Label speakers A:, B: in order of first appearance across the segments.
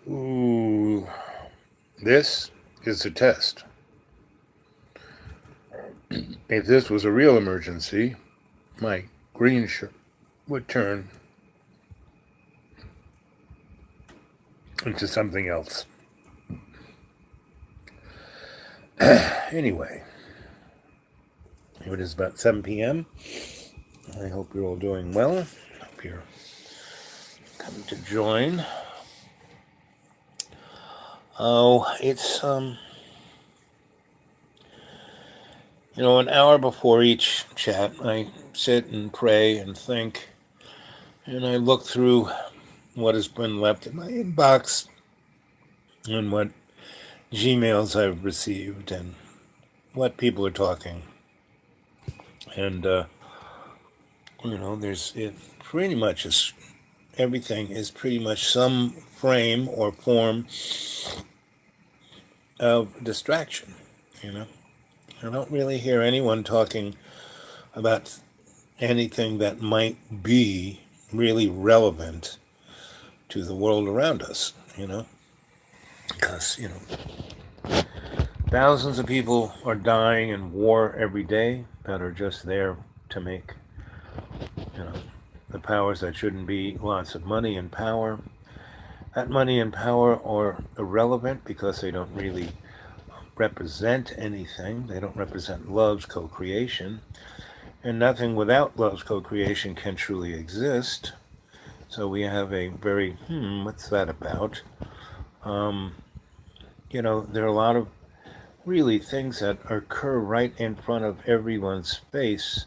A: Ooh, this is a test. If this was a real emergency, my green shirt would turn into something else. Anyway, it is about 7 p.m. I hope you're all doing well. Hope you're coming to join. Oh, it's an hour before each chat, I sit and pray and think, and I look through what has been left in my inbox and what Gmails I've received and what people are talking. And, there's it pretty much is everything is pretty much some frame or form of distraction. You know, I don't really hear anyone talking about anything that might be really relevant to the world around us. Because thousands of people are dying in war every day that are just there to make you know the powers that shouldn't be lots of money and power. That money and power are irrelevant because they don't really represent anything. They don't represent love's co-creation, and nothing without love's co-creation can truly exist. So we have a very what's that about? Um, there are a lot of really things that occur right in front of everyone's face,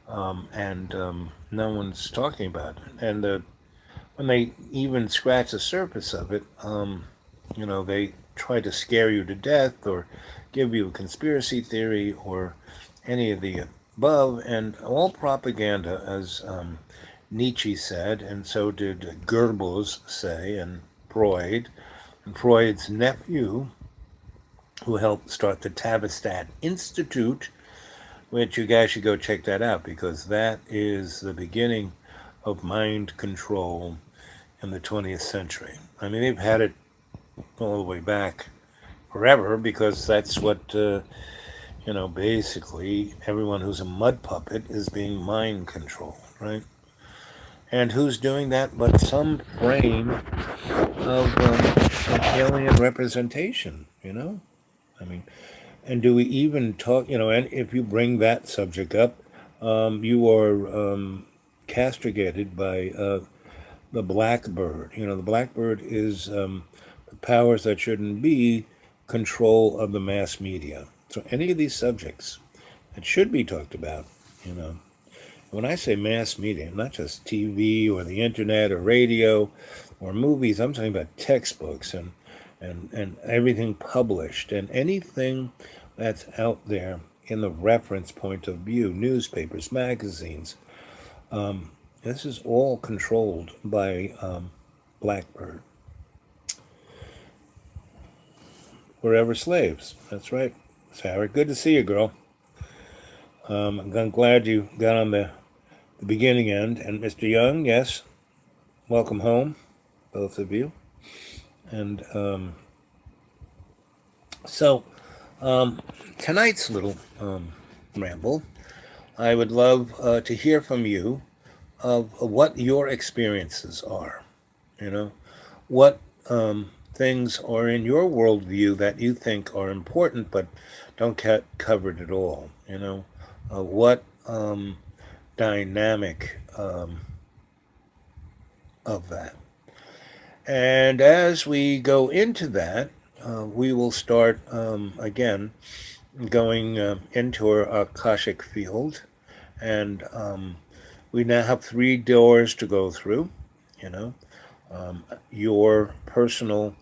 A: and no one's talking about it. And when they even scratch the surface of it, they try to scare you to death or give you a conspiracy theory or any of the above, and all propaganda, as Nietzsche said, and so did Goebbels say, and Freud, and Freud's nephew, who helped start the Tavistock Institute, which you guys should go check that out because that is the beginning of mind control in the 20th century. I mean, they've had it all the way back forever because that's what, basically everyone who's a mud puppet is being mind controlled, right? And who's doing that but some frame of an alien representation, I mean, and do we even talk, and if you bring that subject up, you are castigated by the blackbird. The blackbird is the powers that shouldn't be control of the mass media. So any of these subjects that should be talked about, you know, when I say mass media, not just TV or the internet or radio or movies, I'm talking about textbooks and everything published and anything that's out there in the reference point of view, newspapers, magazines. Um, this is all controlled by Blackbird. Forever slaves. That's right. Sarah, good to see you, girl. I'm glad you got on the beginning end. And Mr. Young, yes, welcome home, both of you. And so tonight's little ramble, I would love to hear from you of what your experiences are. You know, what things are in your worldview that you think are important but don't get covered at all. What dynamic of that. And as we go into that, we will start again going into our Akashic field. And we now have 3 doors to go through, you know, your personal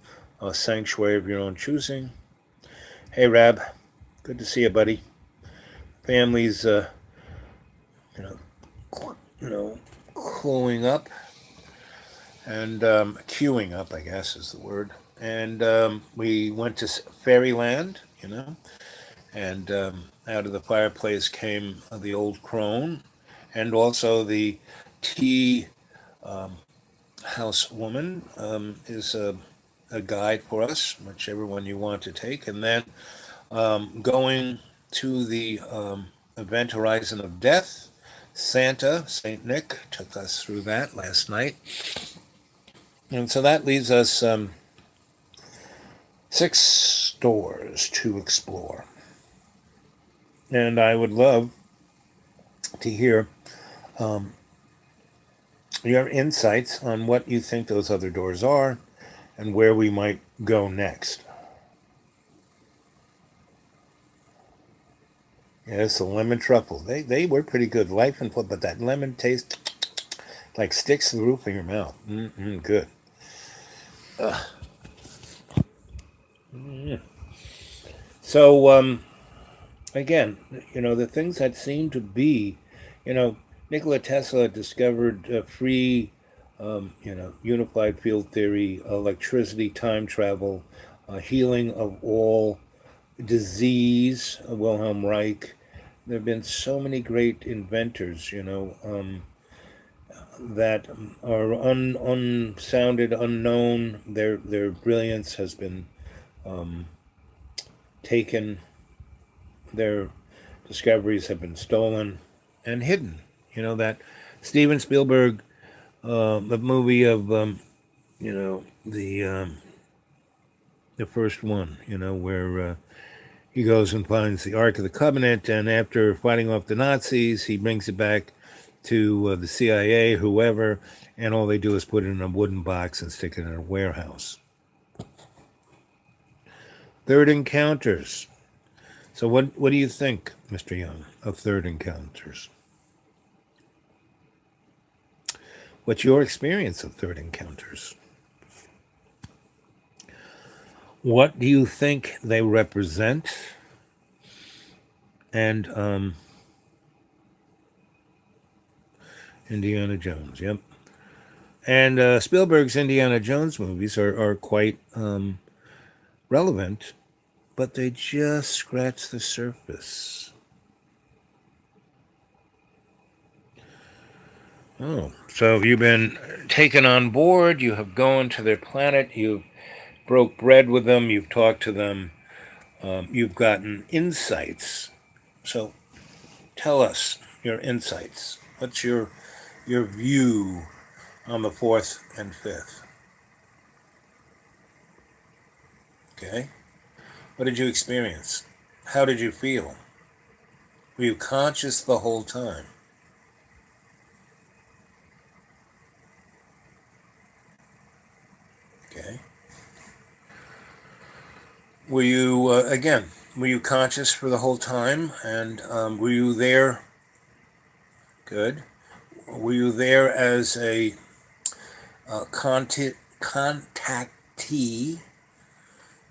A: sanctuary of your own choosing. Hey, Rab, good to see you, buddy. Family's, you know, cluing up and queuing up, I guess is the word. And we went to Fairyland, and out of the fireplace came the old crone, and also the tea um, house woman is a guide for us, whichever one you want to take, and then going to the event Horizon of Death. Santa, Saint Nick, took us through that last night. And so that leaves us 6 stores to explore. And I would love to hear your insights on what you think those other doors are and where we might go next. Yes, the lemon truffle. They were pretty good. Life and foot, but that lemon taste like sticks to the roof of your mouth. Good. Mm. So, again, the things that seem to be, Nikola Tesla discovered free, unified field theory, electricity, time travel, healing of all disease, Wilhelm Reich. There have been so many great inventors, that are unsounded, unknown. Their brilliance has been taken. Their discoveries have been stolen and hidden. That Steven Spielberg, the movie of, the first one, where he goes and finds the Ark of the Covenant, and after fighting off the Nazis, he brings it back to the CIA, whoever, and all they do is put it in a wooden box and stick it in a warehouse. Third Encounters. So what do you think, Mr. Young, of Third Encounters? What's your experience of Third Encounters? What do you think they represent? And Indiana Jones, yep. And Spielberg's Indiana Jones movies are quite relevant, but they just scratch the surface. Oh, so you've been taken on board, you have gone to their planet, you've broke bread with them, you've talked to them, you've gotten insights. So tell us your insights. What's your view on the fourth and fifth? Okay. What did you experience? How did you feel? Were you conscious the whole time? Okay. Were you, were you conscious for the whole time? And were you there? Good. Were you there as a contactee,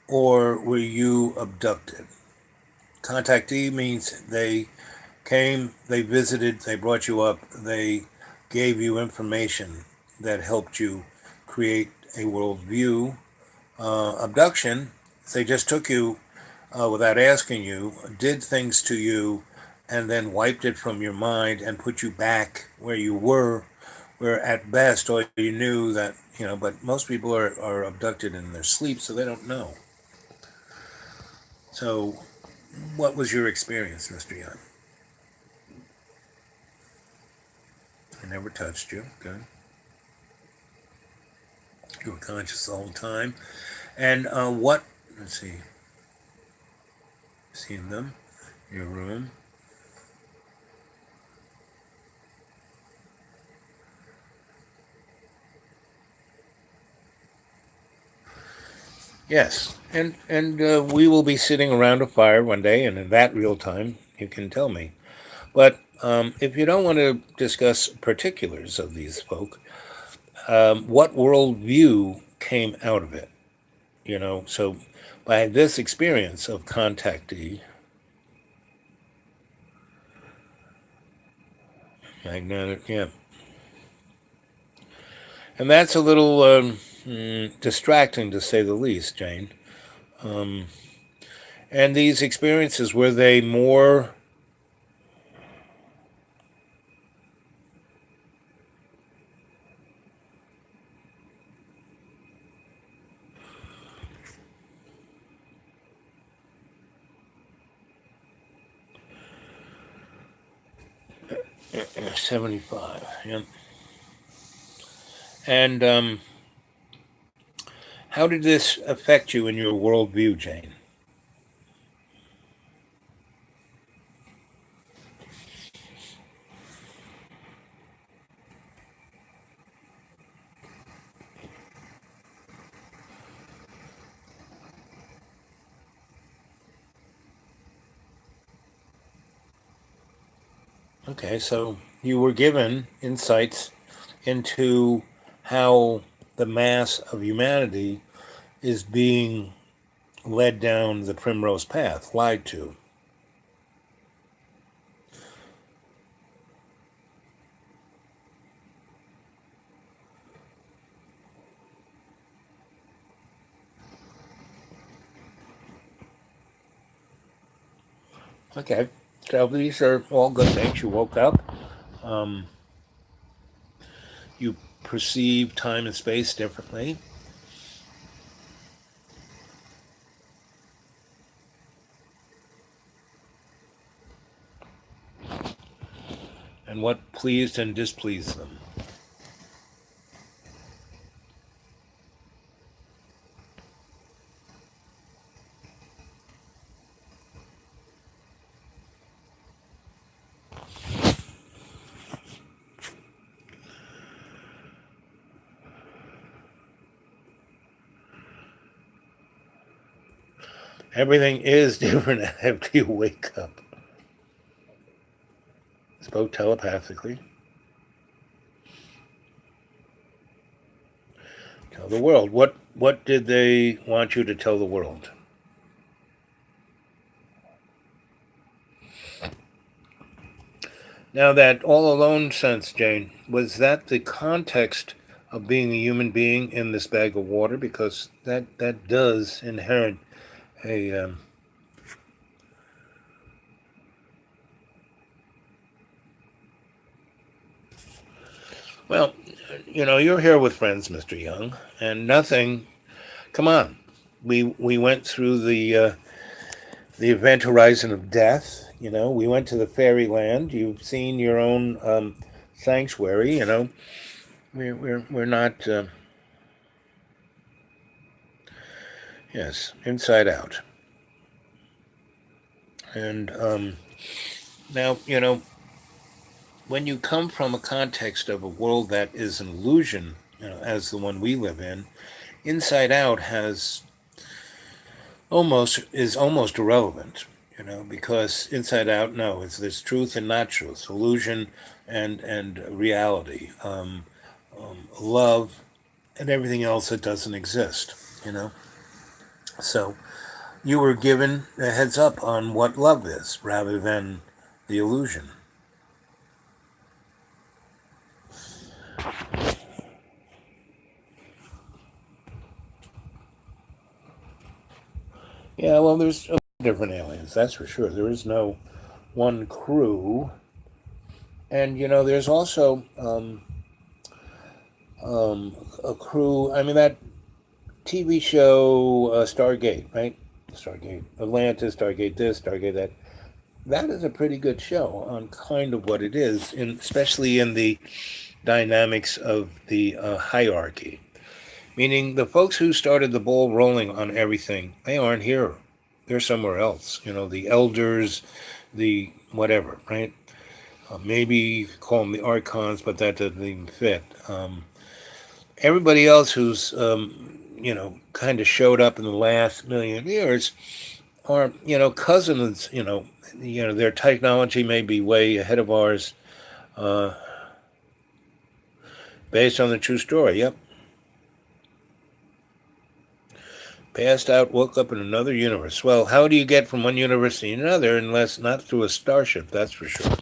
A: or were you abducted? Contactee means they came, they visited, they brought you up, they gave you information that helped you create a worldview. Abduction, they just took you without asking you, did things to you, and then wiped it from your mind and put you back where you were, where at best all you knew that, but most people are abducted in their sleep, so they don't know. So, what was your experience, Mr. Young? I never touched you. Good. You were conscious the whole time. And let's see. Seen them? Your room? Yes. And we will be sitting around a fire one day, and in that real time, you can tell me. But if you don't want to discuss particulars of these folk, what worldview came out of it? So by this experience of contactee, magnetic, yeah. And that's a little distracting, to say the least, Jane. And these experiences, were they more 75. Yeah. And how did this affect you in your worldview, Jane? Okay, so you were given insights into how the mass of humanity is being led down the primrose path, lied to. Okay, so these are all good things. You woke up, um, you perceive time and space differently. And what pleased and displeased them. Everything is different after you wake up. Spoke telepathically. Tell the world. What did they want you to tell the world? Now that all alone sense, Jane, was that the context of being a human being in this bag of water? Because that does inherit a well, you're here with friends, Mr. Young, and nothing. Come on, we went through the event horizon of death. We went to the fairyland. You've seen your own sanctuary. We're not. Yes, inside out. And now when you come from a context of a world that is an illusion, as the one we live in, inside out has almost irrelevant, because inside out, no, it's there's truth and not truth, illusion and reality, love and everything else that doesn't exist, So you were given a heads up on what love is rather than the illusion. Yeah, well, there's different aliens, that's for sure. There is no one crew. And, there's also a crew. I mean, that TV show, Stargate, right? Stargate Atlantis, Stargate this, Stargate that. That is a pretty good show on kind of what it is, especially in the dynamics of the hierarchy. Meaning the folks who started the ball rolling on everything, they aren't here. They're somewhere else. The elders, the whatever, right? Maybe you could call them the archons, but that doesn't even fit. Everybody else who's, kind of showed up in the last million years are, cousins, their technology may be way ahead of ours, uh, based on the true story. Yep. Passed out, woke up in another universe. Well, how do you get from one universe to another unless not through a starship, that's for sure,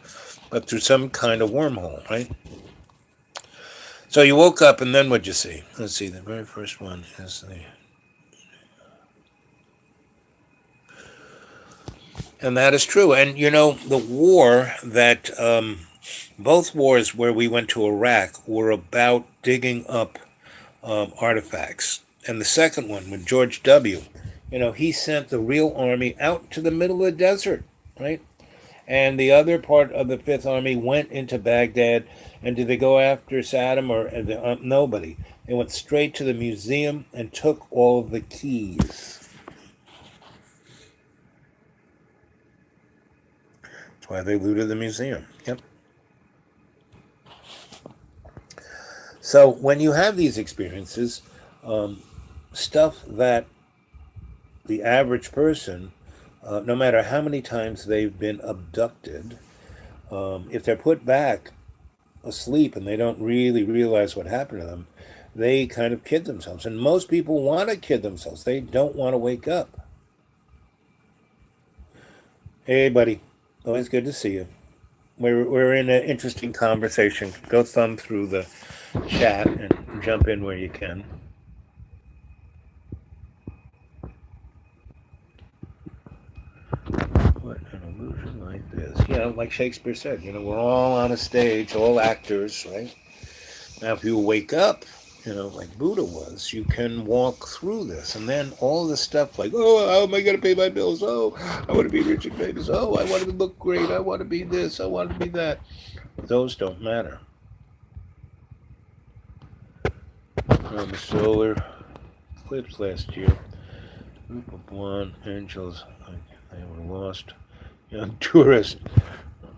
A: but through some kind of wormhole, right? So you woke up, and then what'd you see? Let's see, the very first one is the. And that is true. And, the war that, both wars where we went to Iraq were about digging up artifacts. And the second one, with George W., he sent the real army out to the middle of the desert, right? And the other part of the Fifth Army went into Baghdad. And did they go after Saddam or nobody? They went straight to the museum and took all the keys. That's why they looted the museum. Yep. So when you have these experiences, stuff that the average person, no matter how many times they've been abducted, if they're put back asleep and they don't really realize what happened to them, they kind of kid themselves. And most people want to kid themselves. They don't want to wake up. Hey, buddy. Always good to see you. We're in an interesting conversation. Go thumb through the chat and jump in where you can. What an illusion like this. Yeah, like Shakespeare said, we're all on a stage, all actors, right? Now, if you wake up, like Buddha was, you can walk through this. And then all the stuff like, oh, how am I going to pay my bills? Oh, I want to be rich and famous. Oh, I want to look great. I want to be this. I want to be that. Those don't matter. The solar eclipse last year, group of blonde angels, like they were lost young tourists,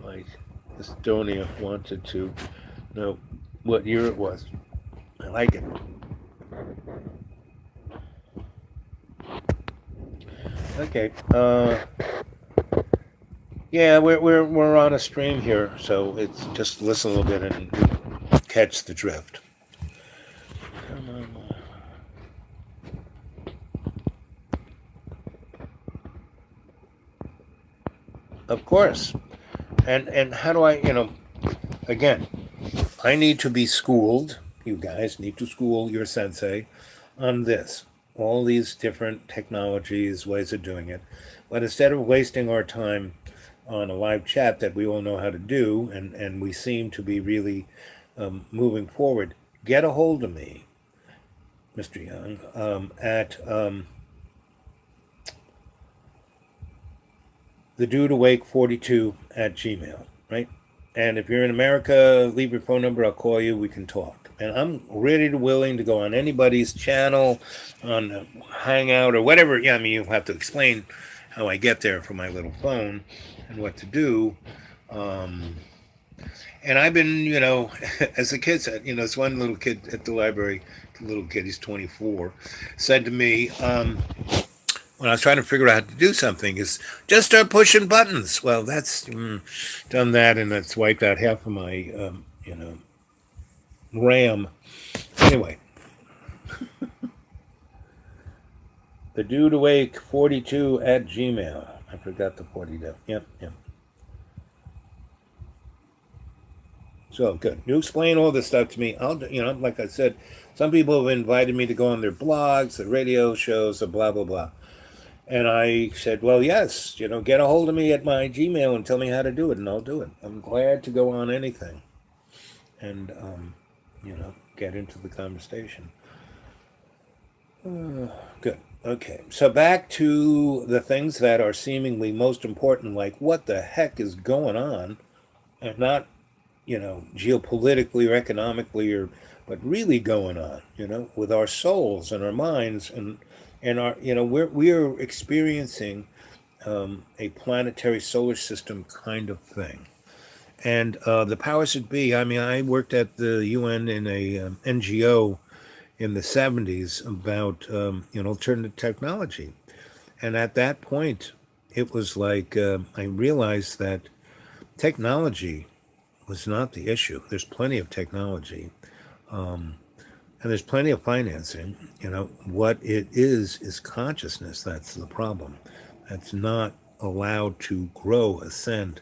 A: like Estonia, wanted to know what year it was. I like it. Okay. Yeah, we're on a stream here, so it's just listen a little bit and catch the drift. Come on. Of course. And how do I, again, I need to be schooled. You guys need to school your sensei on this. All these different technologies, ways of doing it. But instead of wasting our time on a live chat that we all know how to do, and we seem to be really moving forward, get a hold of me, Mr. Young, at thedudeawake42 at Gmail, right? And if you're in America, leave your phone number. I'll call you. We can talk. And I'm ready to willing to go on anybody's channel, on Hangout or whatever. Yeah, I mean, you'll have to explain how I get there from my little phone and what to do. And I've been, as a kid said, this one little kid at the library, little kid, he's 24, said to me, when I was trying to figure out how to do something, is just start pushing buttons. Well, that's done that, and that's wiped out half of my, RAM. Anyway, the dude awake 42 at Gmail. I forgot the 42. Yep. So good. You explain all this stuff to me. I'll, like I said, some people have invited me to go on their blogs, the radio shows, the blah blah blah. And I said, well, yes, get a hold of me at my Gmail and tell me how to do it, and I'll do it. I'm glad to go on anything and, get into the conversation. Good. Okay. So back to the things that are seemingly most important, like what the heck is going on, and not, geopolitically or economically, but really going on, with our souls and our minds and our, we're experiencing a planetary solar system kind of thing. And the powers that be, I mean, I worked at the UN in a NGO in the 70s about, alternative technology. And at that point, it was like I realized that technology was not the issue. There's plenty of technology. And there's plenty of financing. What it is consciousness. That's the problem. That's not allowed to grow, ascend.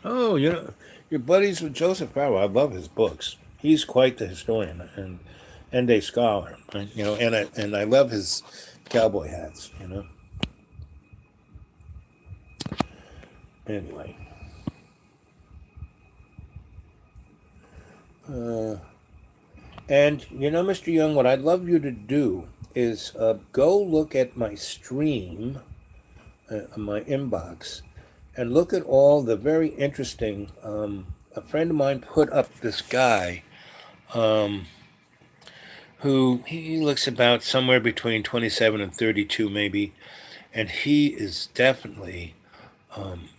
A: Oh, your buddies with Joseph Farrell. I love his books. He's quite the historian and a scholar. And I love his cowboy hats. Anyway. And Mr. Young, what I'd love you to do is go look at my stream, my inbox, and look at all the very interesting. A friend of mine put up this guy um, who he looks about somewhere between 27 and 32, maybe, and he is definitely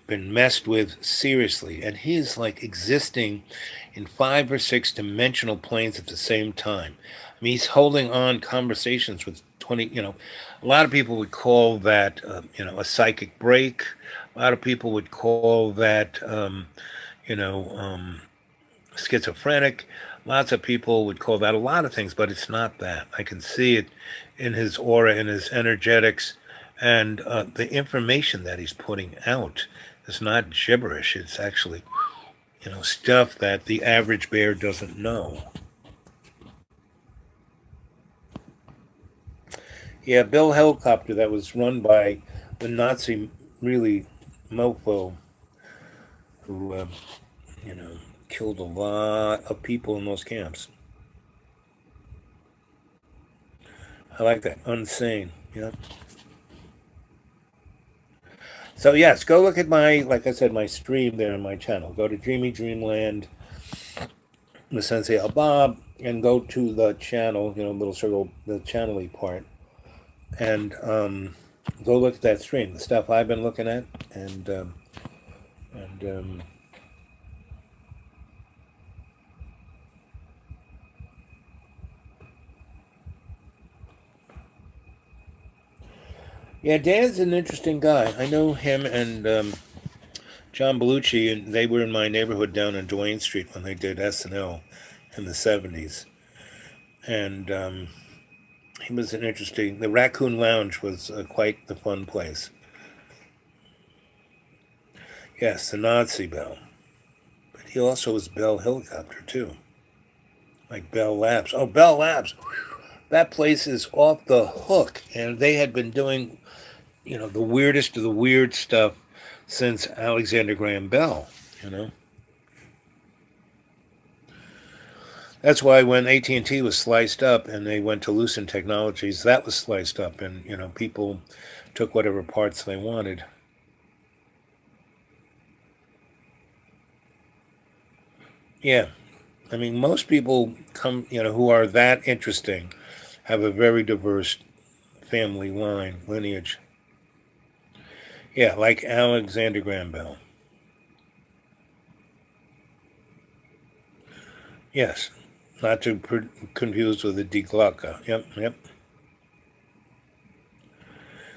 A: been messed with seriously, and he is like existing in 5 or 6 dimensional planes at the same time. I mean, he's holding on conversations with 20. A lot of people would call that a psychic break. A lot of people would call that you know schizophrenic. Lots of people would call that a lot of things, but it's not that. I can see it in his aura, in his energetics, and the information that he's putting out is not gibberish. It's actually, stuff that the average bear doesn't know. Yeah, Bill Helicopter, that was run by the Nazi, really mofo who, you know, killed a lot of people in those camps. I like that. Unsane. Yeah. So yes, go look at my, like I said, my stream there on my channel. Go to Dreamy Dreamland, the Sensei Al Bob, and go to the channel, little circle, the channel part, and go look at that stream, the stuff I've been looking at, and yeah, Dan's an interesting guy. I know him and John Belushi, and they were in my neighborhood down on Duane Street when they did SNL in the '70s, and he was an interesting. The Raccoon Lounge was quite the fun place. Yes, the Nazi Bell, but he also was Bell Helicopter too, like Bell Labs. Oh, Bell Labs, that place is off the hook, and they had been doing, the weirdest of the weird stuff since Alexander Graham Bell. You know, that's why when AT&T was sliced up and they went to Lucent Technologies, that was sliced up, and people took whatever parts they wanted. Yeah, I mean, most people come, who are that interesting, have a very diverse family line lineage. Yeah, like Alexander Graham Bell. Yes, not to confuse with the D Glocka. Yep, yep.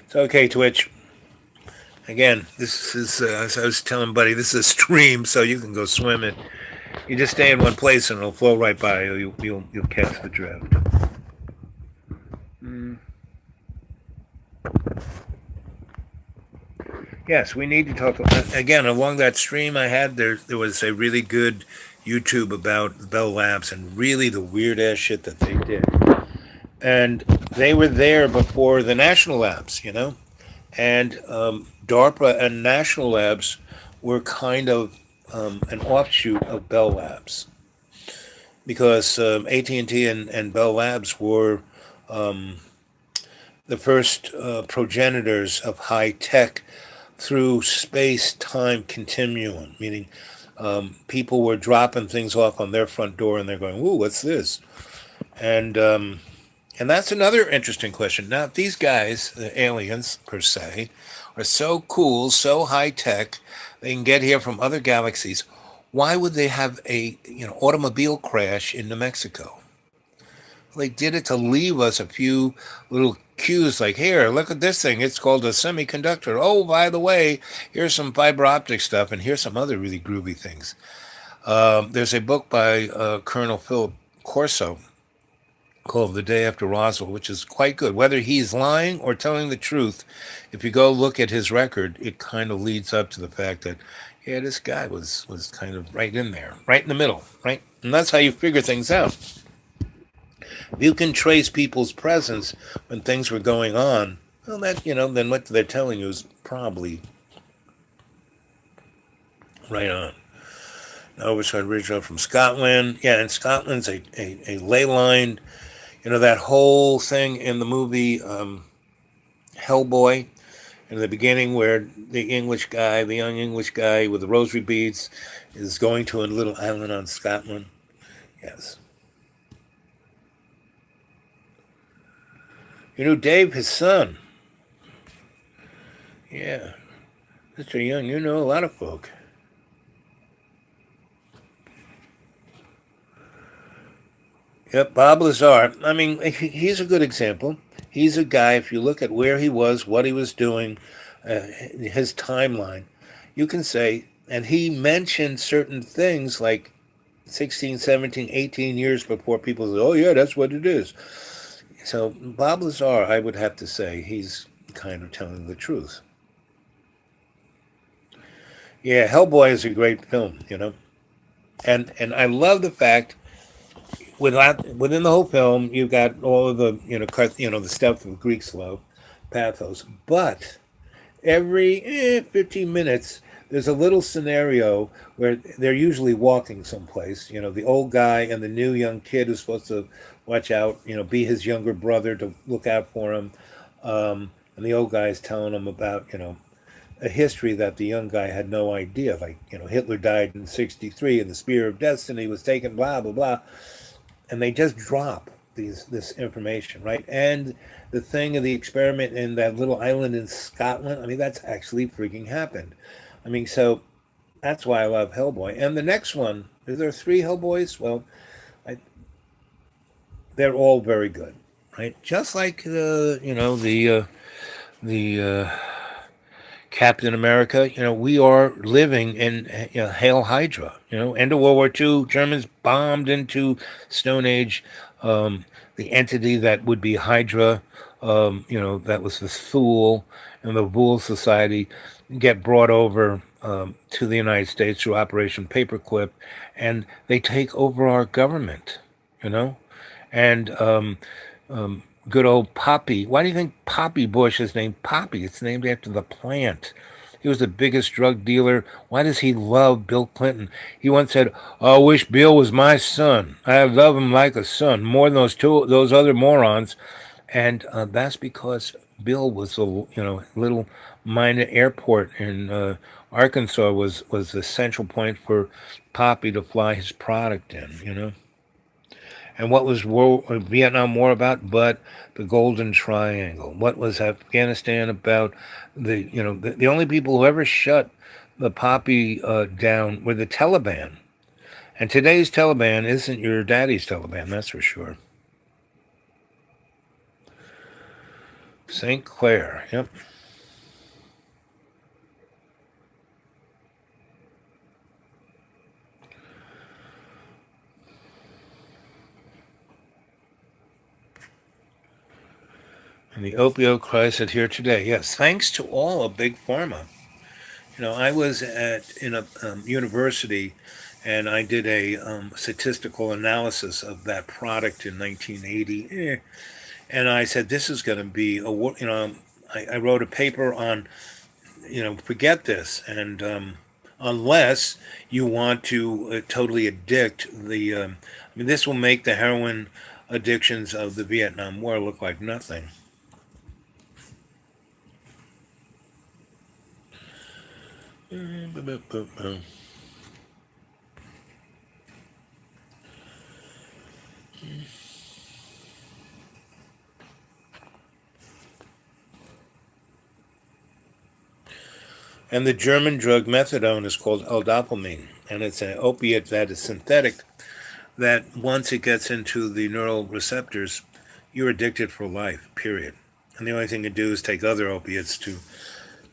A: So okay, Twitch. Again, this is as I was telling Buddy, this is a stream, so you can go swim it. You just stay in one place and it'll flow right by you. You'll catch the drift. Mm. Yes, we need to talk again along that stream I had. There was a really good YouTube about Bell Labs and really the weird ass shit that they did. And they were there before the national labs, and DARPA and national labs were kind of an offshoot of Bell Labs because AT&T and Bell Labs were the first progenitors of high tech through space time continuum, meaning people were dropping things off on their front door and they're going, "Ooh, what's this?" And that's another interesting question. Now, if these guys, the aliens per se, are so cool, so high tech, they can get here from other galaxies. Why would they have a automobile crash in New Mexico? They did it to leave us a few little cues like, here, look at this thing. It's called a semiconductor. Oh, by the way, here's some fiber optic stuff, and here's some other really groovy things. There's a book by Colonel Philip Corso called The Day After Roswell, which is quite good. Whether he's lying or telling the truth, if you go look at his record, it kind of leads up to the fact that, yeah, this guy was kind of right in there, right in the middle, right? And that's how you figure things out. If you can trace people's presence when things were going on, well, then what they're telling you is probably right on. Overside Ridge Road from Scotland. Yeah, and Scotland's a ley line. That whole thing in the movie Hellboy in the beginning where the young English guy with the rosary beads, is going to a little island on Scotland. Yes. Dave, his son. Yeah. Mr. Young, you know a lot of folk. Yep, Bob Lazar. I mean, he's a good example. He's a guy, if you look at where he was, what he was doing, his timeline, you can say, and he mentioned certain things like 16, 17, 18 years before people say, oh, yeah, that's what it is. So Bob Lazar, I would have to say, he's kind of telling the truth. Yeah, Hellboy is a great film. And I love the fact within the whole film, you've got all of the the stuff of Greek's love, pathos, but every 15 minutes there's a little scenario where they're usually walking someplace. The old guy and the new young kid who's supposed to watch out, be his younger brother to look out for him. And the old guy is telling him about a history that the young guy had no idea, like Hitler died in 63 and the spear of destiny was taken, blah blah blah. And they just drop this information, right? And the thing of the experiment in that little island in Scotland, I mean, that's actually freaking happened. I mean, so that's why I love Hellboy. And the next one, is there three Hellboys? Well, I, they're all very good, right? Just like the Captain America. We are living in Hail Hydra. End of World War II, Germans bombed into Stone Age. The entity that would be Hydra, that was the Thule and the Vool Society, get brought over to the United States through Operation Paperclip, and they take over our government. You know, and good old Poppy. Why do you think Poppy Bush is named Poppy? It's named after the plant. He was the biggest drug dealer. Why does he love Bill Clinton? He once said, "I wish Bill was my son. I love him like a son, more than those other morons." And that's because Bill was a little minor airport in Arkansas was the central point for Poppy to fly his product in. And what was Vietnam War about but the Golden Triangle? What was Afghanistan about? The only people who ever shut the Poppy down were the Taliban. And today's Taliban isn't your daddy's Taliban, that's for sure. St. Clair, yep. And the opioid crisis here today. Yes, thanks to all of Big Pharma. I was in a university, and I did a statistical analysis of that product in 1980. And I said, this is going to be I wrote a paper on, forget this. And unless you want to totally addict this will make the heroin addictions of the Vietnam War look like nothing. And the German drug methadone is called L-dopamine, and it's an opiate that is synthetic, that once it gets into the neural receptors, you're addicted for life, period. And the only thing to do is take other opiates to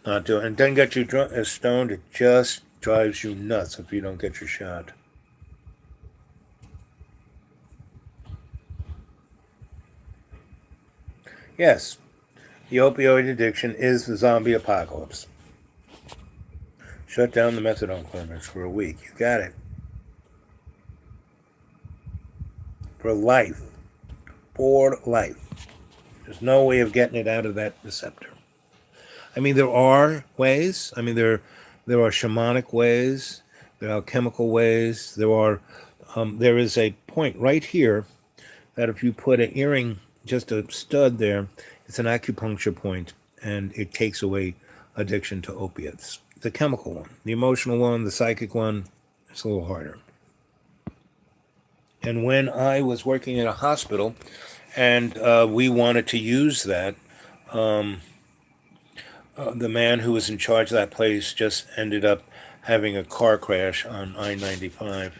A: not do it. And then get you stoned, it just drives you nuts if you don't get your shot. Yes, the opioid addiction is the zombie apocalypse. Shut down the methadone clinics for a week. You got it. For life. For life. There's no way of getting it out of that receptor. I mean, there are ways. I mean, there are shamanic ways. There are chemical ways. There is a point right here that if you put an earring, just a stud there, it's an acupuncture point, and it takes away addiction to opiates. The chemical one, the emotional one, the psychic one, it's a little harder. And when I was working in a hospital, and we wanted to use that, the man who was in charge of that place just ended up having a car crash on I-95,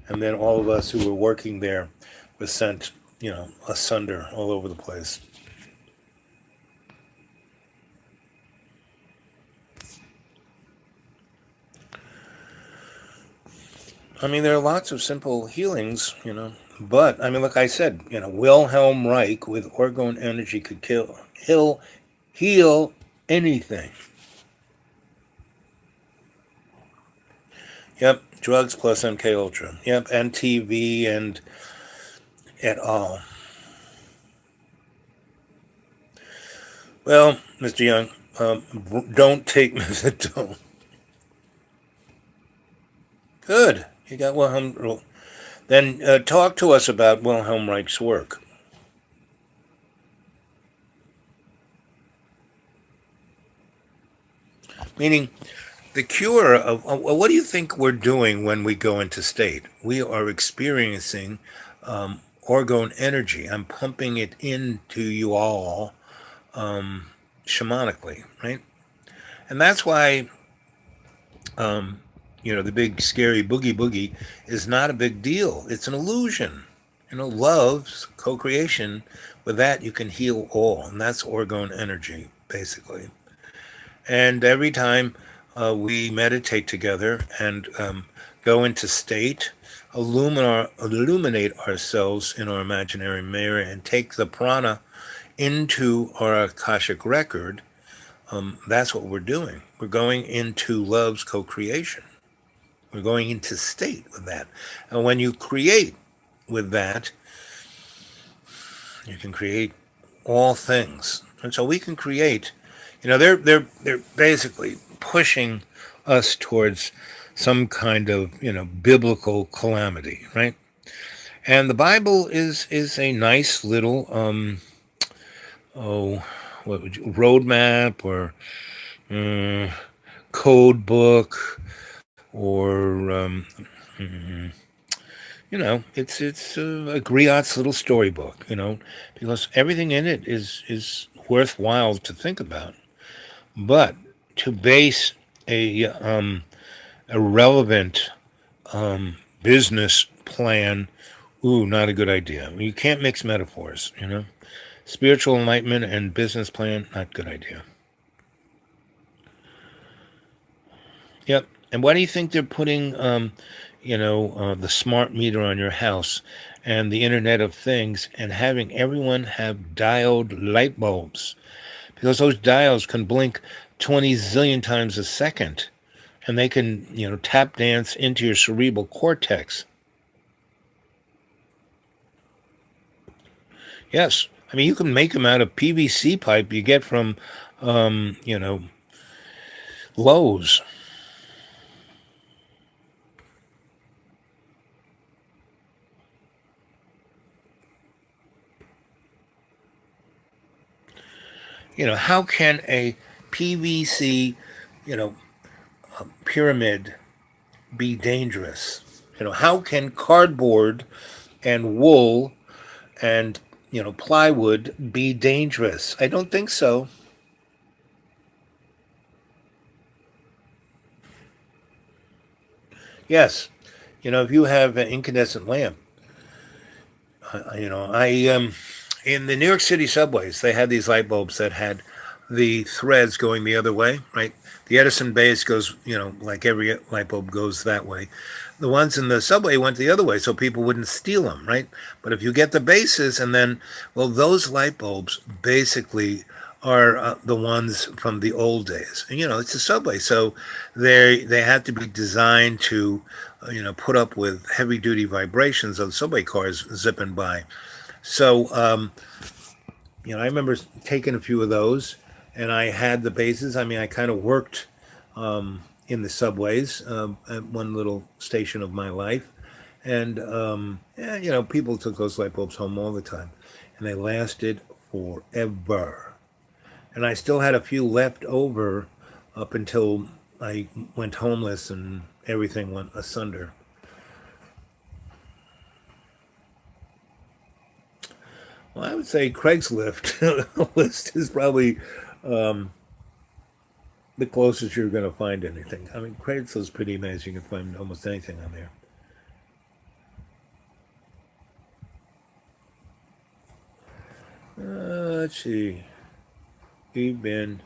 A: and then all of us who were working there were sent, asunder all over the place. I mean, there are lots of simple healings, but I mean, like I said, Wilhelm Reich with orgone energy could heal anything. Yep, drugs plus MK Ultra. Yep, and TV and et al. Well, Mr. Young, don't take methadone. Good. You got Wilhelm. Then talk to us about Wilhelm Reich's work. Meaning, the cure of what do you think we're doing when we go into state? We are experiencing orgone energy. I'm pumping it into you all shamanically, right? And that's why the big scary boogie boogie is not a big deal. It's an illusion. Love's co-creation. With that, you can heal all, and that's orgone energy, basically. And every time we meditate together and go into state, illuminate ourselves in our imaginary mirror, and take the prana into our Akashic record, that's what we're doing. We're going into love's co-creation. We're going into state with that. And when you create with that, you can create all things. And so we can create, they're basically pushing us towards some kind of, biblical calamity, right? And the Bible is a nice little roadmap or code book, or it's a griot's little storybook, because everything in it is worthwhile to think about. But to base a relevant business plan, not a good idea. You can't mix metaphors, Spiritual enlightenment and business plan, not good idea. Yep. And why do you think they're putting, the smart meter on your house and the Internet of Things and having everyone have diode light bulbs? Because those dials can blink 20 zillion times a second, and they can, tap dance into your cerebral cortex. Yes. I mean, you can make them out of PVC pipe you get from, Lowe's. How can a PVC, pyramid be dangerous? How can cardboard and wool and, plywood be dangerous? I don't think so. Yes. If you have an incandescent lamp, in the New York City subways, they had these light bulbs that had the threads going the other way, right? The Edison base goes, like every light bulb goes that way. The ones in the subway went the other way so people wouldn't steal them, right? But if you get the bases and then, well, those light bulbs basically are the ones from the old days. And, it's a subway, so they had to be designed to, put up with heavy duty vibrations of subway cars zipping by. So, I remember taking a few of those, and I had the bases. I mean, I kind of worked, in the subways at one little station of my life. And, yeah, people took those light bulbs home all the time. And they lasted forever. And I still had a few left over up until I went homeless and everything went asunder. Well, I would say Craigslist list is probably um, the closest you're going to find anything. I mean, Craigslist is pretty amazing. You can find almost anything on there. Let's see. You've been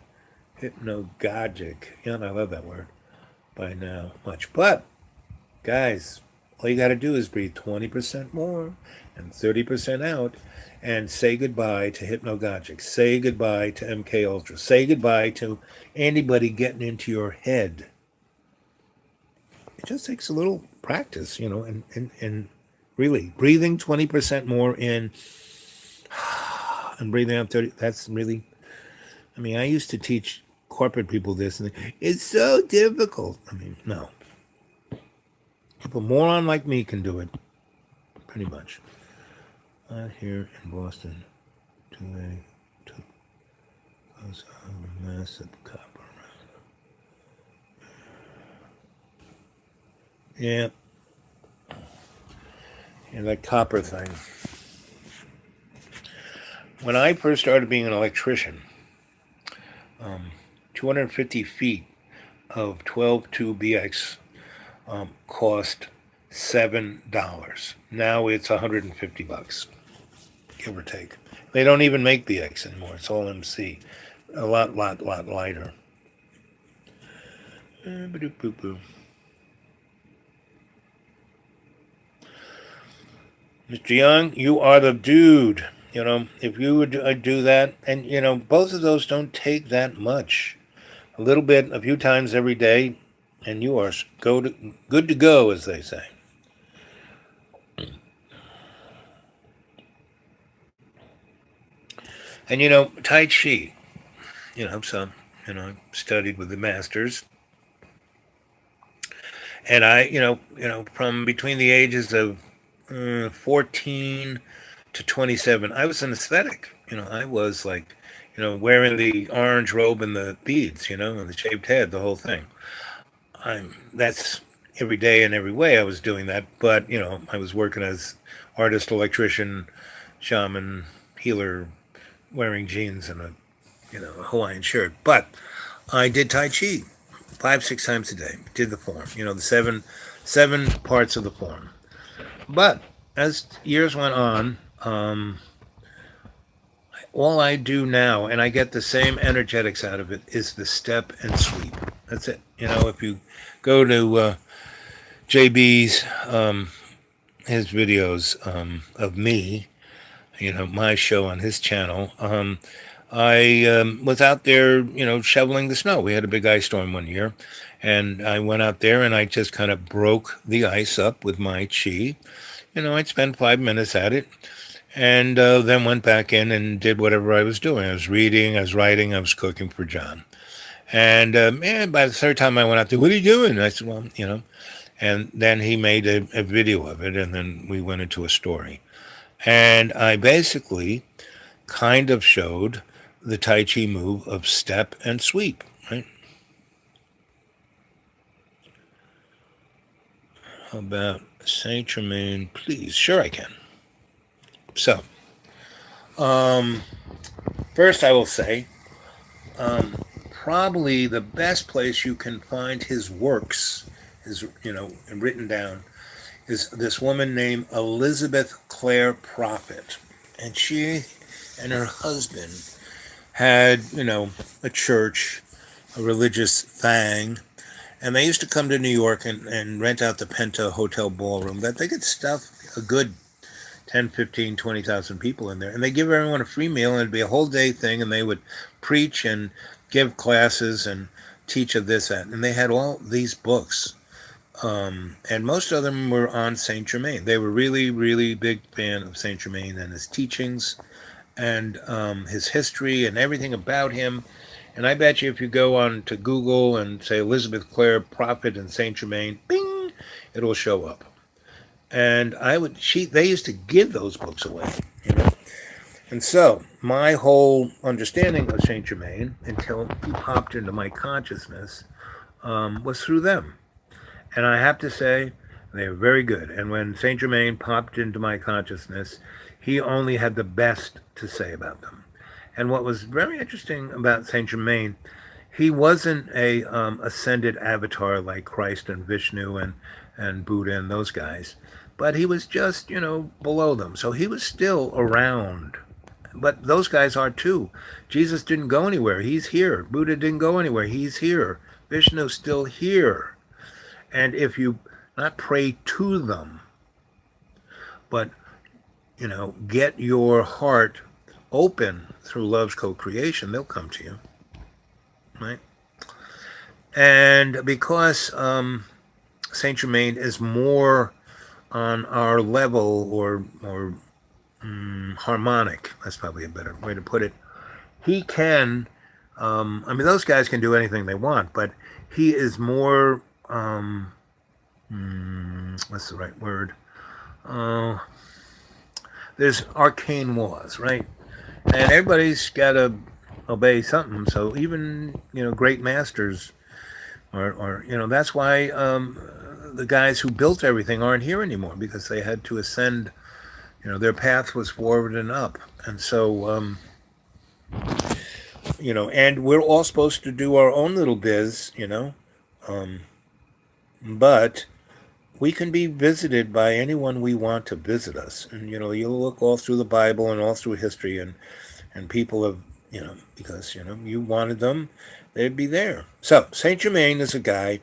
A: hypnagogic. Yeah, and I love that word by now much. But, guys, all you got to do is breathe 20% more and 30% out and say goodbye to hypnagogic. Say goodbye to MK Ultra. Say goodbye to anybody getting into your head. It just takes a little practice, and really breathing 20% more in and breathing out 30. That's really, I mean, I used to teach corporate people this, and it's so difficult. I mean, no. People moron like me can do it, pretty much. Out here in Boston, took us a massive copper around. Yeah, and that copper thing. When I first started being an electrician, 250 feet of 12 tube BX cost $7. Now it's $150, give or take. They don't even make BX anymore. It's all MC. A lot lighter. Mr. Young, you are the dude. If you would do that, and both of those don't take that much. A little bit, a few times every day, and you are good to go, as they say. And Tai Chi, some, studied with the masters. And I, from between the ages of 14 to 27, I was an aesthetic. I was like, wearing the orange robe and the beads, and the shaved head, the whole thing. That's every day and every way I was doing that. But, I was working as artist, electrician, shaman, healer, wearing jeans and a Hawaiian shirt. But I did Tai Chi 5, 6 times a day. Did the form, the seven parts of the form. But as years went on, all I do now, and I get the same energetics out of it, is the step and sweep. That's it. If you go to JB's, his videos of me, my show on his channel, I was out there, shoveling the snow. We had a big ice storm one year, and I went out there and I just kind of broke the ice up with my chi. I'd spend 5 minutes at it, and then went back in and did whatever I was doing. I was reading, I was writing, I was cooking for John. And by the third time I went out there, what are you doing? And I said, well, and then he made a video of it, and then we went into a story. And I basically kind of showed the Tai Chi move of step and sweep, right? How about Saint Germain, please? Sure, I can. So, first I will say, probably the best place you can find his works is, written down, is this woman named Elizabeth Clare Prophet. And she and her husband had, a church, a religious thing, and they used to come to New York and rent out the Penta Hotel Ballroom that they could stuff a good 10, 15, 20,000 people in there. And they give everyone a free meal, and it'd be a whole day thing, and they would preach and give classes and teach of this, that. And they had all these books. And most of them were on Saint Germain. They were really, really big fan of Saint Germain and his teachings and his history and everything about him. And I bet you if you go on to Google and say Elizabeth Clare Prophet and Saint Germain, bing, it'll show up. And they used to give those books away, you know. And so my whole understanding of Saint Germain, until he popped into my consciousness, was through them. And I have to say, they were very good. And when Saint Germain popped into my consciousness, he only had the best to say about them. And what was very interesting about Saint Germain, he wasn't a ascended avatar like Christ and Vishnu and Buddha and those guys, but he was just below them. So he was still around. But those guys are too. Jesus didn't go anywhere. He's here. Buddha didn't go anywhere. He's here. Vishnu's still here. And if you not pray to them, but get your heart open through love's co-creation, they'll come to you, right? And because Saint Germain is more on our level, or harmonic, that's probably a better way to put it. He can, those guys can do anything they want, but he is more, what's the right word? There's arcane laws, right? And everybody's got to obey something. So even great masters, or that's why the guys who built everything aren't here anymore, because they had to ascend. Their path was forward and up, and so and we're all supposed to do our own little biz, but we can be visited by anyone we want to visit us. And you look all through the Bible and all through history, and people have because you wanted them, they'd be there. So Saint Germain is a guy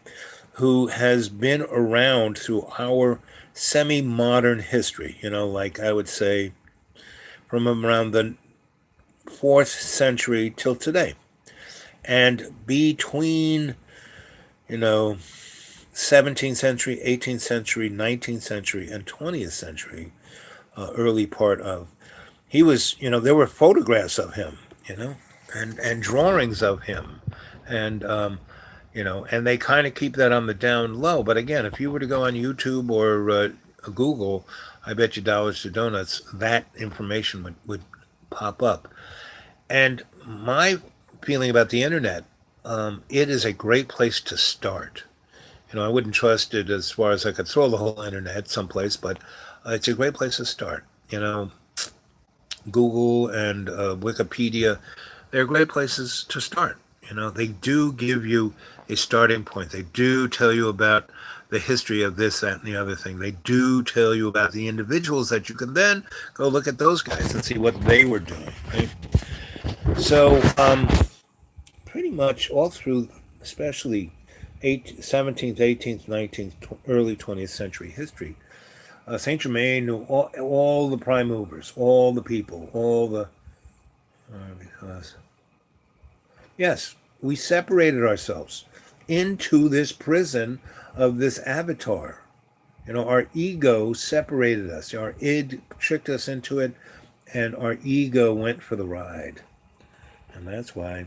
A: who has been around through our semi-modern history, like I would say from around the 4th century till today. And between 17th century, 18th century, 19th century, and 20th century, early part of, he was, there were photographs of him, and drawings of him, and and they kind of keep that on the down low. But again, if you were to go on YouTube or Google, I bet you dollars to donuts that information would pop up. And my feeling about the internet, it is a great place to start. I wouldn't trust it as far as I could throw the whole internet someplace, but it's a great place to start. Google and Wikipedia, they're great places to start. They do give you a starting point. They do tell you about the history of this, that, and the other thing. They do tell you about the individuals that you can then go look at those guys and see what they were doing, right? So pretty much all through, especially 17th, 18th, 19th, early 20th century history, Saint Germain knew all the prime movers, all the people, all the because yes, we separated ourselves into this prison of this avatar. Our ego separated us. Our id tricked us into it, and our ego went for the ride. And that's why.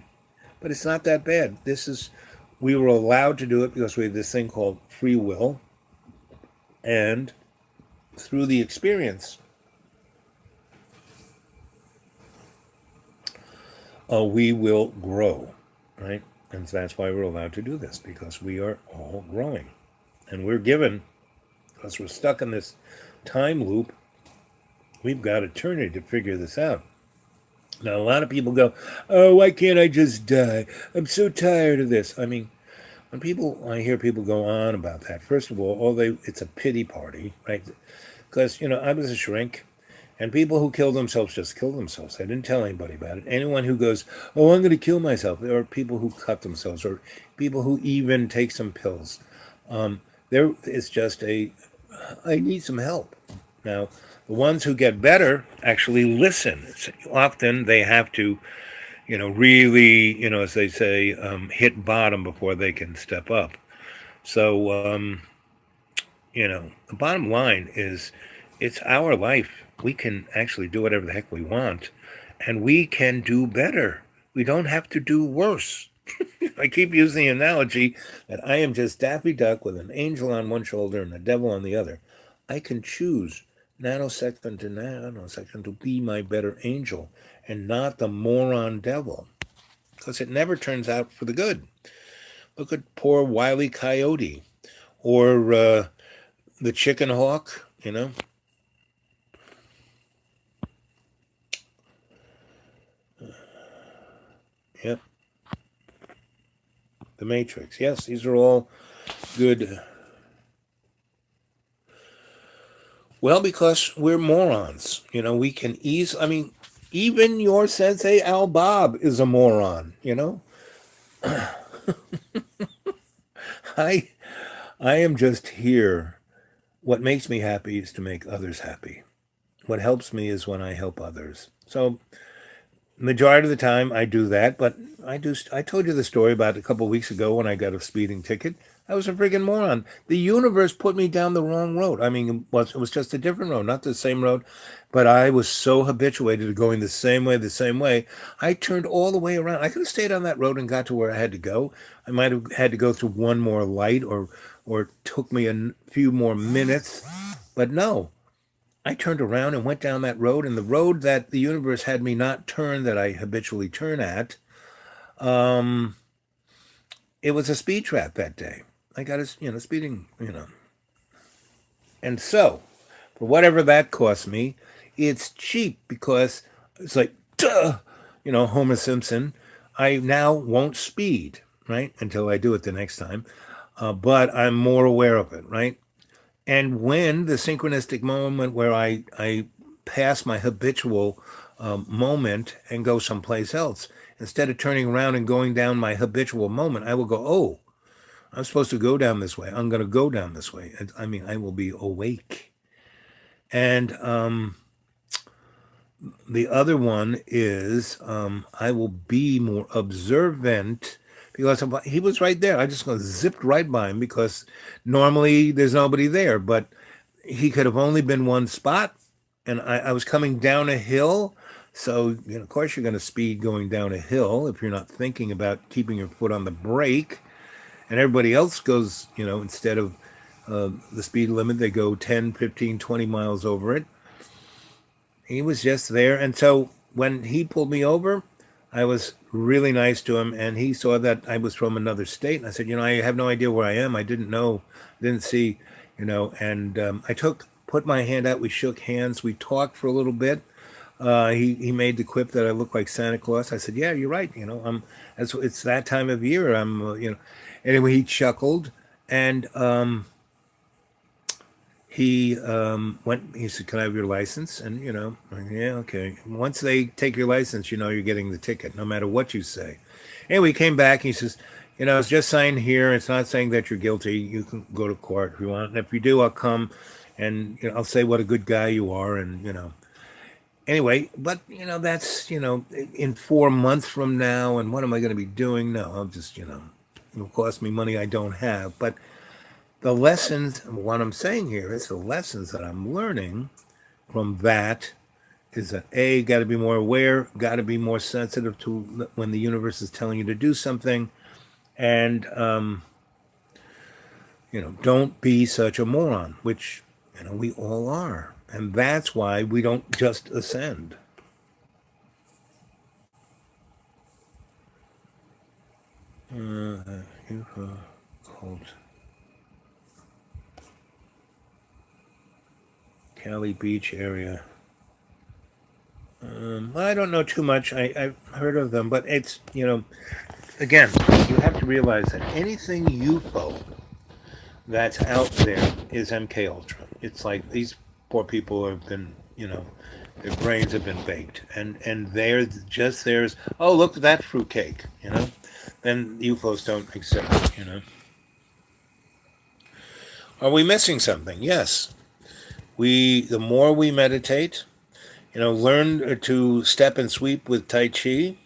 A: But it's not that bad. We were allowed to do it because we have this thing called free will. And through the experience, we will grow, right? And that's why we're allowed to do this, because we are all growing. And we're given, because we're stuck in this time loop, we've got eternity to figure this out. Now, a lot of people go, oh, why can't I just die? I'm so tired of this. I mean, when I hear people go on about that, first of all, it's a pity party, right? Because, I was a shrink. And people who kill themselves just kill themselves. I didn't tell anybody about it. Anyone who goes, oh, I'm going to kill myself, there are people who cut themselves, or people who even take some pills. There is just I need some help. Now, the ones who get better actually listen. Often they have to, really, as they say, hit bottom before they can step up. So, the bottom line is, it's our life. We can actually do whatever the heck we want, and we can do better We don't have to do worse. I keep using the analogy that I am just Daffy Duck with an angel on one shoulder and a devil on the other. I can choose nanosecond to nanosecond to be my better angel and not the moron devil, because it never turns out for the good. Look at poor Wile E. Coyote or the chicken hawk, you know. Yep, the Matrix. Yes, these are all good. Well, because we're morons. You know, we can I mean, even your sensei Al Bob is a moron, you know? I I am just here. What makes me happy is to make others happy. What helps me is when I help others. So majority of the time I do that, but I told you the story about a couple of weeks ago when I got a speeding ticket. I was a friggin' moron. The universe put me down the wrong road. I mean, it was just a different road, not the same road, but I was so habituated to going the same way. I turned all the way around. I could have stayed on that road and got to where I had to go. I might have had to go through one more light, or it took me a few more minutes, but no. I turned around and went down that road, and the road that the universe had me not turn, that I habitually turn at, um, it was a speed trap that day. I got speeding, and so for whatever that cost me, it's cheap because it's like, duh, Homer Simpson. I now won't speed, right, until I do it the next time, but I'm more aware of it, right? And when the synchronistic moment where I pass my habitual moment and go someplace else, instead of turning around and going down my habitual moment, I will go, oh, I'm supposed to go down this way. I'm going to go down this way. I mean, I will be awake. And the other one is I will be more observant because he was right there. I just zipped right by him because normally there's nobody there, but he could have only been one spot, and I was coming down a hill. So, of course, you're going to speed going down a hill if you're not thinking about keeping your foot on the brake. And everybody else goes, instead of the speed limit, they go 10, 15, 20 miles over it. He was just there. And so when he pulled me over, I was really nice to him. And he saw that I was from another state. And I said, I have no idea where I am. I didn't know, didn't see, and I put my hand out. We shook hands. We talked for a little bit. He made the quip that I look like Santa Claus. I said, yeah, you're right. It's that time of year. Anyway, he chuckled, and he went. He said, "Can I have your license?" And yeah, okay. Once they take your license, you're getting the ticket, no matter what you say. Anyway, he came back. He says, "It's just signed here. It's not saying that you're guilty. You can go to court if you want. And if you do, I'll come, and I'll say what a good guy you are, and Anyway, but that's in 4 months from now, and what am I going to be doing? No, I'll just it'll cost me money I don't have, but." The lessons, what I'm saying here is the lessons that I'm learning from that is that A, got to be more aware, got to be more sensitive to when the universe is telling you to do something, and, don't be such a moron, which, we all are. And that's why we don't just ascend. UFO cult. Cali Beach area. I don't know too much. I've heard of them, but it's, again, you have to realize that anything UFO that's out there is MK Ultra. It's like these poor people have been, their brains have been baked, and they're just theirs. Oh, look at that fruitcake, Then UFOs don't exist, Are we missing something? Yes. The more we meditate, learn to step and sweep with Tai Chi,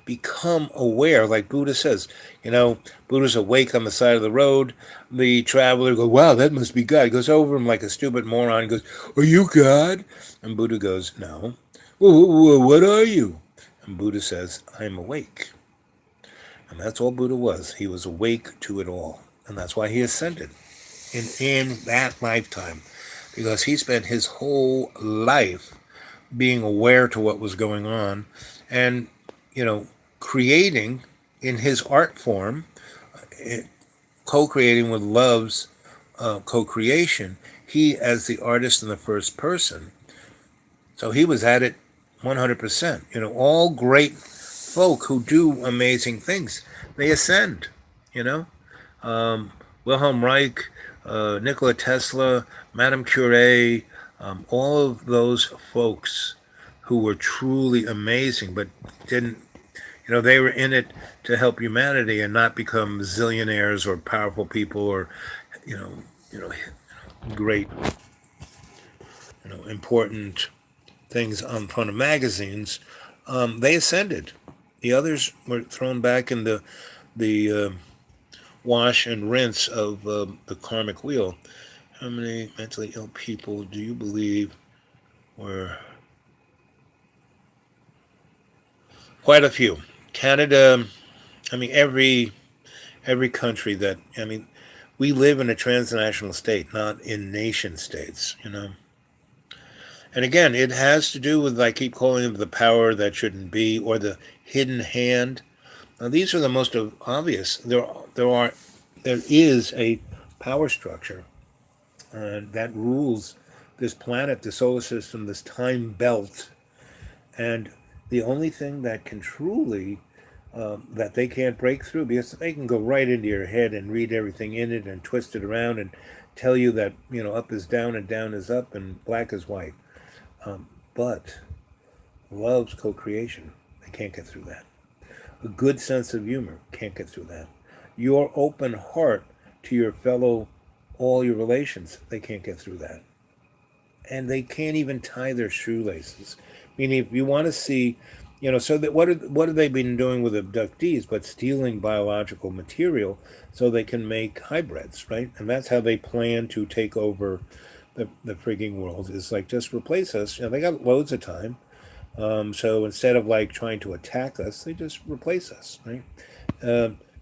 A: become aware, like Buddha says, Buddha's awake on the side of the road. The traveler goes, wow, that must be God. He goes over him like a stupid moron. He goes, are you God? And Buddha goes, no. Well, what are you? And Buddha says, I'm awake. And that's all Buddha was. He was awake to it all. And that's why he ascended in that lifetime. Because he spent his whole life being aware to what was going on and, creating in his art form, co-creating with love's co-creation, he as the artist in the first person. So he was at it 100%. All great folk who do amazing things, they ascend, you know. Wilhelm Reich, Nikola Tesla, Madame Curie, all of those folks who were truly amazing, but didn't, they were in it to help humanity and not become zillionaires or powerful people or, you know, great, important things on front of magazines. They ascended. The others were thrown back in the wash and rinse of the karmic wheel. How many mentally ill people do you believe were? Quite a few. Canada. I mean, every country that. I mean, we live in a transnational state, not in nation states. And again, it has to do with, I keep calling it the power that shouldn't be, or the hidden hand. Now, these are the most obvious. There is a power structure that rules this planet, the solar system, this time belt, and the only thing that can truly that they can't break through, because they can go right into your head and read everything in it and twist it around and tell you that up is down and down is up and black is white. But love's co-creation, they can't get through that. A good sense of humor can't get through that. Your open heart to your fellow, all your relations, they can't get through that. And they can't even tie their shoelaces. Meaning, if you want to see, so that what have they been doing with abductees but stealing biological material so they can make hybrids, right? And that's how they plan to take over the freaking world. Is like, just replace us. They got loads of time. So instead of like trying to attack us, they just replace us, right?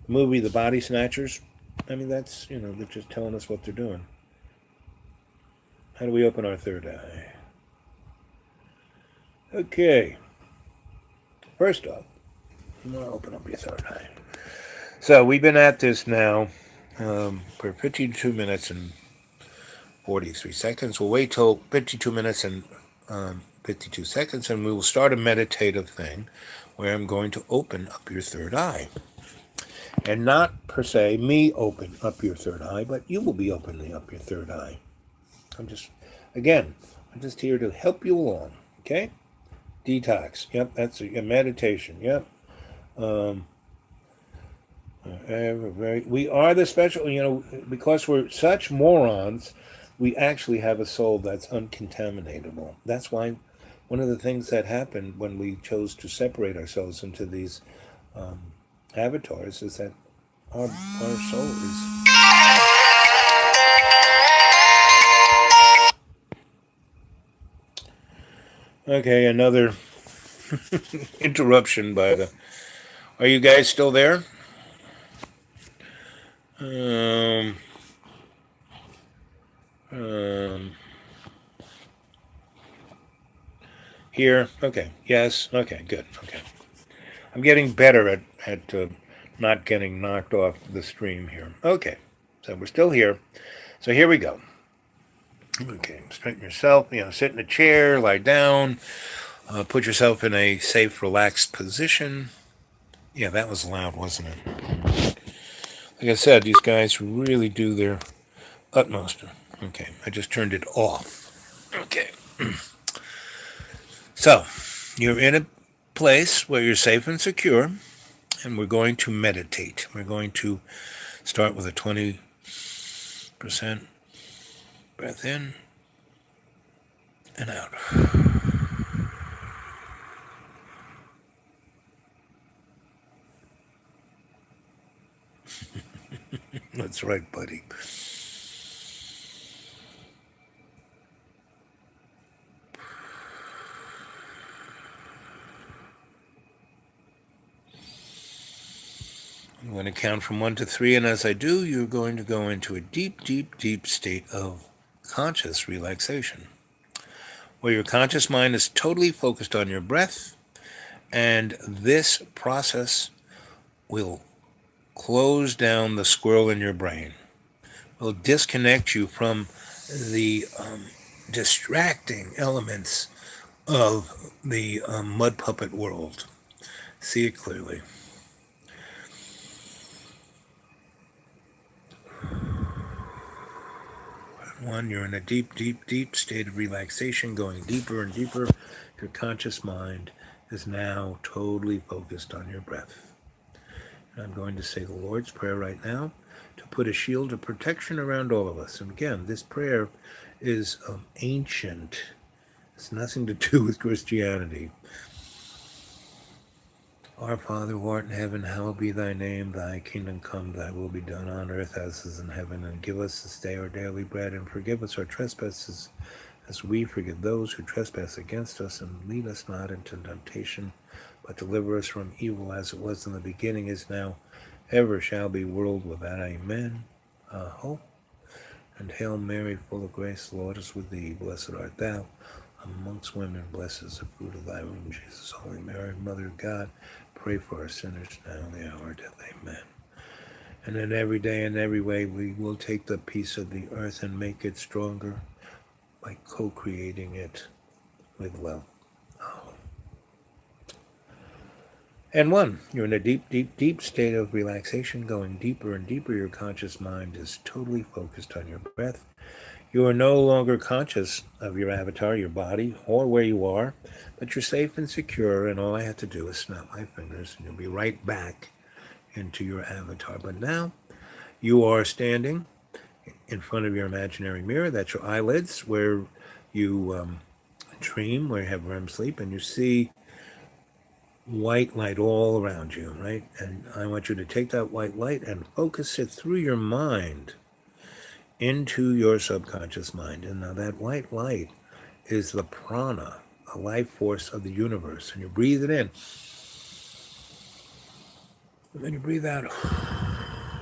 A: Movie The Body Snatchers. I mean, that's they're just telling us what they're doing. How do we open our third eye? Okay. First off, I'm going to open up your third eye. So we've been at this now for 52 minutes and 43 seconds. We'll wait till 52 minutes and 52 seconds, and we will start a meditative thing where I'm going to open up your third eye. And not per se me open up your third eye, but you will be opening up your third eye. I'm just here to help you along, okay? Detox, yep, that's a meditation, yep. We are the special, because we're such morons, we actually have a soul that's uncontaminated. That's why one of the things that happened when we chose to separate ourselves into these avatars is that our soul is... Okay, another interruption by the... Are you guys still there? Here? Okay. Yes? Okay, good. Okay. I'm getting better at not getting knocked off the stream here. Okay. So we're still here. So here we go. Okay. Straighten yourself. Sit in a chair, lie down, put yourself in a safe, relaxed position. Yeah, that was loud, wasn't it? Like I said, these guys really do their utmost. Okay, I just turned it off. Okay. So, you're in a place where you're safe and secure, and we're going to meditate. We're going to start with a 20% breath in and out. That's right, buddy. I'm going to count from 1 to 3, and as I do, you're going to go into a deep, deep, deep state of conscious relaxation, where your conscious mind is totally focused on your breath, and this process will close down the squirrel in your brain. Will disconnect you from the distracting elements of the mud puppet world. See it clearly. One, you're in a deep, deep, deep state of relaxation, going deeper and deeper. Your conscious mind is now totally focused on your breath. And I'm going to say the Lord's Prayer right now to put a shield of protection around all of us. And again, this prayer is ancient. It's nothing to do with Christianity. Our Father, who art in heaven, hallowed be thy name. Thy kingdom come, thy will be done on earth as is in heaven. And give us this day our daily bread, and forgive us our trespasses as we forgive those who trespass against us. And lead us not into temptation, but deliver us from evil, as it was in the beginning, is now, ever shall be, world without Amen. Hope. And Hail Mary, full of grace, the Lord is with thee. Blessed art thou amongst women, blessed is the fruit of thy womb, Jesus. Holy Mary, Mother of God, pray for us sinners now and the hour of death. Amen. And in every day and every way, we will take the peace of the earth and make it stronger by co-creating it with love. And one, you're in a deep, deep, deep state of relaxation, going deeper and deeper. Your conscious mind is totally focused on your breath. You are no longer conscious of your avatar, your body, or where you are, but you're safe and secure, and all I have to do is snap my fingers, and you'll be right back into your avatar. But now, you are standing in front of your imaginary mirror. That's your eyelids, where you dream, where you have REM sleep, and you see white light all around you, right? And I want you to take that white light and focus it through your mind into your subconscious mind. And now that white light is the prana, the life force of the universe. And you breathe it in. And then you breathe out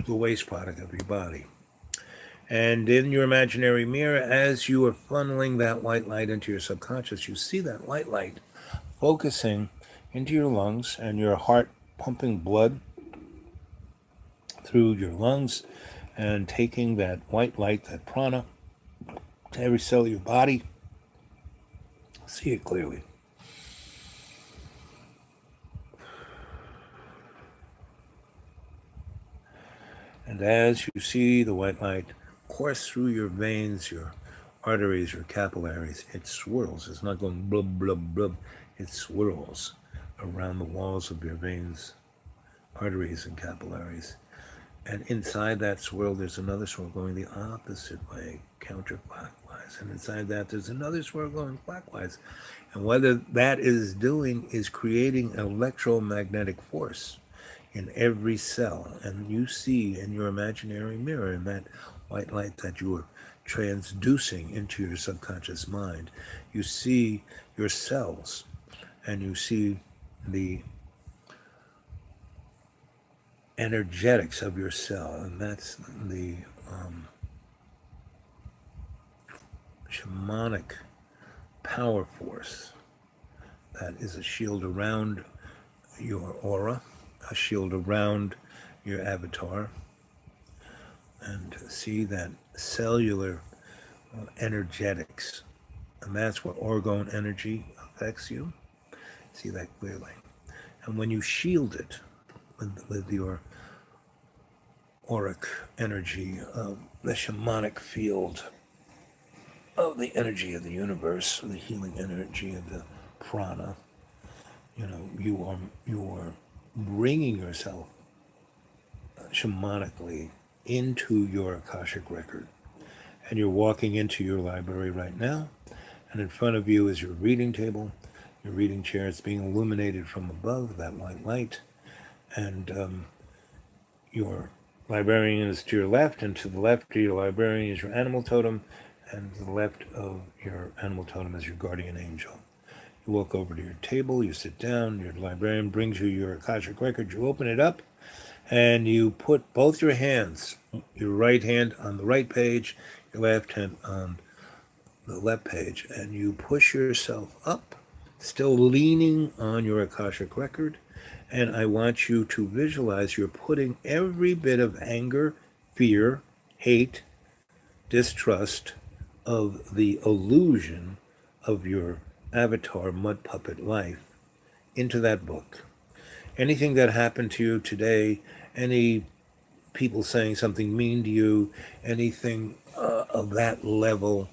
A: the waste product of your body. And in your imaginary mirror, as you are funneling that white light into your subconscious, you see that white light focusing into your lungs, and your heart pumping blood through your lungs and taking that white light, that prana, to every cell of your body. See it clearly. And as you see the white light course through your veins, your arteries, your capillaries, it swirls. It's not going blub, blub, blub. It swirls around the walls of your veins, arteries, and capillaries. And inside that swirl, there's another swirl going the opposite way, counterclockwise. And inside that, there's another swirl going clockwise. And what that is doing is creating an electromagnetic force in every cell. And you see in your imaginary mirror, in that white light that you are transducing into your subconscious mind, you see your cells, and you see the energetics of your cell, and that's the shamanic power force that is a shield around your aura, a shield around your avatar, and see that cellular energetics, and that's what orgone energy affects you. See that clearly. And when you shield it with your auric energy of the shamanic field of the energy of the universe, the healing energy of the prana, you are bringing yourself shamanically into your Akashic record. And you're walking into your library right now, and in front of you is your reading table, your reading chair. It's being illuminated from above, that white light, and your librarian is to your left, and to the left of your librarian is your animal totem, and to the left of your animal totem is your guardian angel. You walk over to your table, you sit down, your librarian brings you your Akashic record, you open it up, and you put both your hands, your right hand on the right page, your left hand on the left page, and you push yourself up, still leaning on your Akashic record. And I want you to visualize you're putting every bit of anger, fear, hate, distrust of the illusion of your avatar mud puppet life into that book. Anything that happened to you today, any people saying something mean to you, anything of that level,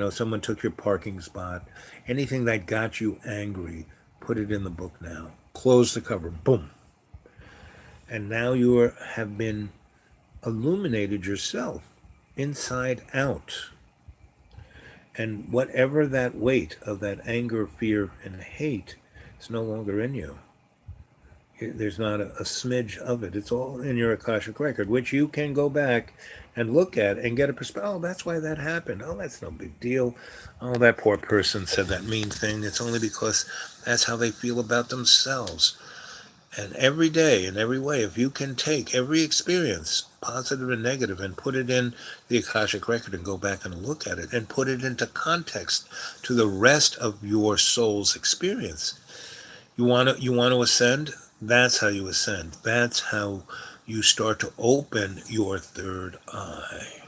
A: someone took your parking spot, anything that got you angry, put it in the book now. Close the cover, boom. And now you have been illuminated yourself inside out. And whatever that weight of that anger, fear, and hate is no longer in you. There's not a smidge of it. It's all in your Akashic record, which you can go back and look at and get a perspective. Oh, that's why that happened. Oh, that's no big deal. Oh, that poor person said that mean thing. It's only because that's how they feel about themselves. And every day, in every way, if you can take every experience, positive and negative, and put it in the Akashic record and go back and look at it and put it into context to the rest of your soul's experience. You want to ascend? That's how you ascend. That's how you start to open your third eye.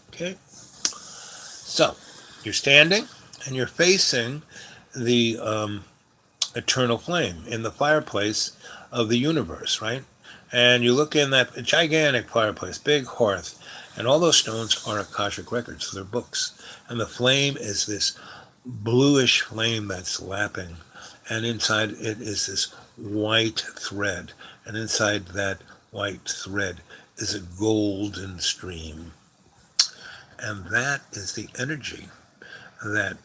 A: Okay? So, you're standing and you're facing the eternal flame in the fireplace of the universe, right? And you look in that gigantic fireplace, big hearth, and all those stones are Akashic records, they're books. And the flame is this bluish flame that's lapping, and inside it is this white thread, and inside that white thread is a golden stream. And that is the energy that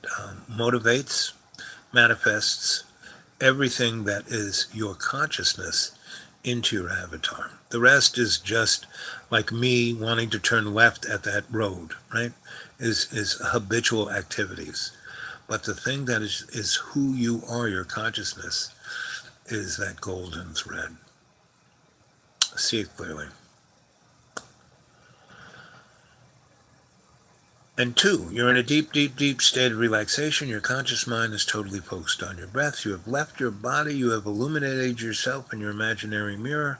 A: motivates, manifests everything that is your consciousness into your avatar. The rest is just like me wanting to turn left at that road, right? Is habitual activities. But the thing that is who you are, your consciousness, is that golden thread. See it clearly. And 2, you're in a deep, deep, deep state of relaxation. Your conscious mind is totally focused on your breath. You have left your body. You have illuminated yourself in your imaginary mirror.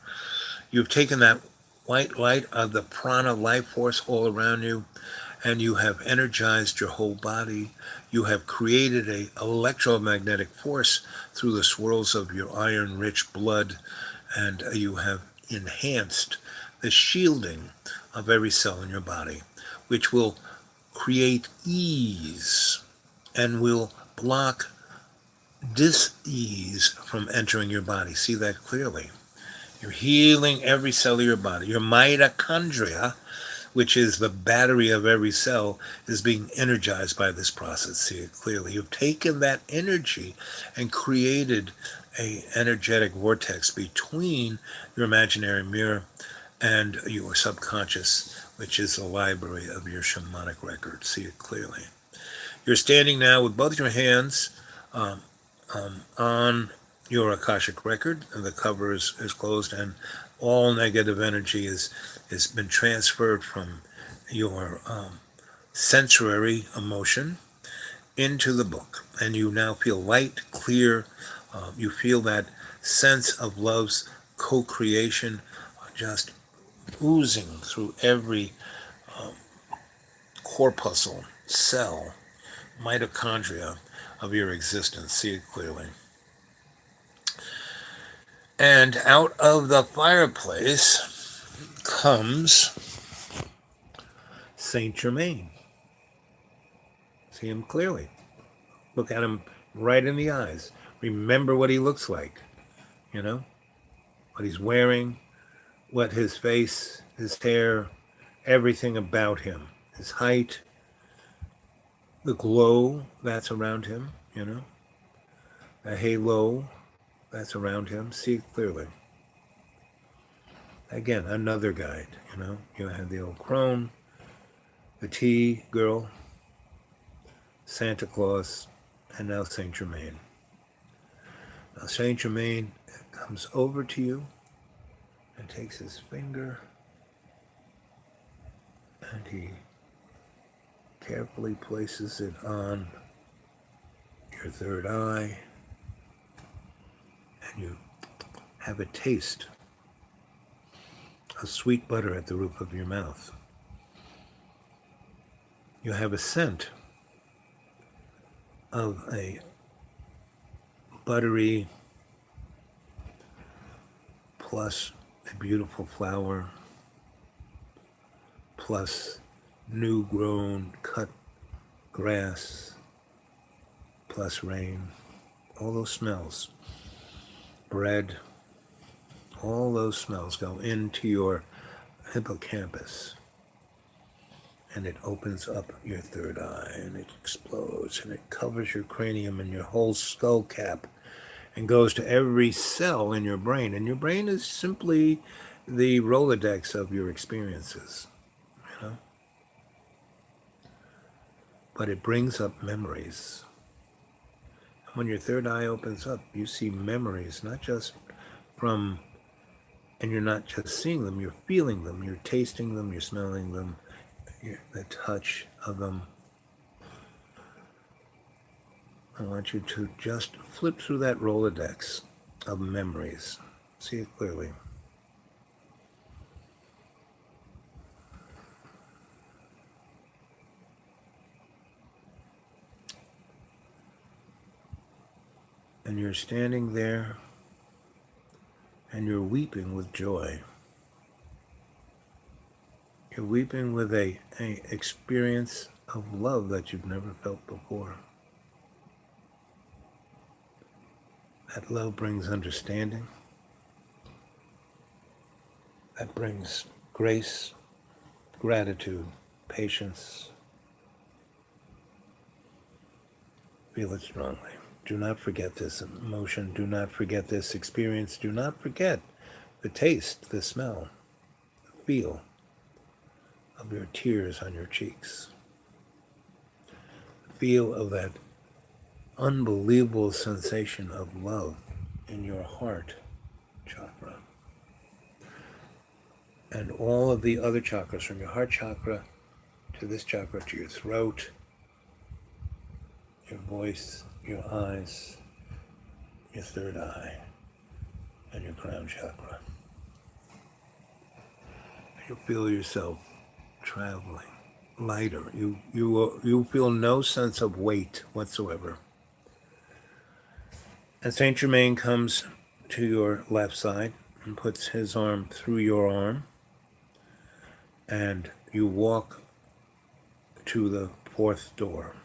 A: You've taken that white light of the prana life force all around you, and you have energized your whole body. You have created an electromagnetic force through the swirls of your iron-rich blood, and you have enhanced the shielding of every cell in your body, which will create ease and will block dis-ease from entering your body. See that clearly. You're healing every cell of your body. Your mitochondria, which is the battery of every cell, is being energized by this process. See it clearly. You've taken that energy and created an energetic vortex between your imaginary mirror and your subconscious, which is the library of your shamanic record. See it clearly. You're standing now with both your hands on your Akashic record, and the cover is closed, and all negative energy has been transferred from your sensory emotion into the book. And you now feel light, clear. You feel that sense of love's co-creation just oozing through every corpuscle, cell, mitochondria of your existence. See it clearly. And out of the fireplace comes Saint Germain. See him clearly. Look at him right in the eyes. Remember what he looks like, what he's wearing, what his face, his hair, everything about him, his height, the glow that's around him, the halo that's around him. See it clearly. Again, another guide, You have the old crone, the tea girl, Santa Claus, and now Saint Germain. Now Saint Germain comes over to you and takes his finger and he carefully places it on your third eye, and you have a taste of sweet butter at the roof of your mouth. You have a scent of a buttery plus a beautiful flower plus new grown cut grass plus rain. All those smells, bread, all those smells go into your hippocampus, and it opens up your third eye, and it explodes, and it covers your cranium and your whole skull cap, and goes to every cell in your brain. And your brain is simply the Rolodex of your experiences, you know? But it brings up memories. And when your third eye opens up, you see memories, not just from, and you're not just seeing them, you're feeling them, you're tasting them, you're smelling them, the touch of them. I want you to just flip through that Rolodex of memories. See it clearly. And you're standing there and you're weeping with joy. You're weeping with a experience of love that you've never felt before. That love brings understanding. That brings grace, gratitude, patience. Feel it strongly. Do not forget this emotion. Do not forget this experience. Do not forget the taste, the smell, the feel of your tears on your cheeks. The feel of that unbelievable sensation of love in your heart chakra. And all of the other chakras, from your heart chakra to this chakra, to your throat, your voice, your eyes, your third eye, and your crown chakra. You feel yourself traveling lighter. You feel no sense of weight whatsoever. And Saint Germain comes to your left side and puts his arm through your arm, and you walk to the fourth door.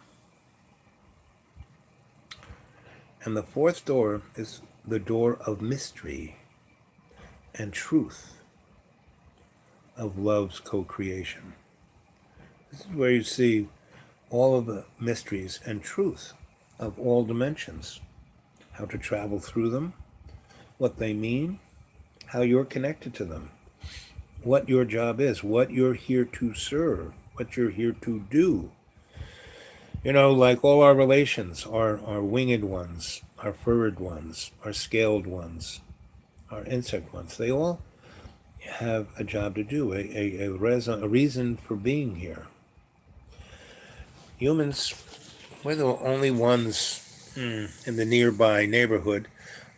A: And the fourth door is the door of mystery and truth, of love's co-creation. This is where you see all of the mysteries and truth of all dimensions, how to travel through them, what they mean, how you're connected to them, what your job is, what you're here to serve, what you're here to do. You know, like all our relations, our winged ones, our furred ones, our scaled ones, our insect ones, they all have a job to do, a reason for being here. Humans, we're the only ones in the nearby neighborhood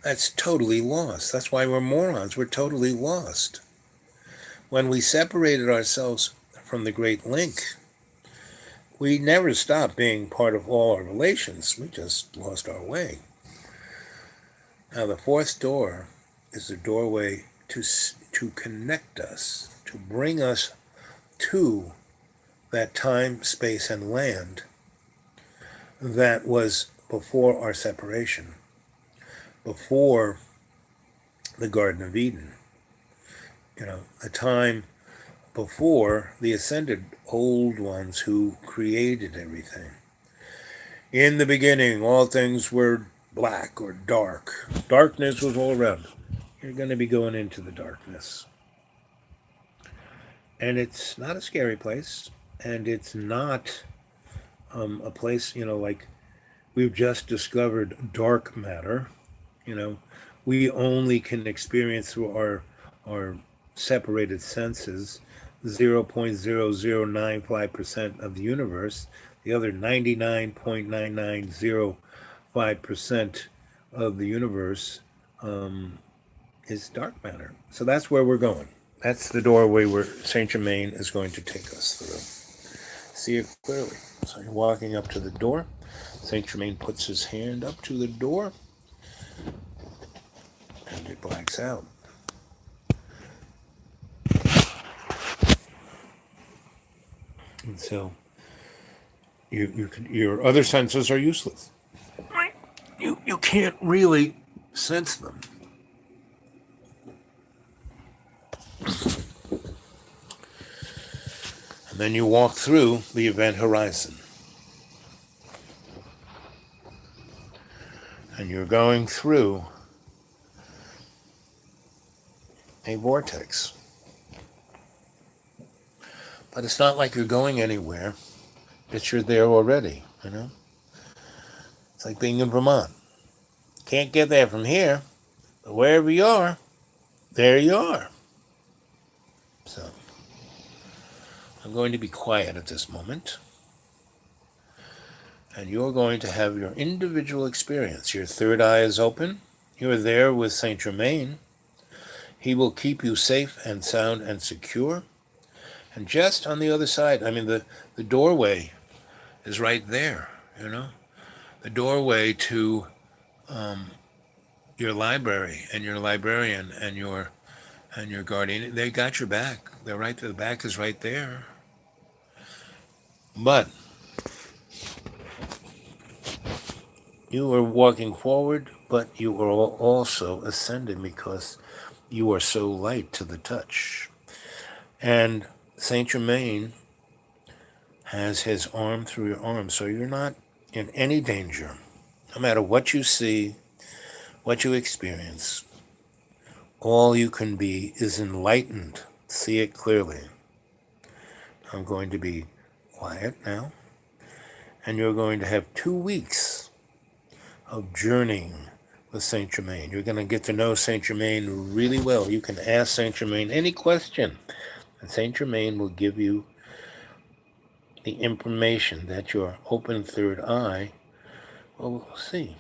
A: that's totally lost. That's why we're morons. We're totally lost. When we separated ourselves from the Great Link, we never stopped being part of all our relations. We just lost our way. Now, the fourth door is the doorway to connect us, to bring us to that time, space, and land that was before our separation, before the Garden of Eden. You know, a time before the ascended old ones who created everything. In the beginning, all things were black or dark. Darkness was all around. You're going to be going into the darkness. And it's not a scary place. And it's not a place, you know, like we've just discovered dark matter. You know, we only can experience through our separated senses, 0.0095% of the universe. The other 99.9905% of the universe is dark matter. So that's where we're going. That's the doorway where Saint Germain is going to take us through. See it clearly. So you're walking up to the door. Saint Germain puts his hand up to the door, and it blacks out. And so your other senses are useless. You can't really sense them. And then you walk through the event horizon. And you're going through a vortex. But it's not like you're going anywhere. It's you're there already, you know? It's like being in Vermont. Can't get there from here, but wherever you are, there you are. So, I'm going to be quiet at this moment. And you're going to have your individual experience. Your third eye is open. You're there with Saint Germain. He will keep you safe and sound and secure. And just on the other side, I mean, the doorway is right there, you know? The doorway to your library and your librarian and your guardian, they got your back. They're right there. The back is right there. But you are walking forward, but you are also ascending because you are so light to the touch. And Saint Germain has his arm through your arm, so you're not in any danger. No matter what you see, what you experience, all you can be is enlightened. See it clearly. I'm going to be quiet now, and you're going to have 2 weeks of journeying with Saint Germain. You're going to get to know Saint Germain really well. You can ask Saint Germain any question, and Saint Germain will give you the information that your open third eye will see.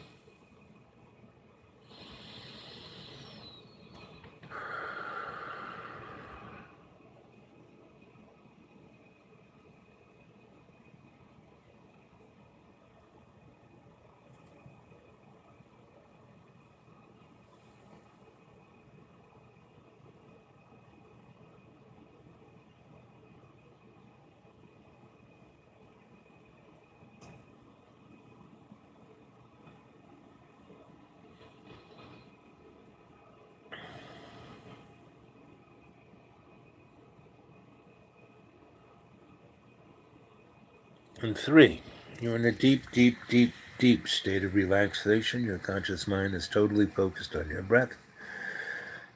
A: And 3, you're in a deep, deep, deep, deep state of relaxation. Your conscious mind is totally focused on your breath.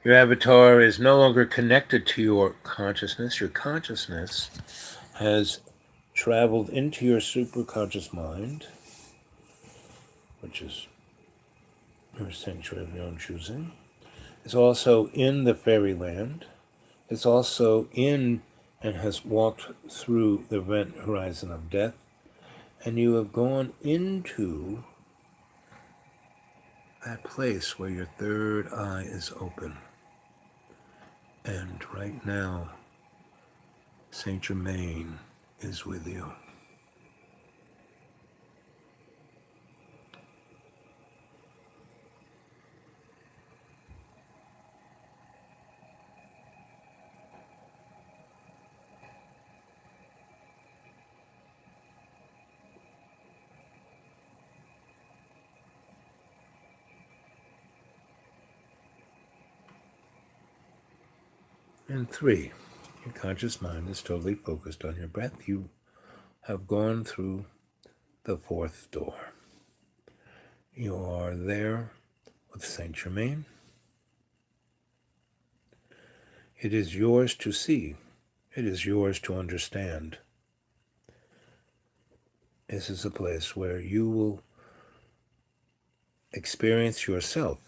A: Your avatar is no longer connected to your consciousness. Your consciousness has traveled into your superconscious mind, which is your sanctuary of your own choosing. It's also in the fairyland. It's also in and has walked through the event horizon of death. And you have gone into that place where your third eye is open. And right now, Saint Germain is with you. And 3, your conscious mind is totally focused on your breath. You have gone through the 4th door. You are there with Saint Germain. It is yours to see. It is yours to understand. This is a place where you will experience yourself.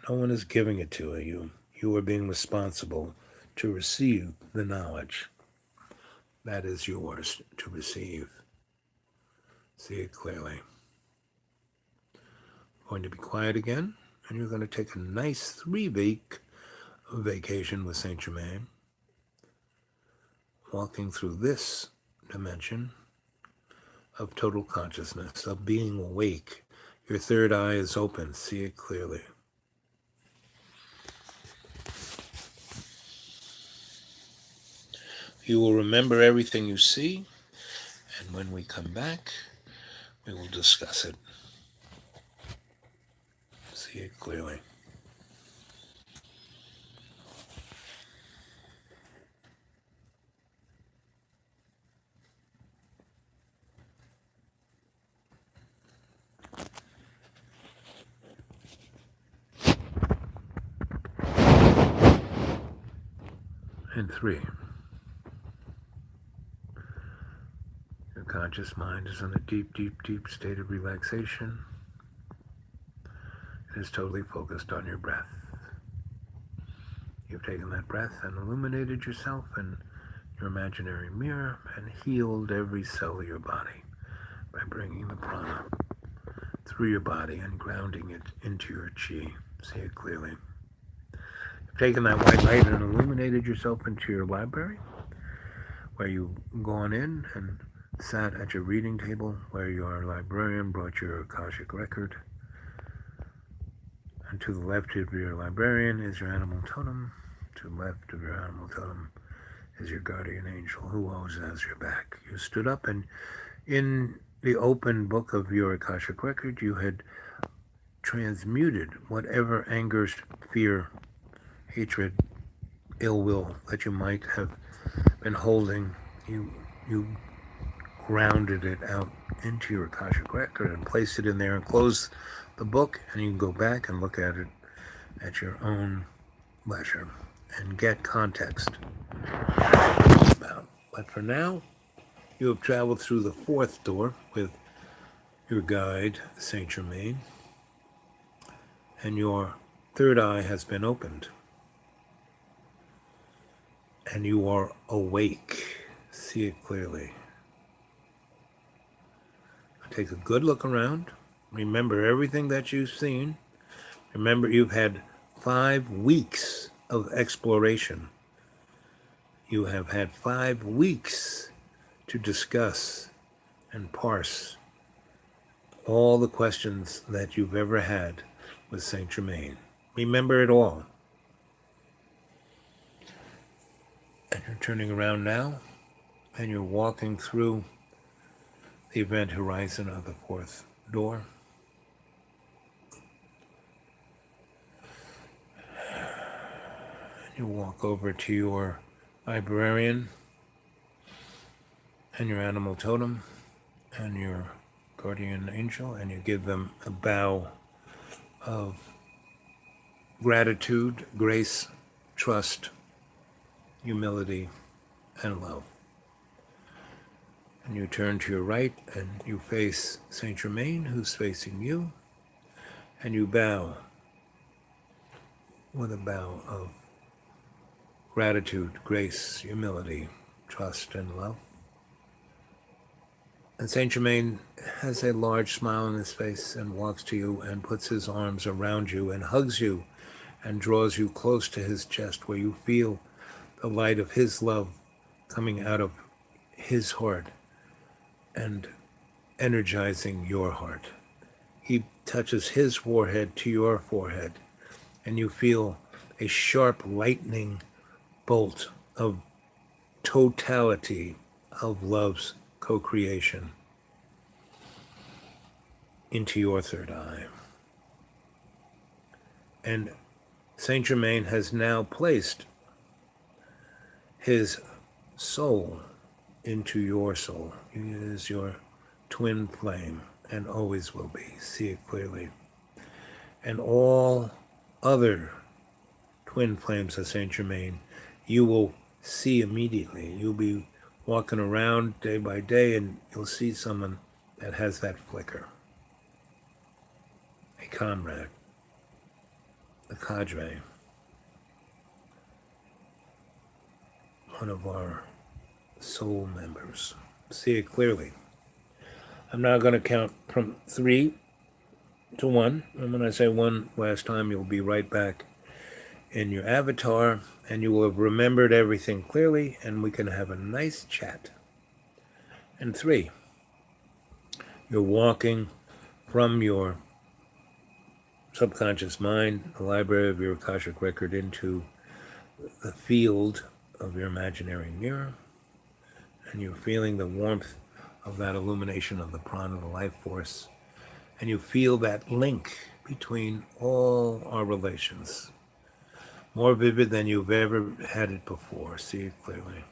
A: No one is giving it to you. You are being responsible to receive the knowledge that is yours to receive. See it clearly. Going to be quiet again, and you're going to take a nice 3-week vacation with Saint Germain, walking through this dimension of total consciousness, of being awake. Your third eye is open. See it clearly. You will remember everything you see, and when we come back, we will discuss it. See it clearly. And 3. Your conscious mind is in a deep, deep, deep state of relaxation. It is totally focused on your breath. You've taken that breath and illuminated yourself in your imaginary mirror and healed every cell of your body by bringing the prana through your body and grounding it into your chi. See it clearly. You've taken that white light and illuminated yourself into your library, where you've gone in and sat at your reading table, where your librarian brought your Akashic record. And to the left of your librarian is your animal totem. To the left of your animal totem is your guardian angel, who always has your back. You stood up, and in the open book of your Akashic record, you had transmuted whatever anger, fear, hatred, ill will that you might have been holding. You grounded it out into your Akashic record and placed it in there and closed the book, and you can go back and look at it at your own leisure and get context about. But for now, you have traveled through the 4th door with your guide, Saint Germain, and your third eye has been opened, and you are awake. See it clearly. Take a good look around. Remember everything that you've seen. Remember, you've had 5 weeks of exploration. You have had 5 weeks to discuss and parse all the questions that you've ever had with Saint Germain. Remember it all. And you're turning around now, and you're walking through the event horizon of the 4th door. You walk over to your librarian and your animal totem and your guardian angel, and you give them a bow of gratitude, grace, trust, humility, and love. And you turn to your right and you face Saint Germain, who's facing you, and you bow with a bow of gratitude, grace, humility, trust, and love. And Saint Germain has a large smile on his face and walks to you and puts his arms around you and hugs you and draws you close to his chest, where you feel the light of his love coming out of his heart and energizing your heart. He touches his forehead to your forehead, and you feel a sharp lightning bolt of totality of love's co-creation into your third eye. And Saint Germain has now placed his soul into your soul. He is your twin flame and always will be. See it clearly. And all other twin flames of Saint Germain, you will see immediately. You'll be walking around day by day and you'll see someone that has that flicker. A comrade, a cadre, one of our soul members. See it clearly. I'm now going to count from 3 to 1. And when I say 1 last time, you'll be right back in your avatar and you will have remembered everything clearly and we can have a nice chat. And 3, you're walking from your subconscious mind, the library of your Akashic record, into the field of your imaginary mirror, and you're feeling the warmth of that illumination of the prana, the life force, and you feel that link between all our relations, more vivid than you've ever had it before. See it clearly.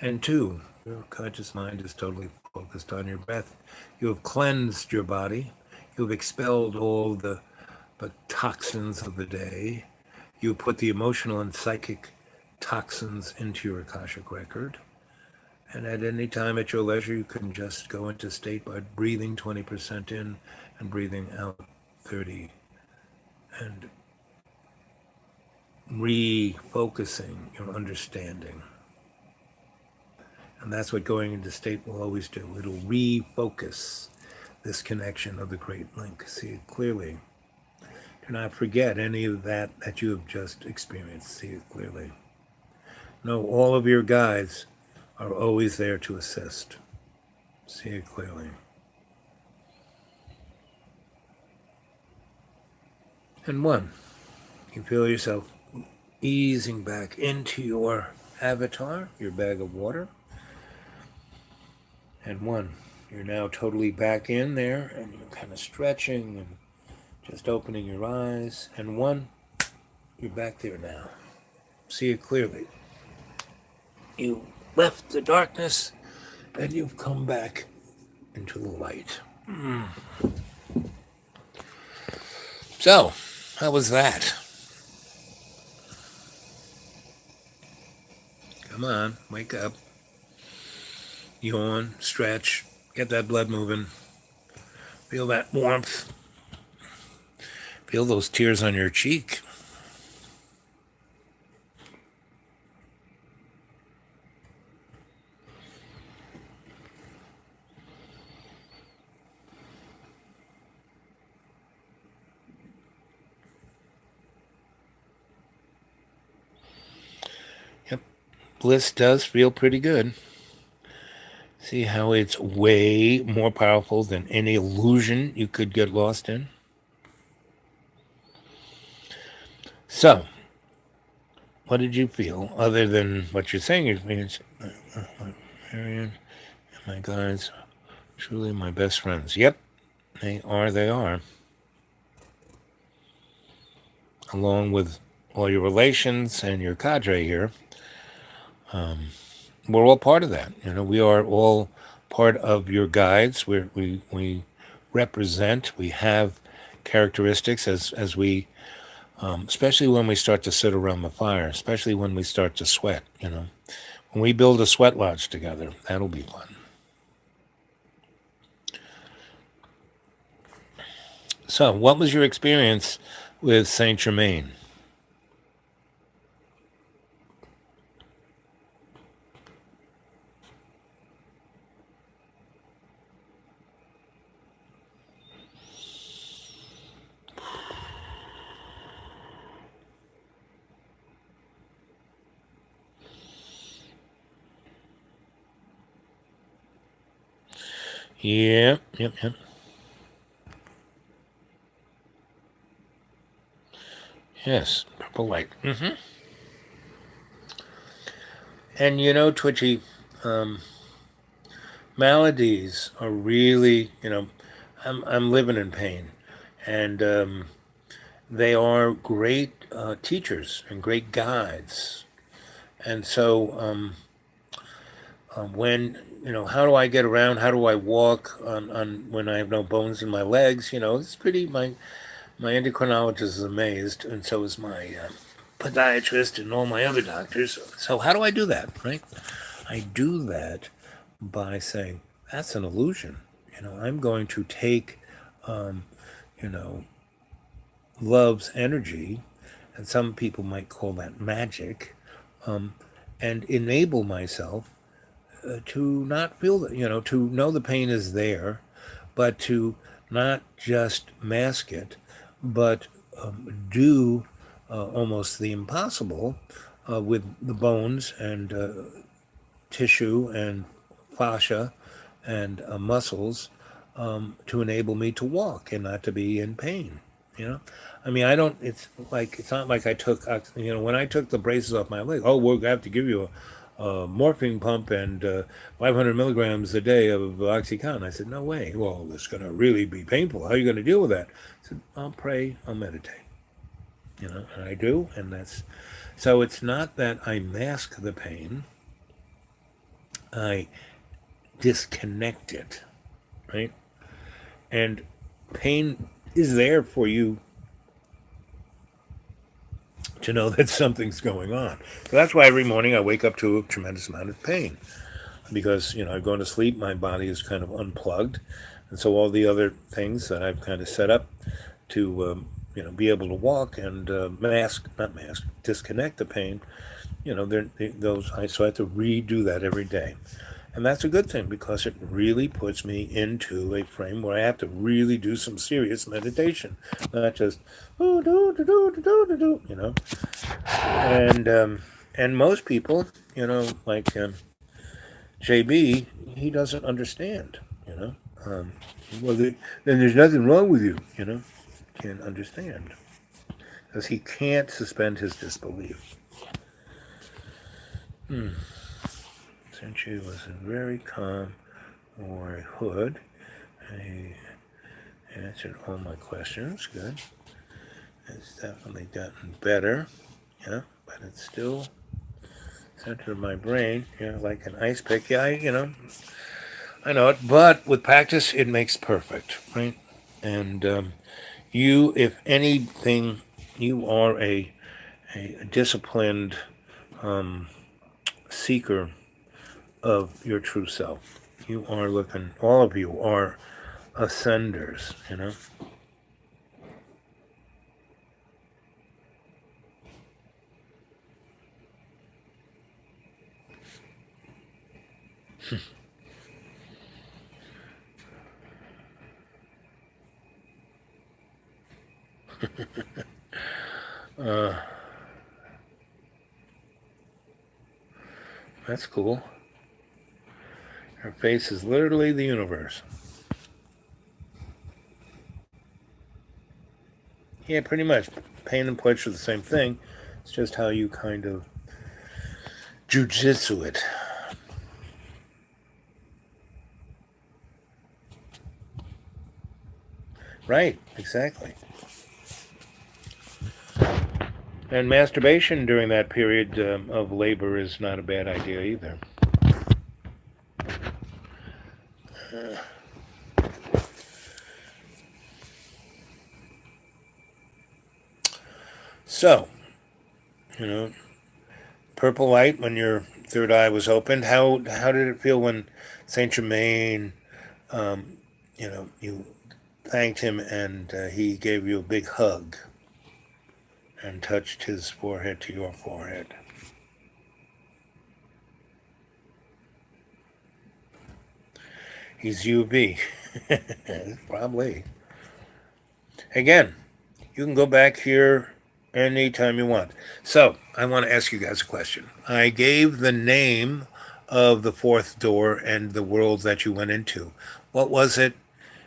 A: And 2, your conscious mind is totally focused on your breath. You have cleansed your body. You've expelled all the toxins of the day. You put the emotional and psychic toxins into your Akashic record. And at any time at your leisure, you can just go into state by breathing 20% in and breathing out 30. And refocusing your understanding. And that's what going into state will always do. It'll refocus this connection of the great link. See it clearly. Do not forget any of that you have just experienced. See it clearly. Know all of your guides are always there to assist. See it clearly. And 1, you feel yourself easing back into your avatar, your bag of water. And 1, you're now totally back in there and you're kind of stretching and just opening your eyes. And 1, you're back there now. See it clearly. You left the darkness and you've come back into the light. So, how was that? Come on, wake up. Yawn, stretch, get that blood moving. Feel that warmth. Feel those tears on your cheek. Yep, bliss does feel pretty good. See how it's way more powerful than any illusion you could get lost in? So, what did you feel other than what you're saying? Marion and my guides, truly my best friends. Yep, they are. Along with all your relations and your cadre here, we're all part of that. We are all part of your guides. We represent, we have characteristics as we, especially when we start to sit around the fire, especially when we start to sweat, When we build a sweat lodge together, that'll be fun. So, what was your experience with Saint Germain? Yep. Yes, purple light. And Twitchy, maladies are really, I'm living in pain, and they are great teachers and great guides. And so, when how do I get around? How do I walk on when I have no bones in my legs? It's pretty. My endocrinologist is amazed, and so is my podiatrist and all my other doctors. So how do I do that? Right? I do that by saying that's an illusion. I'm going to take, love's energy, and some people might call that magic, and enable myself to not feel that, to know the pain is there, but to not just mask it, but do almost the impossible with the bones and tissue and fascia and muscles to enable me to walk and not to be in pain. I mean, I don't. It's not like I took. When I took the braces off my leg, oh, we're gonna have to give you a morphine pump and 500 milligrams a day of OxyContin. I said, no way. Well, it's gonna really be painful. How are you gonna deal with that? I said, I'll pray, I'll meditate. And I do, and that's so. It's not that I mask the pain. I disconnect it, right? And pain is there for you to know that something's going on. So that's why every morning I wake up to a tremendous amount of pain because, I've gone to sleep, my body is kind of unplugged. And so all the other things that I've kind of set up to, be able to walk and disconnect the pain, so I have to redo that every day. And that's a good thing because it really puts me into a frame where I have to really do some serious meditation, not just And most people, like JB, he doesn't understand. Well, then there's nothing wrong with you. Can't understand because he can't suspend his disbelief. Since she was very calm or a hood, he answered all my questions. Good. It's definitely gotten better. But it's still center of my brain, like an ice pick. Yeah, I know it. But with practice, it makes perfect, right? And you, if anything, you are a disciplined seeker of your true self. You are looking. All of you are ascenders. That's cool. Her face is literally the universe. Yeah, pretty much. Pain and pleasure are the same thing. It's just how you kind of jujitsu it. Right, exactly. And masturbation during that period of labor is not a bad idea either. So, purple light when your third eye was opened. How did it feel when Saint Germain, you thanked him and he gave you a big hug and touched his forehead to your forehead? He's UV. Probably. Again, you can go back here anytime you want. So, I want to ask you guys a question. I gave the name of the fourth door and the world that you went into. What was it?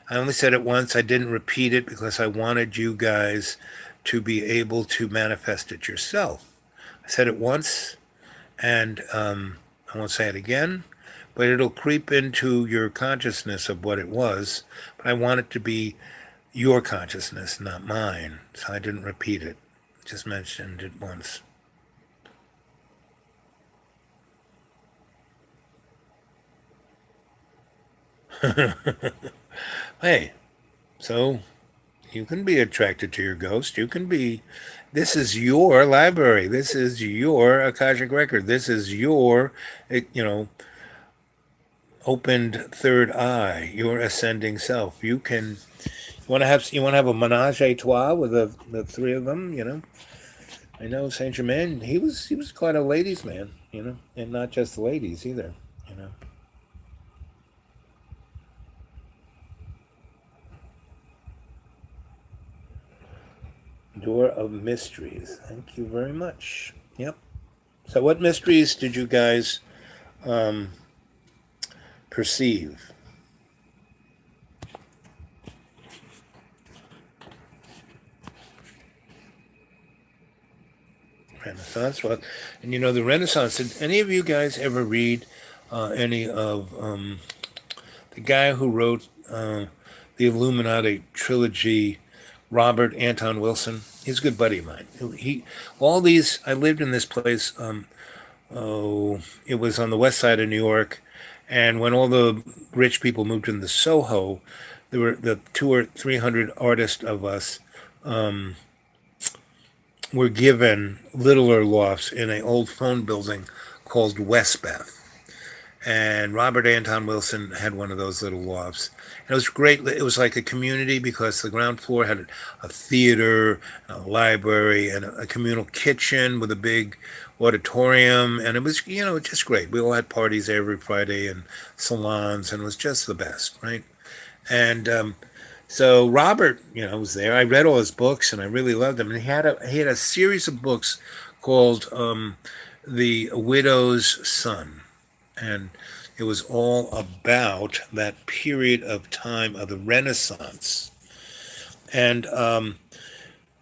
A: I only said it once. I didn't repeat it because I wanted you guys to be able to manifest it yourself. I said it once, and I won't say it again, but it'll creep into your consciousness of what it was. But I want it to be your consciousness, not mine. So I didn't repeat it. Just mentioned it once. Hey, so you can be attracted to your ghost. You can be. This is your library. This is your Akashic record. This is your, opened third eye. Your ascending self. You want to have a menage a trois with the three of them. I know Saint Germain. He was quite a ladies' man. and not just the ladies either, you know. Door of Mysteries. Thank you very much. Yep. So, what mysteries did you guys um, perceive? Renaissance. Well, and the Renaissance. Did any of you guys ever read any of the guy who wrote the Illuminati trilogy, Robert Anton Wilson? He's a good buddy of mine. He all these. I lived in this place. It was on the west side of New York, and when all the rich people moved into Soho, there were the 200 or 300 artists of us were given littler lofts in an old phone building called Westbeth. And Robert Anton Wilson had one of those little lofts. And it was great. It was like a community because the ground floor had a theater, a library, and a communal kitchen with a big auditorium. And it was, just great. We all had parties every Friday and salons, and it was just the best, right? And so Robert, was there. I read all his books, and I really loved him. And he had a series of books called "The Widow's Son," and it was all about that period of time of the Renaissance. And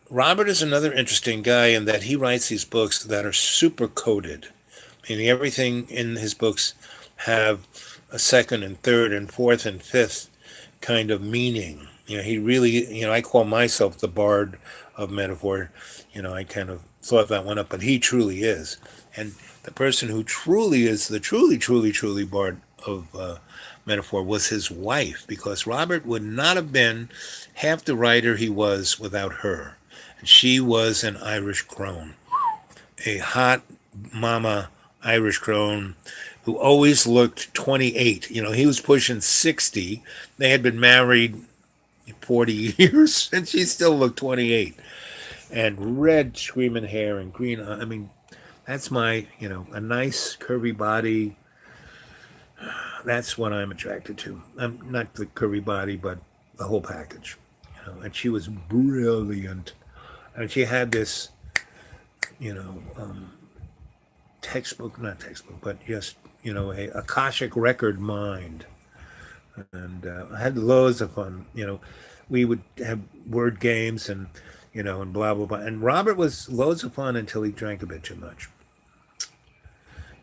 A: Robert is another interesting guy in that he writes these books that are super coded, meaning everything in his books have a second and third and fourth and fifth kind of meaning. He really, I call myself the bard of metaphor. I kind of thought that one up, but he truly is. And the person who truly is the truly bard of metaphor was his wife, because Robert would not have been half the writer he was without her. And she was an Irish crone, a hot mama Irish crone who always looked 28. He was pushing 60. They had been married 40 years, and she still looked 28. And red screaming hair and green. I mean, that's a nice curvy body. That's what I'm attracted to. I'm not the curvy body, but the whole package. And she was brilliant. And she had this, you know, um, textbook, not textbook, but just, a Akashic record mind. And I had loads of fun. We would have word games and blah, blah, blah. And Robert was loads of fun until he drank a bit too much.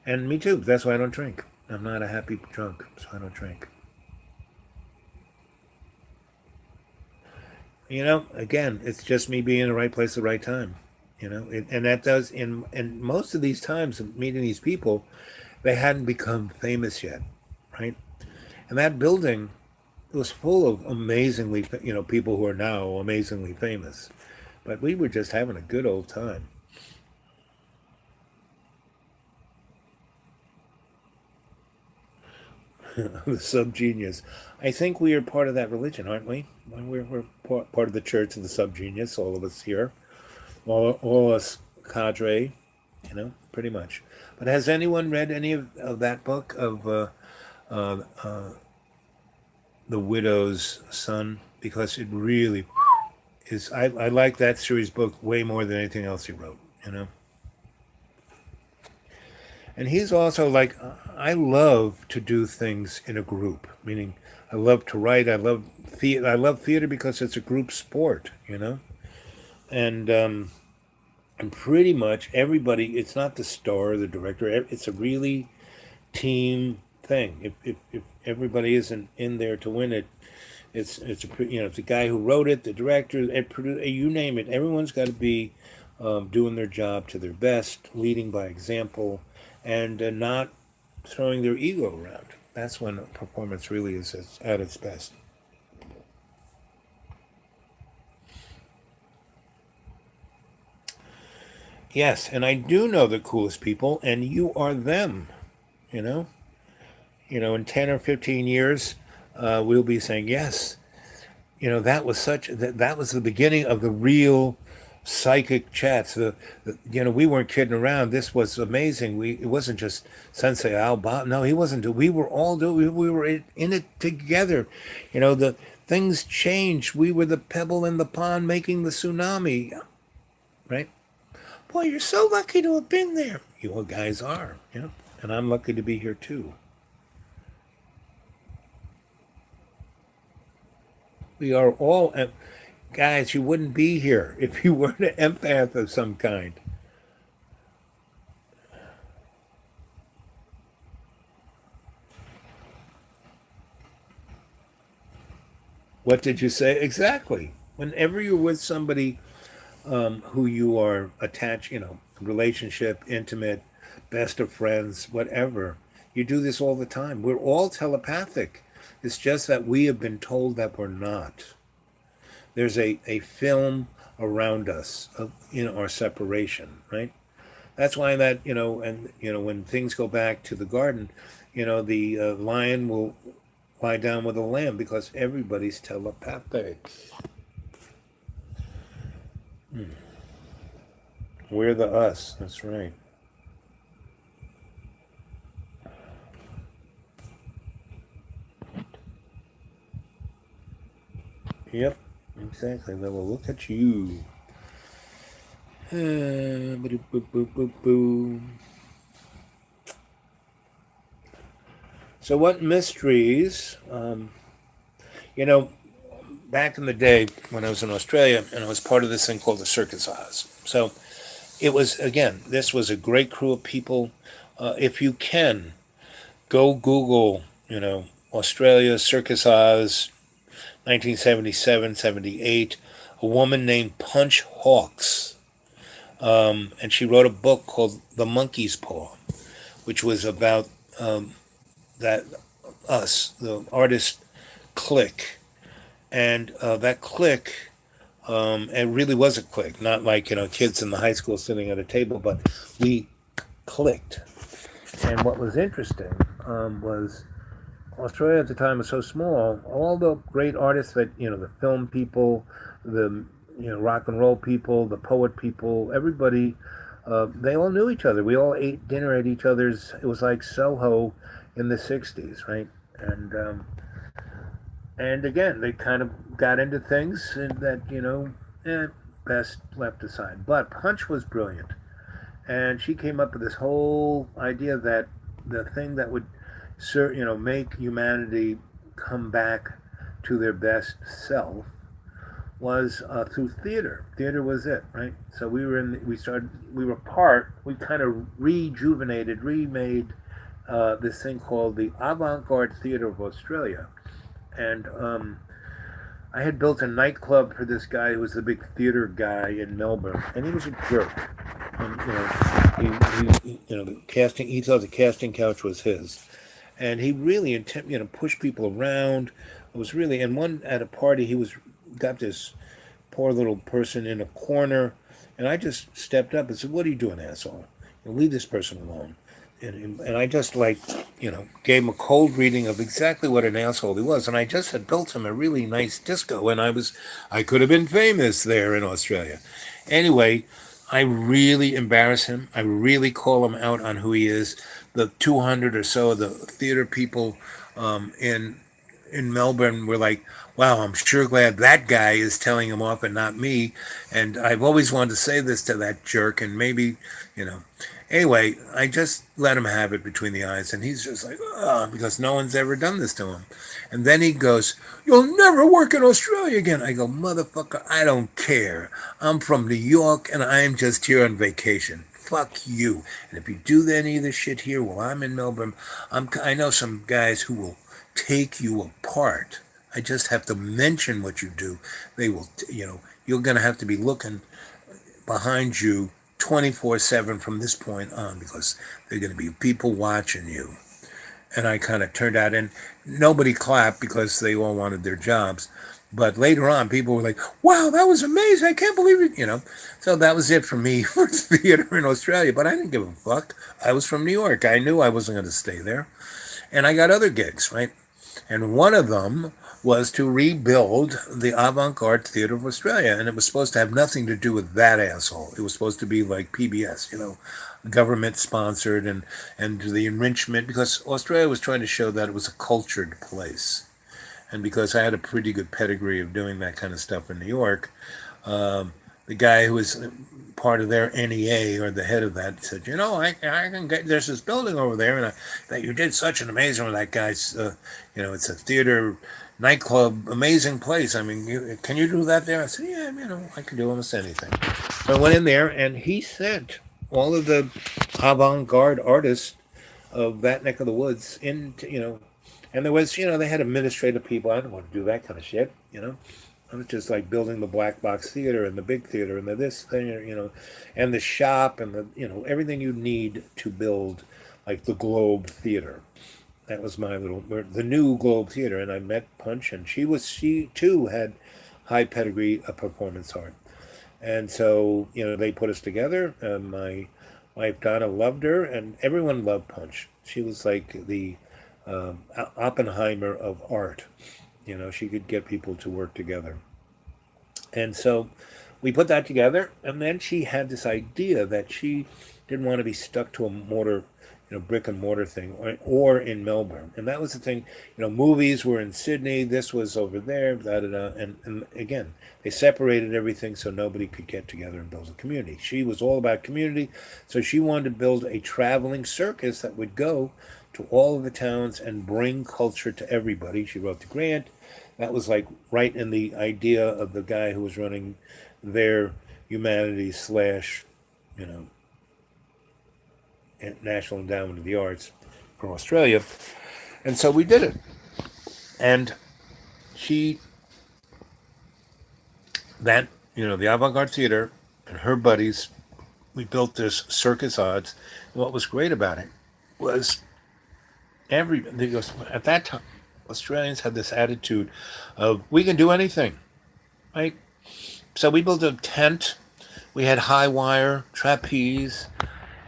A: And me too. That's why I don't drink. I'm not a happy drunk, so I don't drink. Again, it's just me being in the right place at the right time. And that does in most of these times of meeting these people, they hadn't become famous yet, right? And that building was full of amazingly, people who are now amazingly famous. But we were just having a good old time. The subgenius. I think we are part of that religion, aren't we? We're part of the church of the subgenius, all of us here. All us cadre, pretty much. But has anyone read any of that book of uh, uh, The Widow's Son? Because it really is. I like that series book way more than anything else he wrote. And he's also like, I love to do things in a group, meaning I love to write. I love theater because it's a group sport. And and pretty much everybody. It's not the star or the director. It's a really team thing. If everybody isn't in there to win it, it's the guy who wrote it, the director, you name it. Everyone's got to be doing their job to their best, leading by example, and not throwing their ego around. That's when performance really is at its best. Yes, and I do know the coolest people, and you are them. You know, in 10 or 15 years, we'll be saying yes. That was the beginning of the real psychic chats. We weren't kidding around. This was amazing. It wasn't just Sensei Alba. No, he wasn't. We were all doing. We were in it together. The things changed. We were the pebble in the pond making the tsunami. Right? Boy, you're so lucky to have been there. You all guys are. Yeah, and I'm lucky to be here too. We are all guys. You wouldn't be here if you weren't an empath of some kind. What did you say exactly? Whenever you're with somebody who you are attached, relationship, intimate, best of friends, whatever, you do this all the time. We're all telepathic. It's just that we have been told that we're not. There's a film around us of our separation, right? That's why that and when things go back to the garden, the lion will lie down with a lamb because everybody's telepathic. We're the us. That's right. Yep. Exactly. Then we'll look at you. So, what mysteries? You know, Back in the day when I was in Australia, and I was part of this thing called the Circus Oz. So, it was again. This was a great crew of people. If you can go Google, Australia Circus Oz, 1977, 78. A woman named Punch Hawks, and she wrote a book called The Monkey's Paw, which was about that us, the artist clique, and that clique, it really was a clique, not like kids in the high school sitting at a table, but we clicked. And what was interesting was Australia at the time was so small. All the great artists that the film people, the rock and roll people, the poet people, everybody, they all knew each other. We all ate dinner at each other's. It was like Soho in the '60s, right? And again, they kind of got into things and that best left aside. But Punch was brilliant, and she came up with this whole idea that the thing that would make humanity come back to their best self was through theater. Theater was it, right? So we kind of rejuvenated, remade this thing called the Avant-Garde Theater of Australia. And I had built a nightclub for this guy who was the big theater guy in Melbourne, and he was a jerk. And, the casting, he thought the casting couch was his, and he really pushed people around. It was really, and one at a party he was got this poor little person in a corner, and I just stepped up and said, "What are you doing, asshole? Leave this person alone." And I just gave him a cold reading of exactly what an asshole he was, and I just had built him a really nice disco, and I could have been famous there in Australia. Anyway, I really embarrass him. I really call him out on who he is. The 200 or so of the theater people in Melbourne were like, "Wow, I'm sure glad that guy is telling him off and not me." And I've always wanted to say this to that jerk, and maybe, you know. Anyway, I just let him have it between the eyes, and he's just like, because no one's ever done this to him. And then he goes, "You'll never work in Australia again." I go, "Motherfucker, I don't care. I'm from New York, and I'm just here on vacation. Fuck you. And if you do any of this shit here while I'm in Melbourne, I know some guys who will take you apart. I just have to mention what you do. They will, you're going to have to be looking behind you 24/7 from this point on because there are going to be people watching you." And I kind of turned out, and nobody clapped because they all wanted their jobs. But later on, people were like, "Wow, that was amazing. I can't believe it." So that was it for me for theater in Australia. But I didn't give a fuck. I was from New York. I knew I wasn't going to stay there. And I got other gigs, right? And one of them was to rebuild the avant-garde theater of Australia, and it was supposed to have nothing to do with that asshole. It was supposed to be like PBS, government sponsored, and the enrichment, because Australia was trying to show that it was a cultured place, and because I had a pretty good pedigree of doing that kind of stuff in New York, the guy who was part of their NEA, or the head of that, said, I can get, there's this building over there, and that you did such an amazing one. That guy's, it's a theater, nightclub, amazing place. I mean, can you do that there? I said, yeah, I can do almost anything. So I went in there, and he sent all of the avant-garde artists of that neck of the woods into, and there was, they had administrative people. I don't want to do that kind of shit. I was just like building the black box theater and the big theater and the this thing, and the shop and the, everything you need to build like the Globe Theater. That was the new Globe Theater. And I met Punch, and she too had high pedigree of performance art. And so, they put us together. My wife Donna loved her, and everyone loved Punch. She was like the Oppenheimer of art. She could get people to work together. And so we put that together, and then she had this idea that she didn't want to be stuck to a brick and mortar thing, or in Melbourne. And that was the thing, movies were in Sydney, this was over there, da da da. And again, they separated everything so nobody could get together and build a community. She was all about community, so she wanted to build a traveling circus that would go to all of the towns and bring culture to everybody. She wrote the grant. That was like right in the idea of the guy who was running their humanities slash, National Endowment of the Arts for Australia. And so we did it. And the avant-garde theater and her buddies, we built this Circus Odds. And what was great about it was at that time, Australians had this attitude of, we can do anything, right? So we built a tent. We had high wire, trapeze,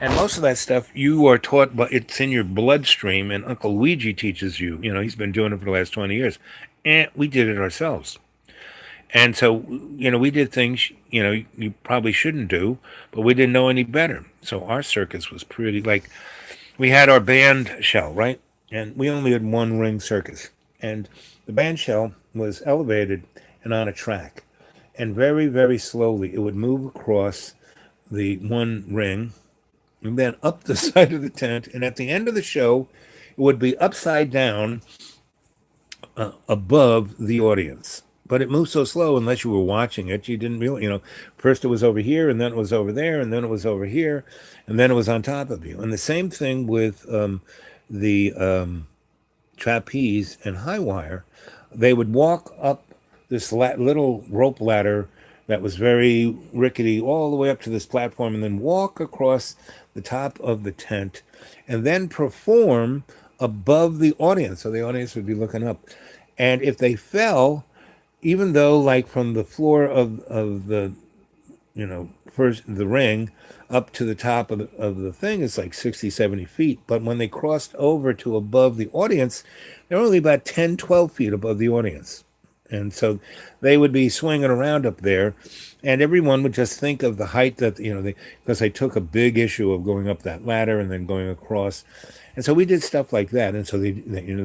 A: and most of that stuff you are taught, but it's in your bloodstream, and Uncle Luigi teaches you. He's been doing it for the last 20 years. And we did it ourselves. And so, we did things, you probably shouldn't do, but we didn't know any better. So our circus was pretty, like, we had our band shell, right? And we only had one ring circus. And the band shell was elevated and on a track. And very, very slowly it would move across the one ring and then up the side of the tent. And at the end of the show, it would be upside down above the audience. But it moved so slow, unless you were watching it, you didn't really, first it was over here, and then it was over there, and then it was over here, and then it was on top of you. And the same thing with the trapeze and high wire. They would walk up this little rope ladder that was very rickety all the way up to this platform, and then walk across the top of the tent, and then perform above the audience. So the audience would be looking up. And if they fell, even though like from the floor of the, first the ring up to the top of the thing is like 60, 70 feet. But when they crossed over to above the audience, they're only about 10, 12 feet above the audience. And so they would be swinging around up there, and everyone would just think of the height that, because they took a big issue of going up that ladder and then going across. And so we did stuff like that. And so they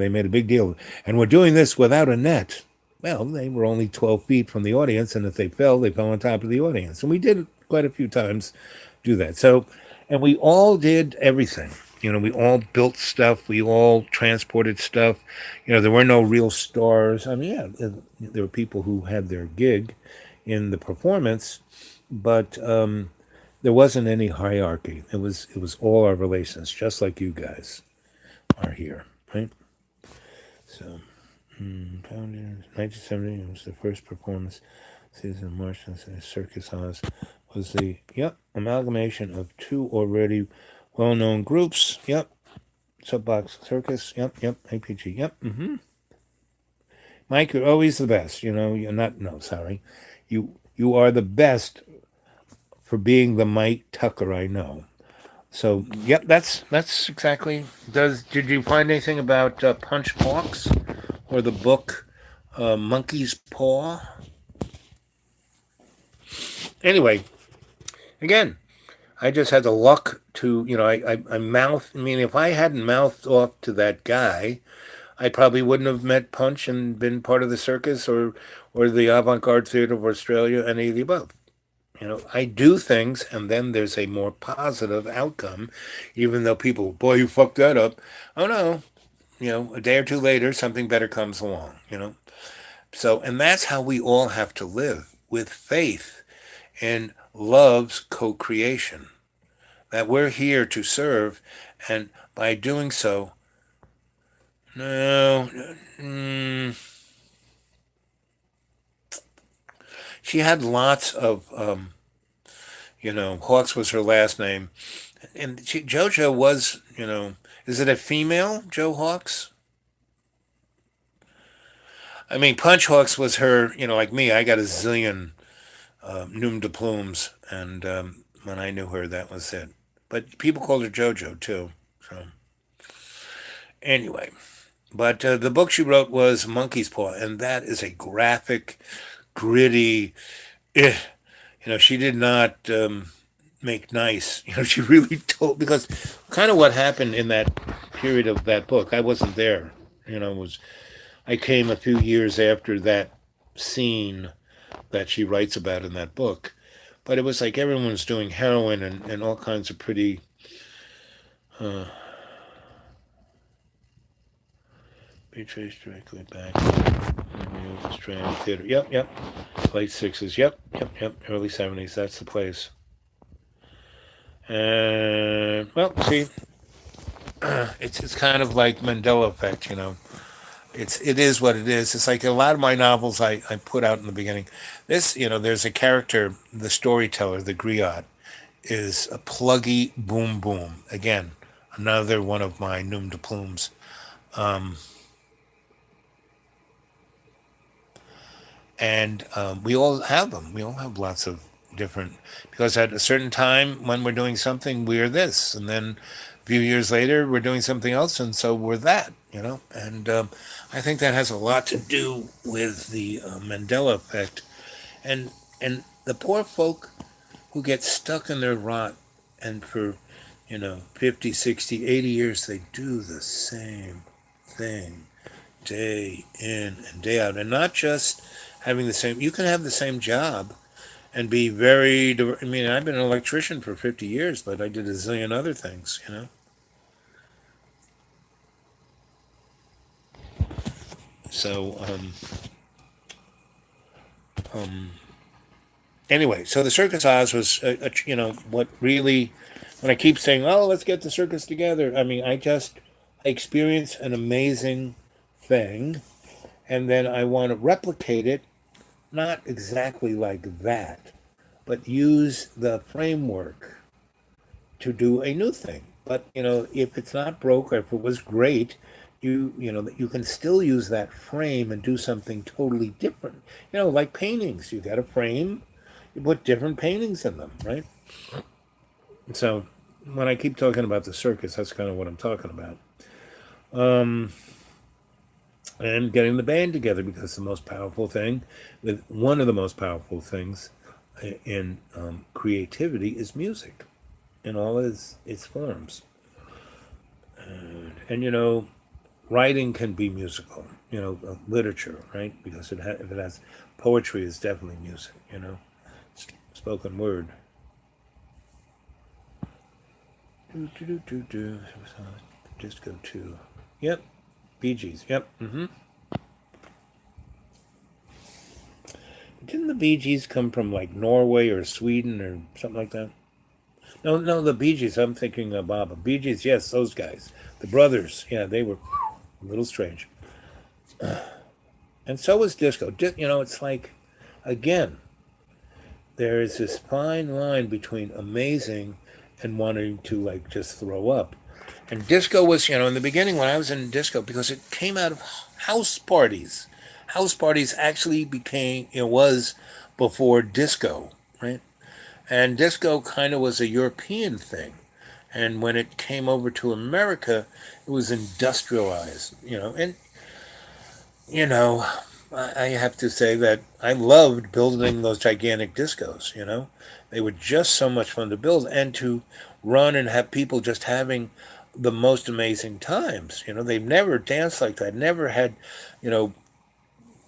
A: made a big deal. And we're doing this without a net. Well, they were only 12 feet from the audience, and if they fell on top of the audience. And we did it quite a few times, do that. So, and we all did everything. We all built stuff. We all transported stuff. There were no real stars. I mean, yeah, there were people who had their gig in the performance, but there wasn't any hierarchy. It was all our relations, just like you guys are here, right? So, founded 1970, it was the first performance season of March, Circus Oz was the amalgamation of two already well-known groups. Subbox Circus. APG. Mike, you're always the best. You're not. No, sorry. You are the best for being the Mike Tucker I know. So, that's exactly. Did you find anything about Punch Hawks or the book Monkey's Paw. Anyway, again, I just had the luck to, I mouthed, I mean, if I hadn't mouthed off to that guy, I probably wouldn't have met Punch and been part of the circus or the avant-garde theater of Australia, any of the above. I do things and then there's a more positive outcome, even though people, boy, you fucked that up. Oh no, a day or two later, something better comes along. So, and that's how we all have to live with faith in love's co creation, that we're here to serve, and by doing so, no, she had lots of, Hawks was her last name. And JoJo was, is it a female, Joe Hawks? I mean, Punch Hawks was her, like me, I got a zillion nom de plumes, and when I knew her, that was it. But people called her JoJo too. So anyway, but the book she wrote was Monkey's Paw, and that is a graphic, gritty. Eh, she did not make nice. She really told, because kind of what happened in that period of that book. I wasn't there. Was I came a few years after that scene that she writes about in that book. But it was like everyone was doing heroin and all kinds of pretty. Uh, be traced directly back. Australian theater. Yep. Late 60s. Yep. Early 70s. That's the place. And, well, see, it's kind of like Mandela effect. It is what it is. It's like a lot of my novels I put out in the beginning. This, there's a character, the storyteller, the griot, is a pluggy boom boom. Again, another one of my nom de plumes. Um, and we all have them. We all have lots of different, because at a certain time when we're doing something, we're this. And then a few years later, we're doing something else. And so we're that. And I think that has a lot to do with the Mandela effect. And the poor folk who get stuck in their rot and for 50, 60, 80 years they do the same thing day in and day out, and not just having the same. You can have the same job and be very. I mean, I've been an electrician for 50 years, but I did a zillion other things. So um, anyway, so the Circus Oz was what really. When I keep saying, "Oh, let's get the circus together," I mean, I experienced an amazing thing, and then I want to replicate it, not exactly like that, but use the framework to do a new thing. But if it's not broke or if it was great, you can still use that frame and do something totally different. Like paintings, you got a frame, you put different paintings in them, right? So when I keep talking about the circus, that's kind of what I'm talking about. Um, and getting the band together, because the most powerful thing, one of the most powerful things in creativity is music in all its forms. And writing can be musical. Literature, right? Because if it has poetry, is definitely music. Spoken word. Just go to. Yep. Bee Gees. Yep. Didn't the Bee Gees come from like Norway or Sweden or something like that? No, the Bee Gees. I'm thinking of Baba. Bee Gees, yes, those guys. The brothers. Yeah, they were a little strange. And so was disco. It's like, again, there is this fine line between amazing and wanting to like just throw up. And disco was, in the beginning when I was in disco, because it came out of house parties. House parties actually became, was before disco, right? And disco kind of was a European thing. And when it came over to America, it was industrialized, and, you know, I have to say that I loved building those gigantic discos, you know? They were just so much fun to build and to run and have people just having the most amazing times. You know, they've never danced like that, never had, you know,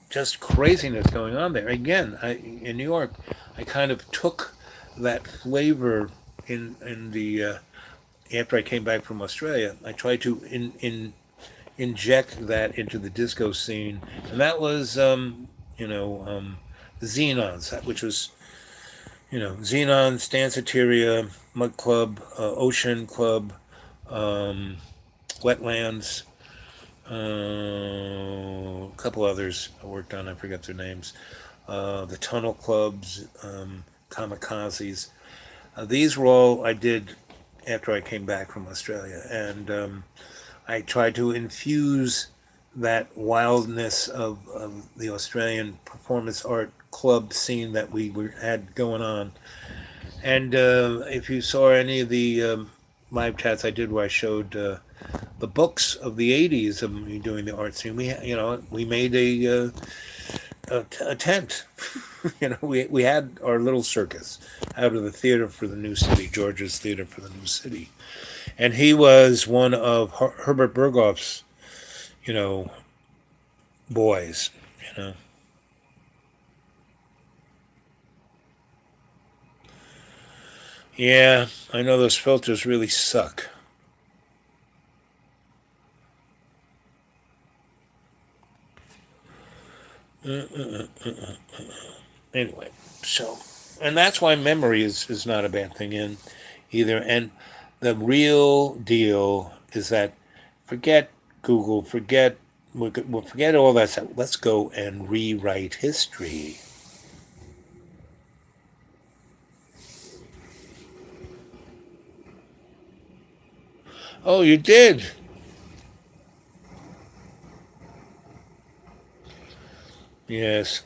A: just craziness going on there. Again, in New York, I kind of took that flavor in the after I came back from Australia. I tried to inject that into the disco scene, and that was you know Xenons, which was Xenons, Danceteria, Mud Club, Ocean Club, um, Wetlands, a couple others I worked on. I forget their names. The Tunnel Clubs, Kamikazes. These were all I did after I came back from Australia, and I tried to infuse that wildness of the Australian performance art club scene that had going on. And if you saw any of the live chats I did where I showed the books of the '80s of me doing the art scene, we made a tent. We had our little circus out of the Theater for the New City, George's Theater for the New City, and he was one of Herbert Berghoff's, you know, boys. You know, yeah, I know those filters really suck. Anyway, so and that's why memory is not a bad thing in either. And the real deal is that forget Google, forget all that stuff. Let's go and rewrite history. Oh, you did. Yes.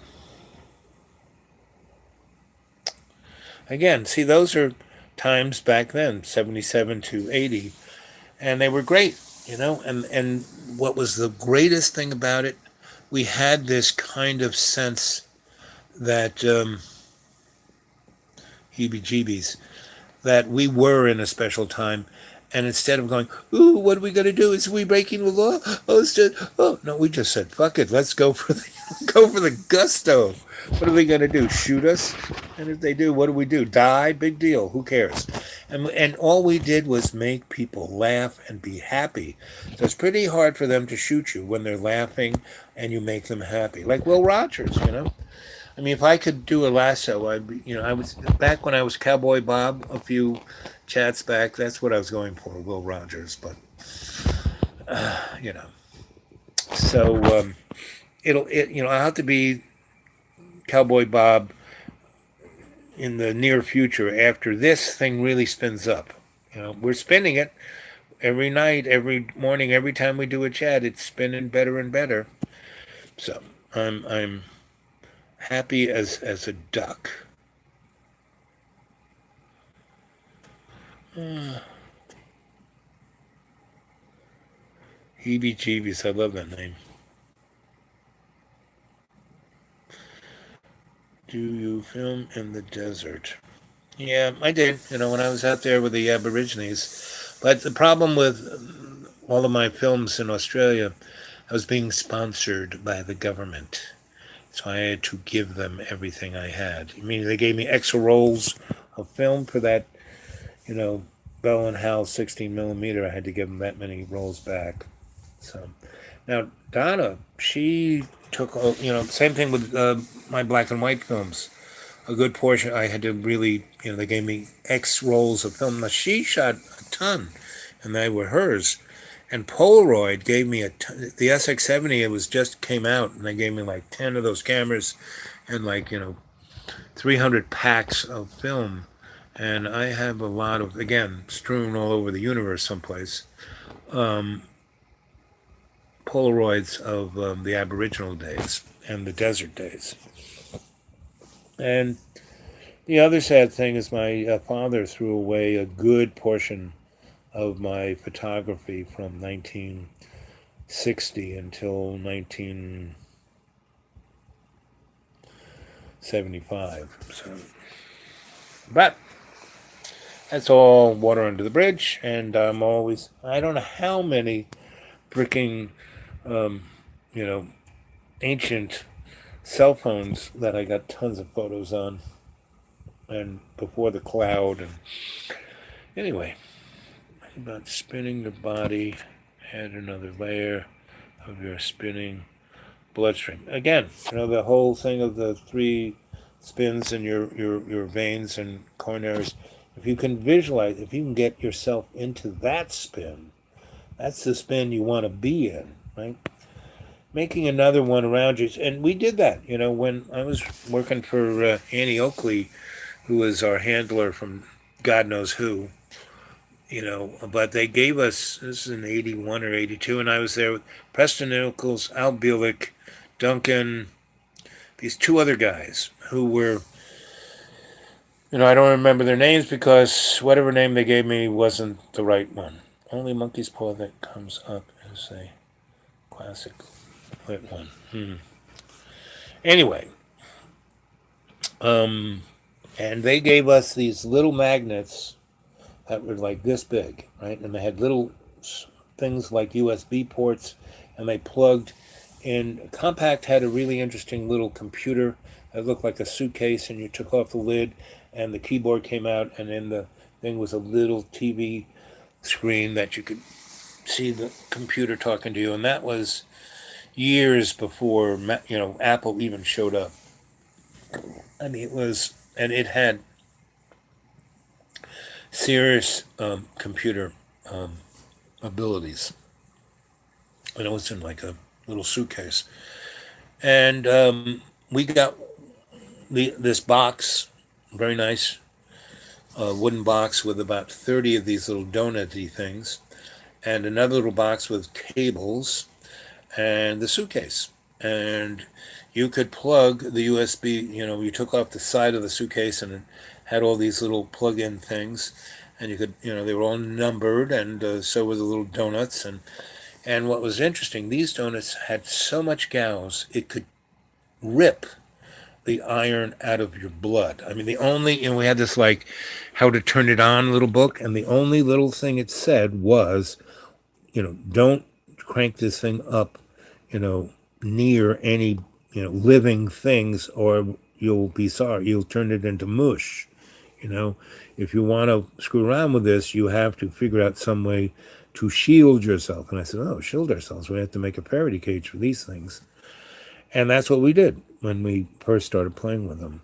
A: Again, see, those are times back then, 77 to 80, and they were great, and what was the greatest thing about it? We had this kind of sense that heebie-jeebies, that we were in a special time. And instead of going, ooh, what are we going to do? Is we breaking the law? Oh, no, we just said, fuck it, let's go for the go for the gusto. What are they going to do? Shoot us? And if they do, what do we do? Die? Big deal. Who cares? And all we did was make people laugh and be happy. So it's pretty hard for them to shoot you when they're laughing and you make them happy. Like Will Rogers. I mean, if I could do a lasso, I'd be, I was back when I was Cowboy Bob a few chats back. That's what I was going for, Will Rogers. But you know, so I'll have to be Cowboy Bob in the near future after this thing really spins up. We're spinning it every night, every morning, every time we do a chat. It's spinning better and better. So I'm happy as a duck. Heebie Jeebies, I love that name. Do you film in the desert? Yeah, I did, when I was out there with the Aborigines. But the problem with all of my films in Australia, I was being sponsored by the government. So I had to give them everything I had. I mean, they gave me extra rolls of film for that, you know, Bell and Howell 16 millimeter. I had to give them that many rolls back. So now Donna, she took, same thing with my black and white films. A good portion, I had to really, they gave me X rolls of film. Now she shot a ton, and they were hers. And Polaroid gave me the SX70. It was just came out, and they gave me like 10 of those cameras, and 300 packs of film. And I have a lot of, again, strewn all over the universe someplace. Polaroids of the Aboriginal days and the desert days. And the other sad thing is my father threw away a good portion of my photography from 1960 until 19. 75. So, but that's all water under the bridge, and I don't know how many freaking, you know, ancient cell phones that I got tons of photos on, and before the cloud. And anyway, about spinning the body, add another layer of your spinning bloodstream. Again, the whole thing of the 3 spins in your veins and coronaries. If you can visualize, if you can get yourself into that spin, that's the spin you want to be in, right? Making another one around you. And we did that, when I was working for Annie Oakley, who was our handler from God knows who, but they gave us, this is in 81 or 82, and I was there with Preston Nichols, Al Bielek, Duncan, these 2 other guys who were, I don't remember their names because whatever name they gave me wasn't the right one. Only Monkey's Paw that comes up as a classic lit one. Anyway, and they gave us these little magnets that were like this big, right? And they had little things like USB ports, and they plugged in. Compaq had a really interesting little computer that looked like a suitcase, and you took off the lid, and the keyboard came out, and in the thing was a little TV screen that you could see the computer talking to you, and that was years before Apple even showed up. I mean, it had serious computer abilities, and it was in like a little suitcase. And we got this box, very nice wooden box with about 30 of these little donut-y things, and another little box with cables, and the suitcase. And you could plug the USB, you took off the side of the suitcase and it had all these little plug-in things, and you could, they were all numbered, and so were the little donuts. And what was interesting, these donuts had so much gauze, it could rip the iron out of your blood. I mean, we had this like how to turn it on little book, and the only little thing it said was, don't crank this thing up, near any, living things, or you'll be sorry, you'll turn it into mush. If you want to screw around with this, you have to figure out some way to shield yourself. And I said, shield ourselves. We have to make a Faraday cage for these things. And that's what we did when we first started playing with them.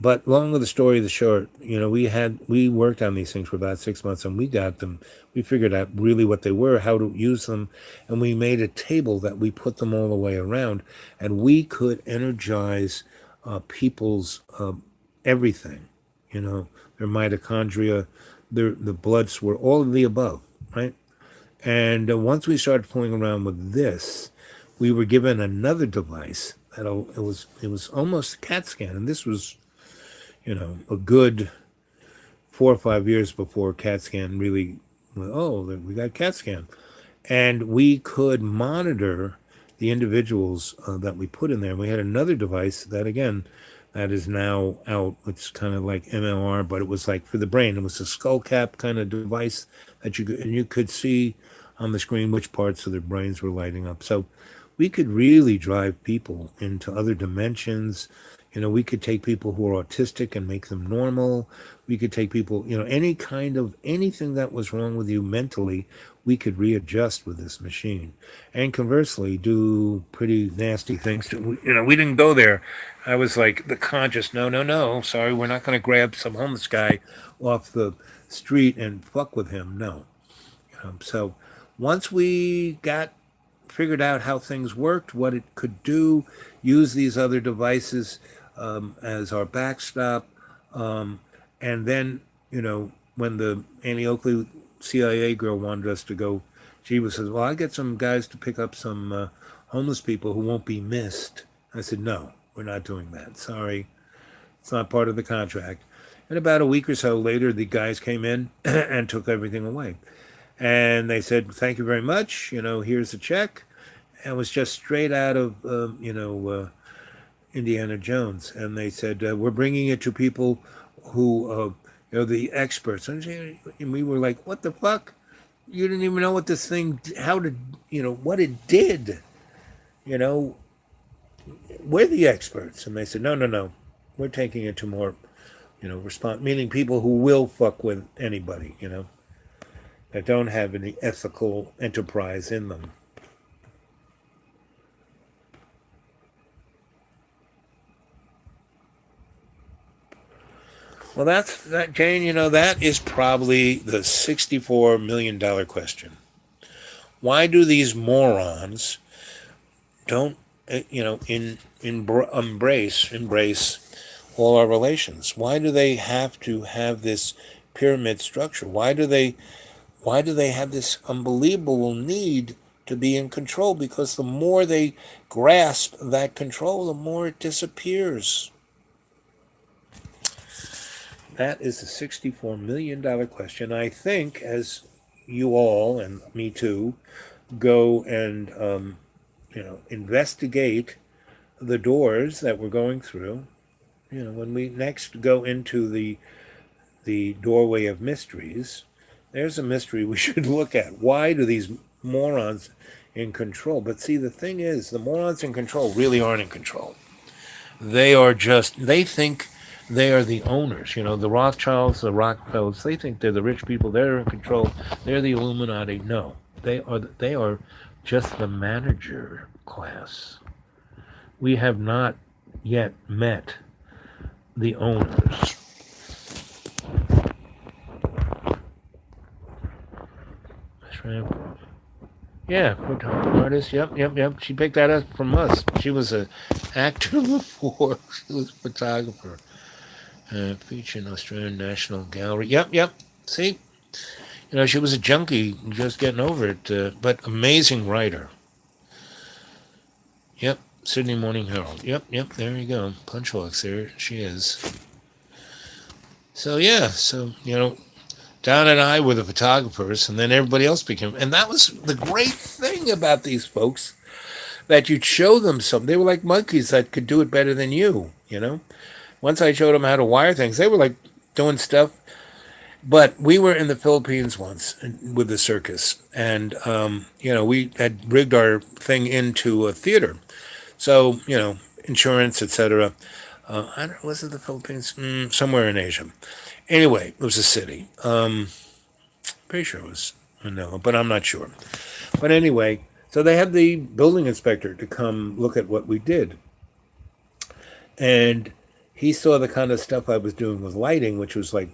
A: But long of the story, the short, we worked on these things for about 6 months, and we got them. We figured out really what they were, how to use them, and we made a table that we put them all the way around, and we could energize people's everything, their mitochondria, the bloods were all of the above, right? And once we started playing around with this, we were given another device that it was almost a CAT scan, and this was, a good 4 or 5 years before CAT scan really. We got CAT scan, and we could monitor the individuals that we put in there. We had another device that is now out. It's kind of like MLR, but it was like for the brain. It was a skull cap kind of device that you could see on the screen which parts of their brains were lighting up. So we could really drive people into other dimensions. We could take people who are autistic and make them normal. We could take people, anything that was wrong with you mentally, we could readjust with this machine. And conversely, do pretty nasty things. We didn't go there. I was like the conscious, no, sorry, we're not going to grab some homeless guy off the street and fuck with him. No. So once we figured out how things worked, what it could do, use these other devices as our backstop. And then, when the Annie Oakley CIA girl wanted us to go, she says, well, I get some guys to pick up some homeless people who won't be missed. I said, no, we're not doing that. Sorry. It's not part of the contract. And about a week or so later, the guys came in and took everything away. And they said, thank you very much. Here's a check. And it was just straight out of, Indiana Jones, and they said we're bringing it to people who, the experts, and we were like, "What the fuck? You didn't even know what this thing, how did, what it did? You know, we're the experts." And they said, "No, no, no, we're taking it to more, response, meaning people who will fuck with anybody, that don't have any ethical enterprise in them." Well, that's that, Jane. That is probably the $64 million question. Why do these morons don't, embrace all our relations? Why do they have to have this pyramid structure? Why do they have this unbelievable need to be in control? Because the more they grasp that control, the more it disappears. That is the $64 million question. I think, as you all and me too go and investigate the doors that we're going through, when we next go into the doorway of mysteries, there's a mystery we should look at. Why do these morons in control? But see, the thing is, the morons in control really aren't in control. They think they are the owners. The Rothschilds, the Rockefellers, they think they're the rich people. They're in control. They're the Illuminati. No, they are just the manager class. We have not yet met the owners. That's right. Yeah, artist. Yep. She picked that up from us. She was an actor before. She was a photographer. Featured in Australian National Gallery. Yep. See, she was a junkie, just getting over it. But amazing writer. Yep. Sydney Morning Herald. Yep. There you go. Punchhawks. There she is. So yeah. Don and I were the photographers, and then everybody else became. And that was the great thing about these folks, that you'd show them something. They were like monkeys that could do it better than you. Once I showed them how to wire things, they were like doing stuff. But we were in the Philippines once with the circus, and we had rigged our thing into a theater. So insurance, etc. I don't. Was it the Philippines? Somewhere in Asia. Anyway, it was a city. Pretty sure it was Manila, but I'm not sure. But anyway, so they had the building inspector to come look at what we did, and he saw the kind of stuff I was doing with lighting, which was like,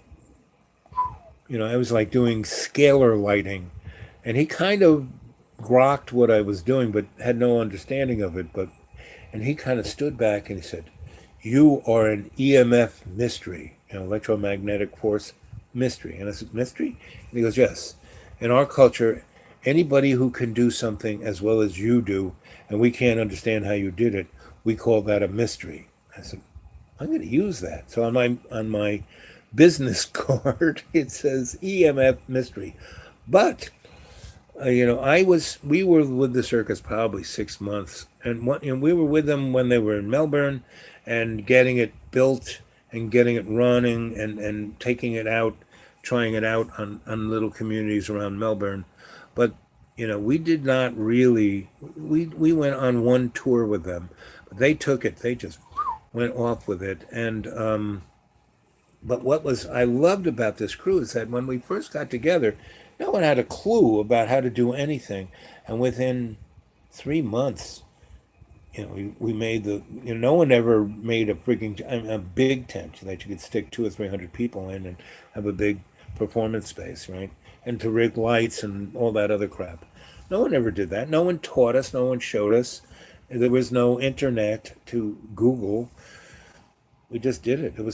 A: I was like doing scalar lighting, and he kind of grokked what I was doing, but had no understanding of it. And he kind of stood back and he said, "You are an EMF mystery, electromagnetic force mystery." And I said, "Mystery?" And he goes, "Yes. In our culture, anybody who can do something as well as you do, and we can't understand how you did it, we call that a mystery." I said, "I'm going to use that." So on my business card it says EMF mystery. But we were with the circus probably 6 months, and we were with them when they were in Melbourne, and getting it built and getting it running, and taking it out, trying it out on little communities around Melbourne. But we did not really. We went on one tour with them, but they took it. They just went off with it, and but what was I loved about this crew is that when we first got together, no one had a clue about how to do anything, and within 3 months, we made no one ever made a big tent that you could stick 200 or 300 people in and have a big performance space, right? And to rig lights and all that other crap. No one ever did that. No one taught us. No one showed us. There was no internet to Google. We just did it. It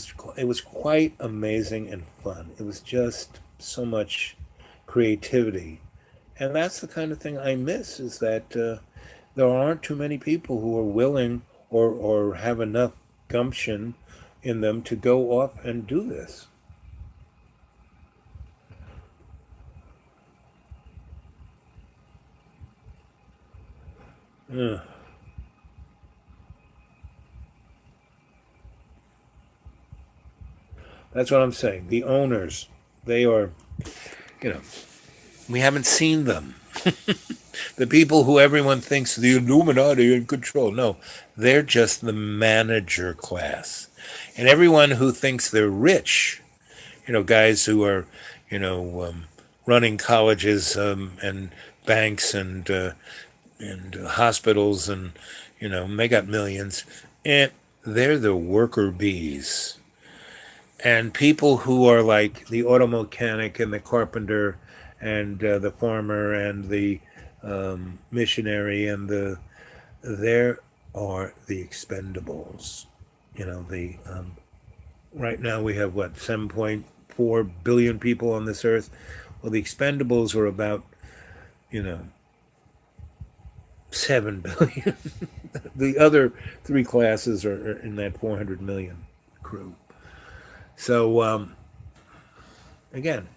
A: was quite amazing and fun. It was just so much creativity, and that's the kind of thing I miss. Is that there aren't too many people who are willing or have enough gumption in them to go off and do this. Ugh. That's what I'm saying. The owners, they are, you know, we haven't seen them. The people who everyone thinks the Illuminati are in control. No, they're just the manager class. And everyone who thinks they're rich, guys who are, you know, um, running colleges and banks and hospitals and, they got millions. And they're the worker bees. And people who are like the auto mechanic and the carpenter and the farmer and the missionary and there are the expendables. The right now we have what 7.4 billion people on this earth. Well, the expendables are about you know 7 billion. The other three classes are in that 400 million crew. So again,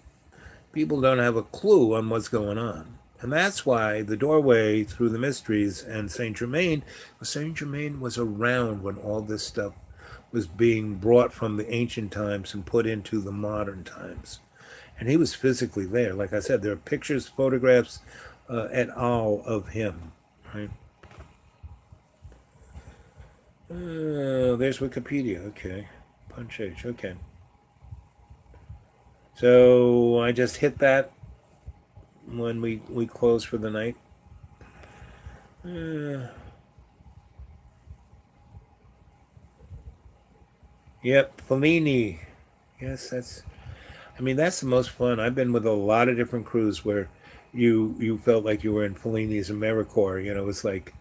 A: people don't have a clue on what's going on. And that's why the doorway through the mysteries and Saint Germain was around when all this stuff was being brought from the ancient times and put into the modern times. And he was physically there. Like I said, there are pictures, photographs, et al. Of him. Right? There's Wikipedia. Okay. Punch H. Okay. So I just hit that when we close for the night. Yep, Fellini. Yes, that's the most fun. I've been with a lot of different crews where you felt like you were in Fellini's AmeriCorps. It's like,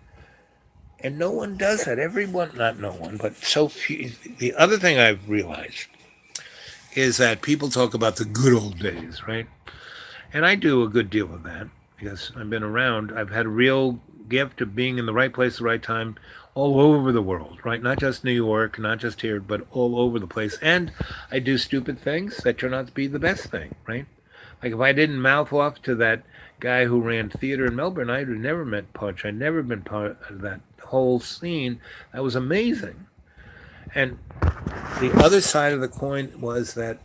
A: and no one does that. Everyone, not no one, but so few. The other thing I've realized is that people talk about the good old days, right? And I do a good deal of that because I've been around. I've had a real gift of being in the right place at the right time all over the world, right? Not just New York, not just here, but all over the place. And I do stupid things that turn out to be the best thing, right? Like if I didn't mouth off to that guy who ran theater in Melbourne, I'd have never met Punch. I'd never been part of that whole scene. That was amazing. And the other side of the coin was that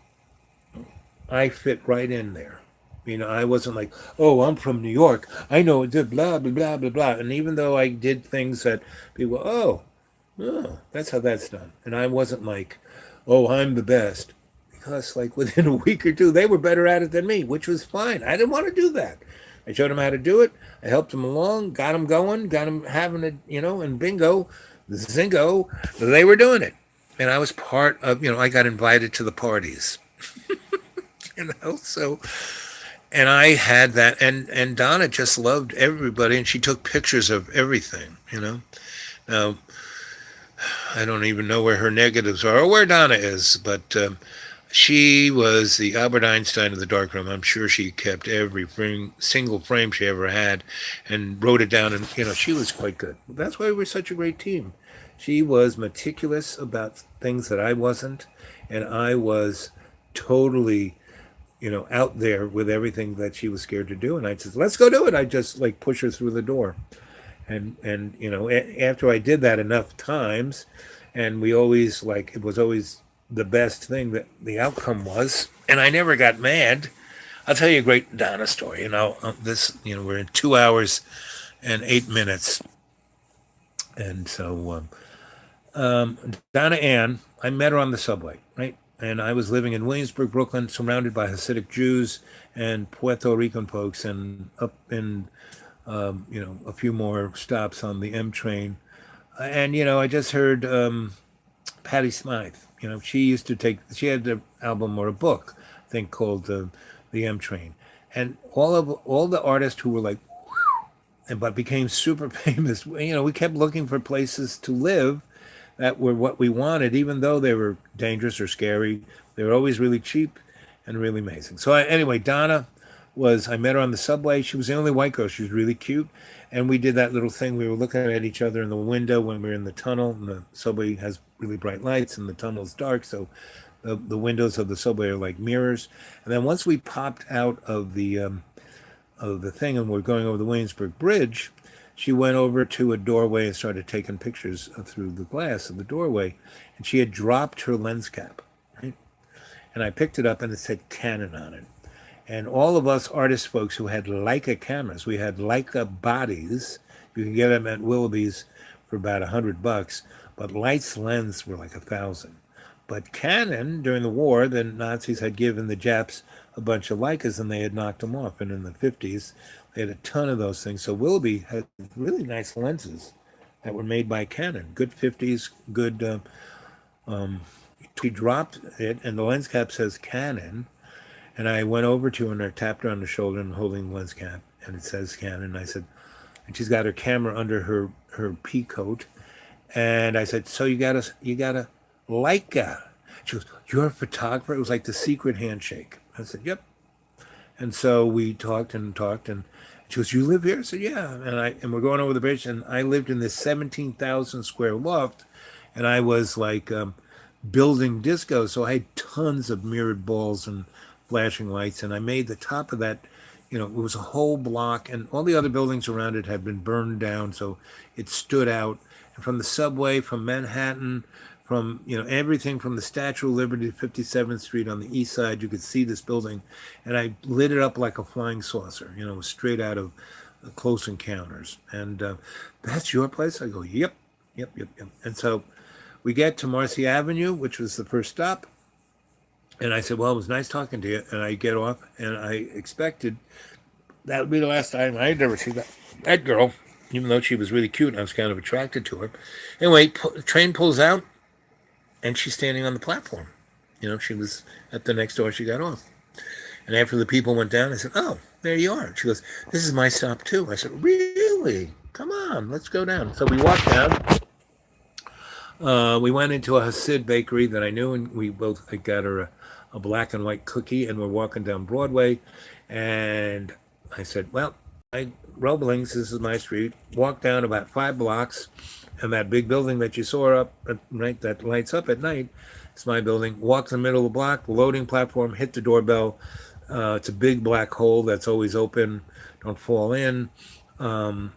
A: I fit right in there. I wasn't like, oh, I'm from New York. I know it did blah, blah, blah, blah, blah. And even though I did things that people, oh, that's how that's done. And I wasn't like, oh, I'm the best. Because, like, within a week or two, they were better at it than me, which was fine. I didn't want to do that. I showed them how to do it. I helped them along, got them going, got them having it, and bingo, zingo, they were doing it. And I was part of, I got invited to the parties, so and I had that, and Donna just loved everybody, and she took pictures of everything. Now I don't even know where her negatives are or where Donna is, but she was the Albert Einstein of the darkroom. I'm sure she kept every single frame she ever had, and wrote it down, and she was quite good. That's why we're such a great team. She was meticulous about things that I wasn't, and I was totally out there with everything that she was scared to do. And I said, let's go do it. I just like push her through the door. And after I did that enough times, and we always like, it was always the best thing that the outcome was. And I never got mad. I'll tell you a great Donna story. We're in 2 hours and 8 minutes. And so, Donna Ann, I met her on the subway, right? And I was living in Williamsburg, Brooklyn, surrounded by Hasidic Jews and Puerto Rican folks, and up in a few more stops on the M train. And I just heard Patti Smythe. She had an album or a book, I think, called the M Train, and all the artists who were like, and but became super famous. We kept looking for places to live that were what we wanted, even though they were dangerous or scary. They were always really cheap and really amazing. So anyway, Donna I met her on the subway. She was the only white girl. She was really cute. And we did that little thing. We were looking at each other in the window when we were in the tunnel. And the subway has really bright lights and the tunnel's dark. So the windows of the subway are like mirrors. And then once we popped out of the thing and we're going over the Williamsburg Bridge, she went over to a doorway and started taking pictures through the glass of the doorway. And she had dropped her lens cap. Right? and I picked it up and it said Canon on it. And all of us artist folks who had Leica cameras, we had Leica bodies. You can get them at Willoughby's for about $100, but Light's lens were like 1,000. But Canon, during the war, the Nazis had given the Japs a bunch of Leicas and they had knocked them off. And in the 50s, they had a ton of those things. So Willoughby had really nice lenses that were made by Canon. Good 50s, good. We dropped it, and the lens cap says Canon. And I went over to her and I tapped her on the shoulder and holding the lens cap, and it says Canon. And I said, and she's got her camera under her pea coat. And I said, so you got a Leica. She goes, you're a photographer? It was like the secret handshake. I said, yep. And so we talked and talked, and she goes, you live here? I said, yeah. And we're going over the bridge, and I lived in this 17,000 square loft, and I was like building disco, so I had tons of mirrored balls and flashing lights, and I made the top of that. It was a whole block, and all the other buildings around it had been burned down, so it stood out. And from the subway, from Manhattan, from everything from the Statue of Liberty to 57th Street on the east side, you could see this building, and I lit it up like a flying saucer, straight out of Close Encounters. And that's your place? I go, yep, yep, yep, yep. And so we get to Marcy Avenue, which was the first stop. And I said, well, it was nice talking to you. And I get off, and I expected that would be the last time. I'd never seen that girl, even though she was really cute, and I was kind of attracted to her. Anyway, the train pulls out, and she's standing on the platform. She was at the next door. She got off. And after the people went down, I said, oh, there you are. She goes, this is my stop, too. I said, really? Come on, let's go down. So we walked down. We went into a Hasid bakery that I knew, and we both got her a black and white cookie, and we're walking down Broadway. And I said, well, Roebling's, this is my street. Walked down about 5 blocks, and that big building that you saw up, right, that lights up at night, it's my building. Walked in the middle of the block, loading platform, hit the doorbell. It's a big black hole that's always open. Don't fall in. An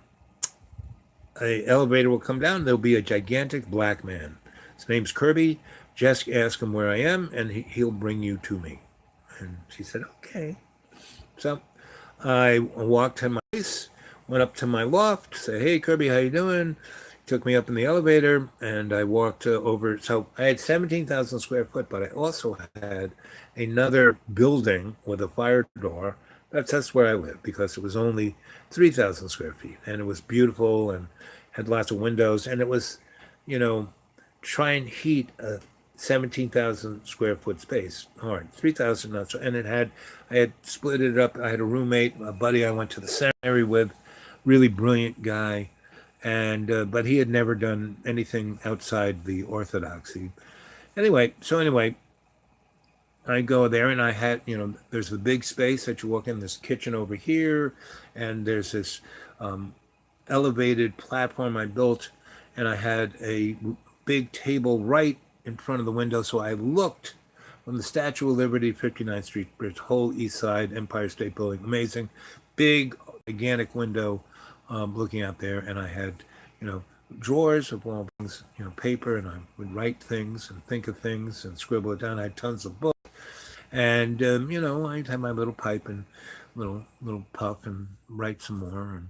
A: elevator will come down. There'll be a gigantic black man. His name's Kirby. Just ask him where I am, and he'll bring you to me. And she said, okay. So I walked to my place, went up to my loft, said, hey, Kirby, how you doing? Took me up in the elevator, and I walked over. So I had 17,000 square foot, but I also had another building with a fire door. That's where I lived, because it was only 3,000 square feet, and it was beautiful and had lots of windows, and it was, try and heat a 17,000 square foot space hard. 3,000 not so. And I had split it up. I had a roommate, a buddy I went to the seminary with, really brilliant guy, and but he had never done anything outside the orthodoxy. Anyway, I go there, and I had, there's the big space that you walk in, this kitchen over here, and there's this elevated platform I built, and I had a big table right in front of the window, so I looked from the Statue of Liberty, 59th Street Bridge, whole east side, Empire State Building, amazing, big, gigantic window looking out there, and I had, drawers of all things, paper, and I would write things and think of things and scribble it down. I had tons of books. And, I'd have my little pipe and little puff and write some more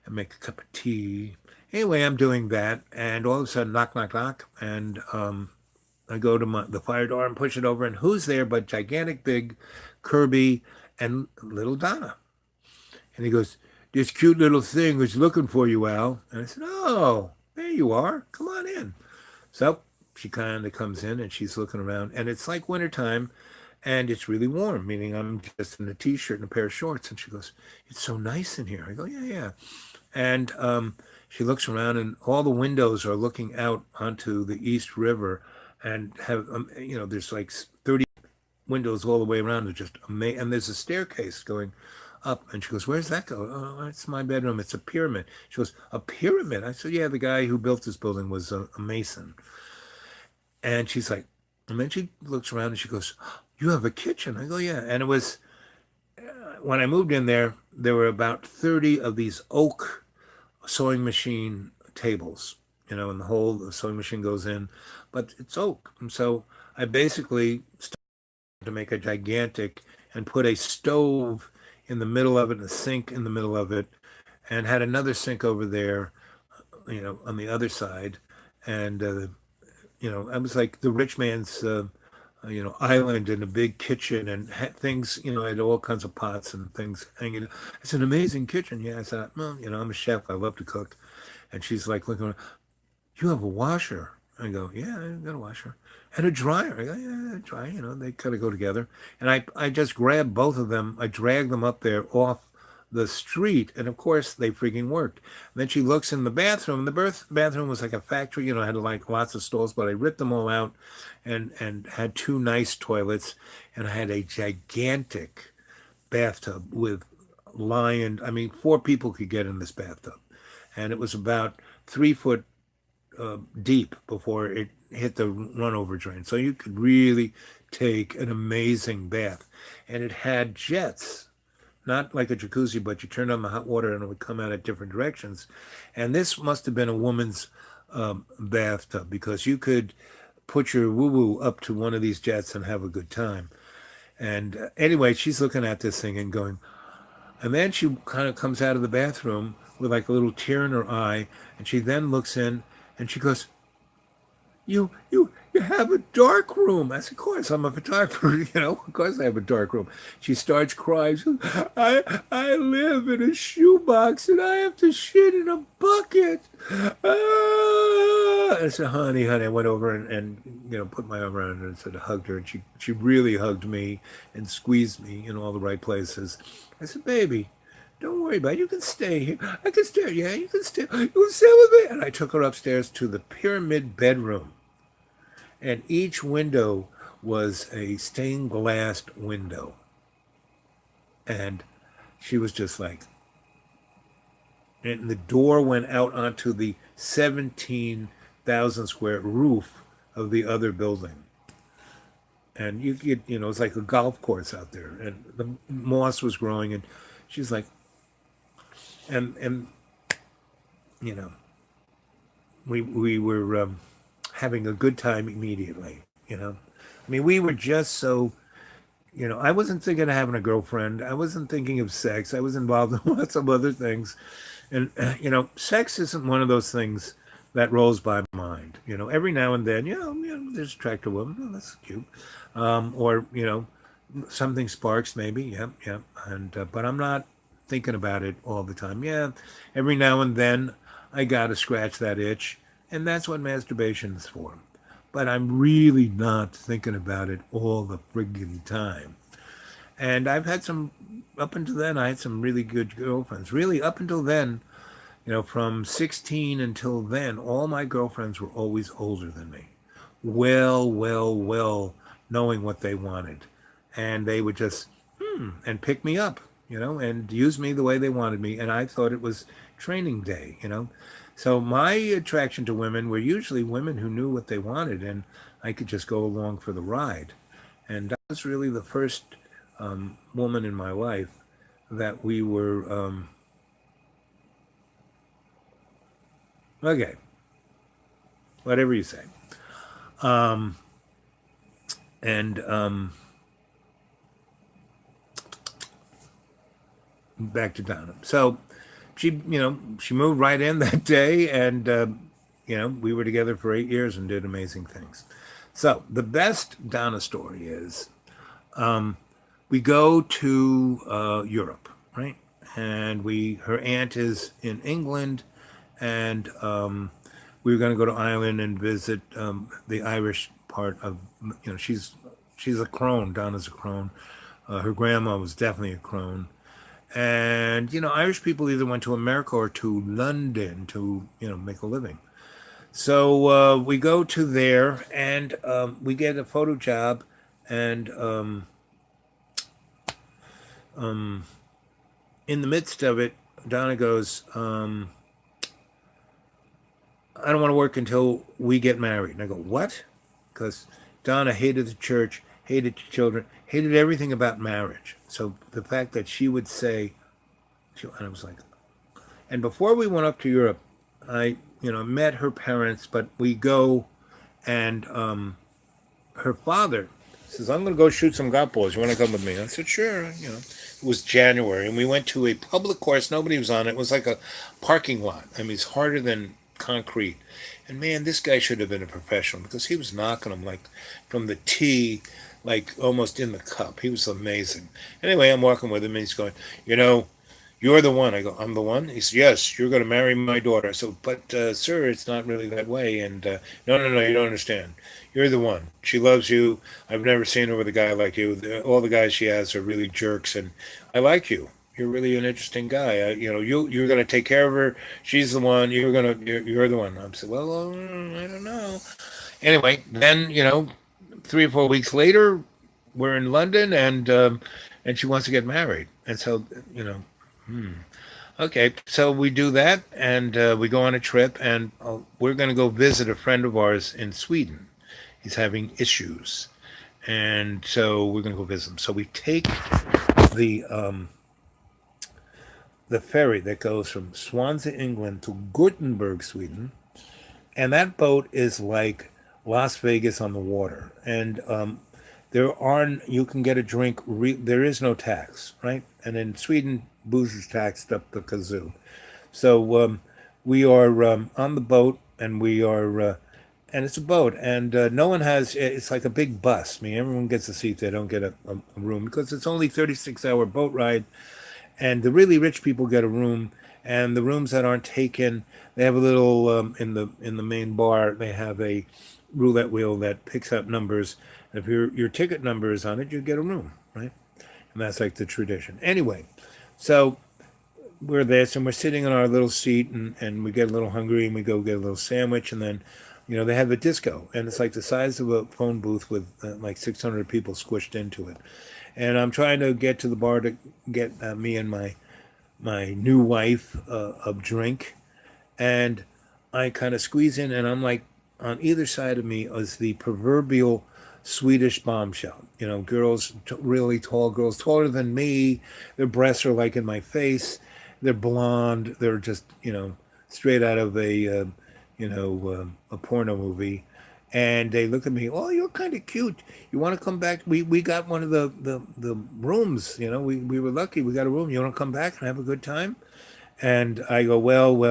A: and make a cup of tea. Anyway, I'm doing that. And all of a sudden, knock, knock, knock. And I go to the fire door and push it over. And who's there but gigantic big Kirby and little Donna. And he goes, this cute little thing was looking for you, Al. And I said, oh, there you are. Come on in. So she kind of comes in and she's looking around. And it's like wintertime. And it's really warm, meaning I'm just in a T-shirt and a pair of shorts. And she goes, it's so nice in here. I go, yeah, yeah. And she looks around, and all the windows are looking out onto the East River, and have, there's like 30 windows all the way around. They're just amazing. And there's a staircase going up. And she goes, where's that go? Oh, it's my bedroom. It's a pyramid. She goes, a pyramid? I said, yeah, the guy who built this building was a mason. And she's like, and then she looks around and she goes, you have a kitchen? I go, yeah. And it was, when I moved in there were about 30 of these oak sewing machine tables, and the whole sewing machine goes in, but it's oak. And so I basically to make a gigantic and put a stove in the middle of it and a sink in the middle of it and had another sink over there, on the other side. And, I was like the rich man's, island in a big kitchen and things, I had all kinds of pots and things hanging. It's an amazing kitchen. Yeah, I said, well, I'm a chef. I love to cook. And she's like looking, you have a washer. I go, yeah, I got a washer. And a dryer. I go, yeah, a dryer. They kind of go together. And I just grabbed both of them. I dragged them up there off the street. And of course, they freaking worked. And then she looks in the bathroom. The bathroom was like a factory, had like lots of stalls, but I ripped them all out and had two nice toilets. And I had a gigantic bathtub with I mean, 4 people could get in this bathtub. And it was about 3 foot deep before it hit the runover drain. So you could really take an amazing bath. And it had jets, not like a jacuzzi, but you turned on the hot water and it would come out at different directions. And this must have been a woman's bathtub because you could put your woo-woo up to one of these jets and have a good time. And anyway, she's looking at this thing and going, and then she kind of comes out of the bathroom with like a little tear in her eye, and she then looks in and she goes, you have a dark room. I said, of course, I'm a photographer, of course I have a dark room. She starts crying. She goes, I live in a shoebox and I have to shit in a bucket. Ah. I said, honey, I went over and put my arm around her and said, hugged her. And she really hugged me and squeezed me in all the right places. I said, baby, don't worry about it. You can stay here. I can stay. Yeah, you can stay. You can stay with me. And I took her upstairs to the pyramid bedroom. And each window was a stained glass window. And she was just like, and the door went out onto the 17,000 square roof of the other building. And you get, it's like a golf course out there. And the moss was growing. And she's like, and we were having a good time immediately. I mean, we were just so, I wasn't thinking of having a girlfriend. I wasn't thinking of sex. I was involved in lots of other things. And, sex isn't one of those things that rolls by mind. Every now and then, there's an attractive woman. Oh, that's cute. Or, something sparks maybe. Yeah. And, but I'm not thinking about it all the time. Yeah. Every now and then I got to scratch that itch. And that's what masturbation is for. But I'm really not thinking about it all the friggin' time. And I've had up until then, I had some really good girlfriends. Really, up until then, from 16 until then, all my girlfriends were always older than me. Well, knowing what they wanted. And they would just, and pick me up, and use me the way they wanted me. And I thought it was training day, So my attraction to women were usually women who knew what they wanted, and I could just go along for the ride. And that was really the first woman in my life that we were, okay, whatever you say. And back to Donna. So she moved right in that day, and we were together for 8 years and did amazing things. So the best Donna story is we go to Europe, right? And her aunt is in England, and we were going to go to Ireland and visit the Irish part of, she's a crone. Donna's a crone. Her grandma was definitely a crone. And, Irish people either went to America or to London to, make a living. So we go to there, and we get a photo job, and in the midst of it, Donna goes, I don't want to work until we get married. And I go, what? Because Donna hated the church, hated children, hated everything about marriage. So the fact that she would say, and I was like, and before we went up to Europe, I, met her parents, but we go, and her father He says, I'm going to go shoot some golf balls. You want to come with me? I said, sure. It was January, and we went to a public course. Nobody was on it. It was like a parking lot. I mean, it's harder than concrete. And man, this guy should have been a professional because he was knocking them like from the tee, like almost in the cup. He was amazing. Anyway, I'm walking with him, and he's going, you know, you're the one. I go, I'm the one? He says, yes, you're going to marry my daughter. So, but, sir, it's not really that way. And, no, no, no, you don't understand. You're the one. She loves you. I've never seen her with a guy like you. All the guys she has are really jerks. And I like you. You're really an interesting guy. You're going to take care of her. She's the one. You're the one. I'm saying, well, I don't know. Anyway, then, 3 or 4 weeks later, we're in London, and she wants to get married. And so, you know, okay, so we do that, and we go on a trip, and we're going to go visit a friend of ours in Sweden. He's having issues, and so we're going to go visit him. So we take the um, the ferry that goes from Swansea, England, to Gothenburg, Sweden, and that boat is like Las Vegas on the water, and you can get a drink. There is no tax, right? And in Sweden, booze is taxed up the kazoo. So we are on the boat, and and it's a boat, and no one has. It's like a big bus. I mean, everyone gets a seat. They don't get a room because it's only 36-hour boat ride, and the really rich people get a room, and the rooms that aren't taken, they have a little in the main bar. They have a roulette wheel that picks up numbers. If your ticket number is on it, you get a room, right? And that's like the tradition. Anyway, so we're there, and we're sitting in our little seat, and we get a little hungry, and we go get a little sandwich, and then, they have a disco, and it's like the size of a phone booth with like 600 people squished into it. And I'm trying to get to the bar to get me and my new wife a drink, and I kind of squeeze in, and I'm like, on either side of me is the proverbial Swedish bombshell. Girls, really tall girls, taller than me. Their breasts are like in my face. They're blonde. They're just, straight out of a porno movie. And they look at me, oh, you're kind of cute. You want to come back? We got one of the rooms, we were lucky. We got a room. You want to come back and have a good time? And I go, well,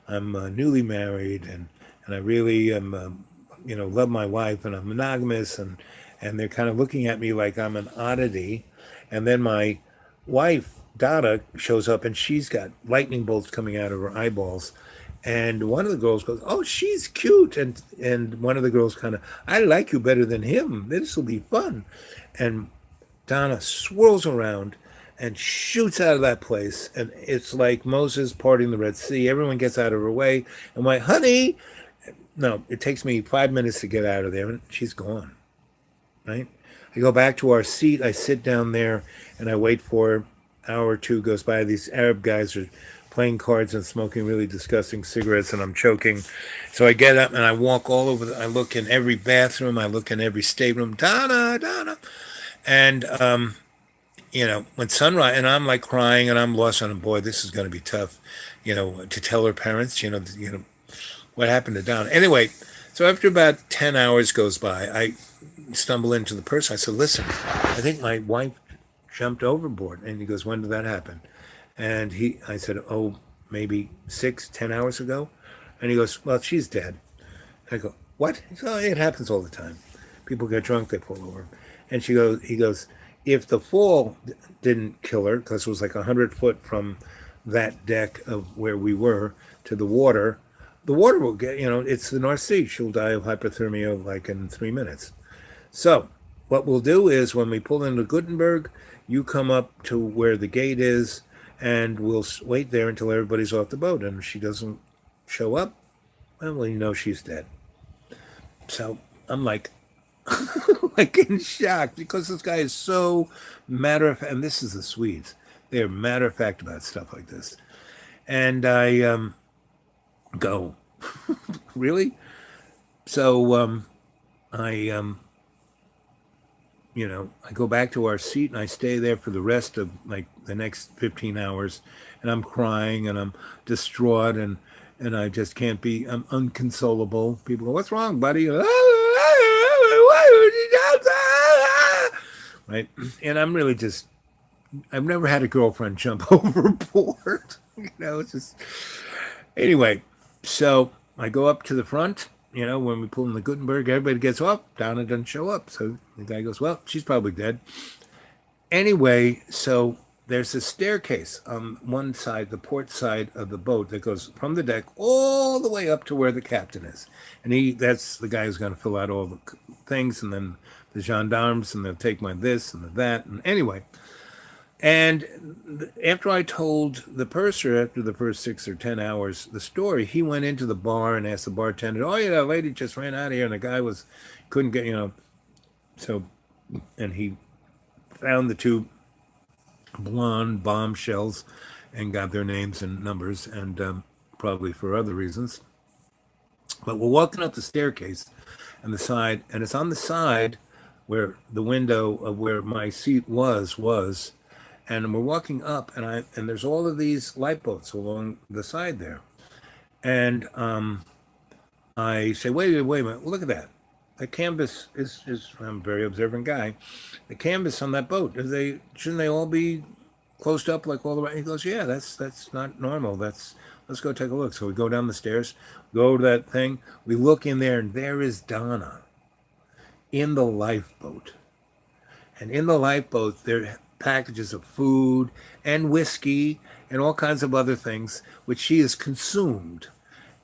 A: I'm newly married, and I really am, love my wife, and I'm monogamous, and they're kind of looking at me like I'm an oddity. And then my wife, Donna, shows up, and she's got lightning bolts coming out of her eyeballs. And one of the girls goes, oh, she's cute. And one of the girls kind of, I like you better than him. This will be fun. And Donna swirls around and shoots out of that place. And it's like Moses parting the Red Sea. Everyone gets out of her way. And my honey, no, it takes me 5 minutes to get out of there, and she's gone, right? I go back to our seat. I sit down there, and I wait for an hour or two goes by. These Arab guys are playing cards and smoking really disgusting cigarettes, and I'm choking. So I get up, and I walk all over. I look in every bathroom. I look in every stateroom. Donna, Donna. And, when sunrise, and I'm like crying, and I'm lost on them. Boy, this is going to be tough, to tell her parents, what happened to Don. Anyway, so after about 10 hours goes by, I stumble into the person. I said, listen, I think my wife jumped overboard. And he goes, when did that happen? And I said, oh, maybe 6, 10 hours ago. And he goes, well, she's dead. And I go, what? He said, oh, it happens all the time. People get drunk, they fall over. And he goes, if the fall didn't kill her, because it was like 100 foot from that deck of where we were to the water will get, it's the North Sea. She'll die of hypothermia like in 3 minutes. So what we'll do is when we pull into Gutenberg, you come up to where the gate is, and we'll wait there until everybody's off the boat. And if she doesn't show up, well, she's dead. So I'm like, like in shock because this guy is so matter of fact, and this is the Swedes. They're matter of fact about stuff like this. And I go, really? So I go back to our seat, and I stay there for the rest of like the next 15 hours, and I'm crying, and I'm distraught, and I just can't be. I'm unconsolable. People go, what's wrong, buddy? right? And I'm really just, I've never had a girlfriend jump overboard. It's just, anyway, so I go up to the front. When we pull in the Gutenberg, everybody gets up. Donna doesn't show up. So the guy goes, well, she's probably dead. Anyway, so there's a staircase on one side, the port side of the boat, that goes from the deck all the way up to where the captain is. And that's the guy who's going to fill out all the things, and then the gendarmes, and they'll take my this and the that. And anyway, and after I told the purser, after the first 6 or 10 hours, the story, he went into the bar and asked the bartender, oh, yeah, that lady just ran out of here, and the guy couldn't get, so, and he found the two blonde bombshells and got their names and numbers, and probably for other reasons. But we're walking up the staircase and the side, and it's on the side where the window of where my seat was, and we're walking up, and there's all of these lifeboats along the side there, and I say, wait a minute, well, look at that. The canvas is I'm a very observant guy. The canvas on that boat, shouldn't they all be closed up like all the way? He goes, yeah, that's not normal. Let's go take a look. So we go down the stairs, go to that thing, we look in there, and there is Donna in the lifeboat. And in the lifeboat, there are packages of food and whiskey and all kinds of other things, which she has consumed.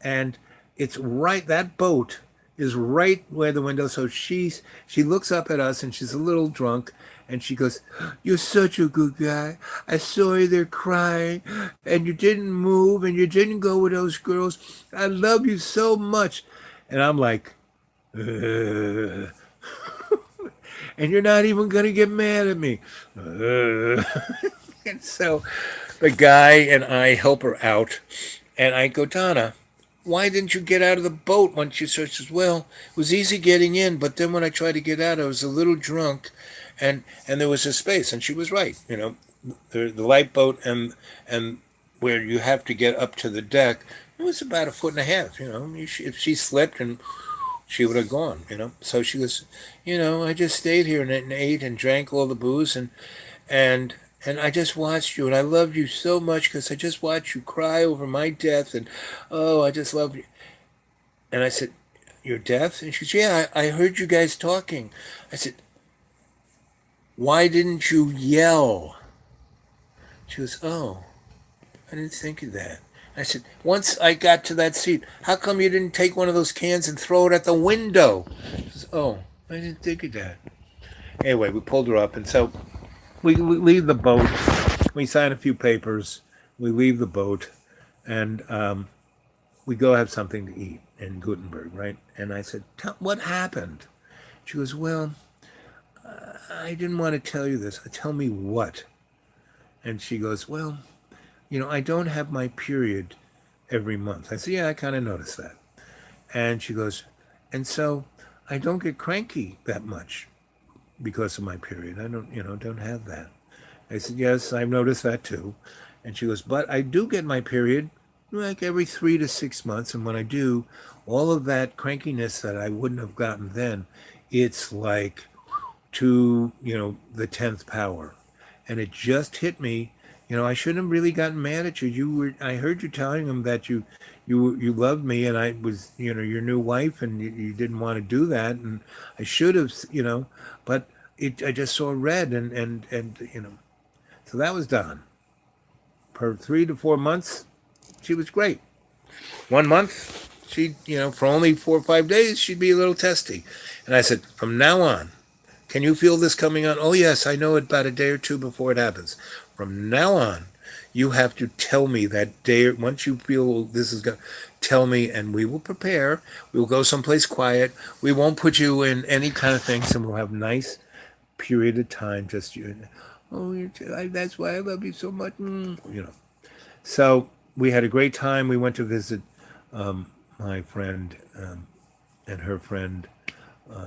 A: And it's right, that boat is right where the window. So she looks up at us, and she's a little drunk, and she goes, you're such a good guy. I saw you there crying, and you didn't move, and you didn't go with those girls. I love you so much. And I'm like, and you're not even going to get mad at me. And so the guy and I help her out, and I go, Donna, why didn't you get out of the boat once you searched? As well, it was easy getting in, but then when I tried to get out, I was a little drunk, and there was a space. And she was right. The lifeboat and where you have to get up to the deck, it was about 1.5 feet. If she slipped, and she would have gone. So she goes, I just stayed here and ate and drank all the booze, and I just watched you, and I loved you so much because I just watched you cry over my death, and oh, I just love you. And I said, your death? And she goes, yeah, I heard you guys talking. I said, why didn't you yell? She goes, oh, I didn't think of that. I said, once I got to that seat, how come you didn't take one of those cans and throw it at the window? She says, oh, I didn't think of that. Anyway, we pulled her up, and so we leave the boat. We sign a few papers. We leave the boat, and we go have something to eat in Gutenberg, right? And I said, what happened? She goes, well, I didn't want to tell you this. Tell me what? And she goes, well, I don't have my period every month. I said, yeah, I kind of noticed that. And she goes, and so I don't get cranky that much because of my period. I don't have that. I said, yes, I've noticed that too. And she goes, but I do get my period like every 3 to 6 months. And when I do, all of that crankiness that I wouldn't have gotten then, it's like to, the 10th power. And it just hit me. I shouldn't have really gotten mad at you. I heard you telling him that you loved me, and I was, your new wife, and you didn't want to do that, and I should have, but I just saw red, and so that was done. For 3 to 4 months, she was great. 1 month, she, for only 4 or 5 days, she'd be a little testy, and I said, from now on, can you feel this coming on? Oh, yes, I know it about a day or two before it happens. From now on, you have to tell me that day. Once you feel this is going to, tell me, and we will prepare. We will go someplace quiet. We won't put you in any kind of things, and we'll have nice period of time. Just you. Oh, that's why I love you so much. So we had a great time. We went to visit my friend and her friend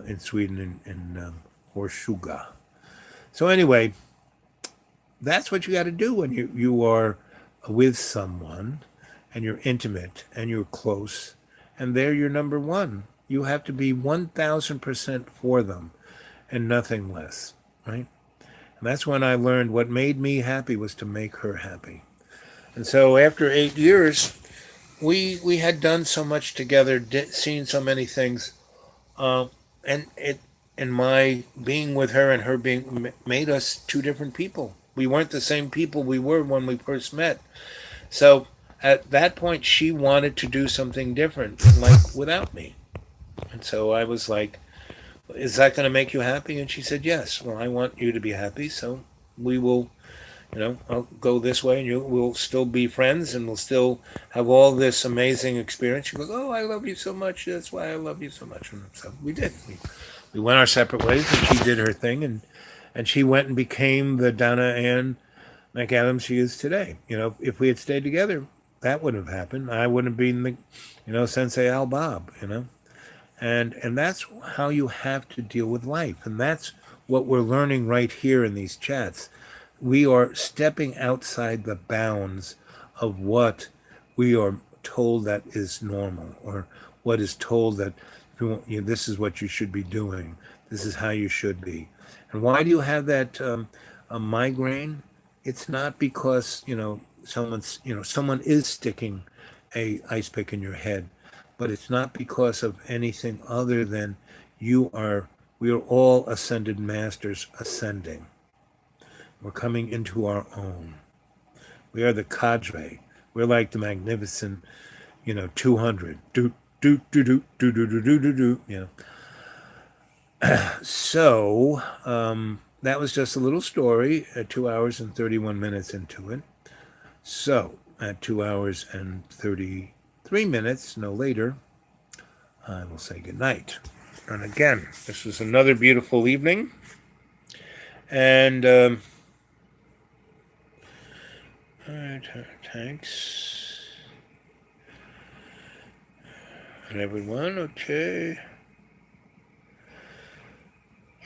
A: in Sweden in Horshuga. So anyway, that's what you got to do when you are with someone and you're intimate and you're close and they're your number one. You have to be 1,000% for them and nothing less, right? And that's when I learned what made me happy was to make her happy. And so after 8 years, we had done so much together, seen so many things, uh, and it and my being with her and her being made us two different people. We weren't the same people we were when we first met. So at that point, she wanted to do something different, like without me. And so I was like, "Is that going to make you happy?" And she said, "Yes." Well, I want you to be happy, so we will. I'll go this way, and we'll still be friends, and we'll still have all this amazing experience. She goes, "Oh, I love you so much. That's why I love you so much." And so we did. We went our separate ways, and she did her thing, and she went and became the Donna Ann McAdams she is today. If we had stayed together, that wouldn't have happened. I wouldn't have been the, Sensei Al Bob. And that's how you have to deal with life, and that's what we're learning right here in these chats. We are stepping outside the bounds of what we are told that is normal, or what is told that this is what you should be doing. This is how you should be. And why do you have that a migraine? It's not because someone is sticking a ice pick in your head, but it's not because of anything other than we are all ascended masters ascending. We're coming into our own. We are the cadre. We're like the magnificent, 200. Do, do, do, do, do, do, do, do, do, do. So, that was just a little story at 2 hours and 31 minutes into it. So, at 2 hours and 33 minutes, no later, I will say goodnight. And again, this was another beautiful evening. And, all right, thanks. And everyone, okay.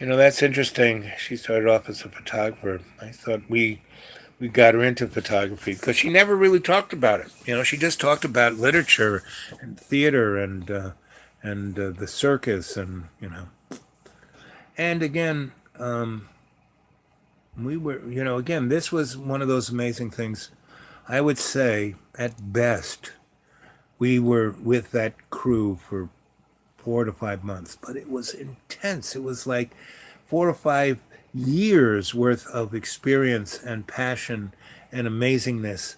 A: That's interesting. She started off as a photographer. I thought we got her into photography because she never really talked about it. She just talked about literature and theater and the circus and again, we were, again, this was one of those amazing things. I would say, at best, we were with that crew for 4 to 5 months, but it was intense. It was like 4 to 5 years worth of experience and passion and amazingness.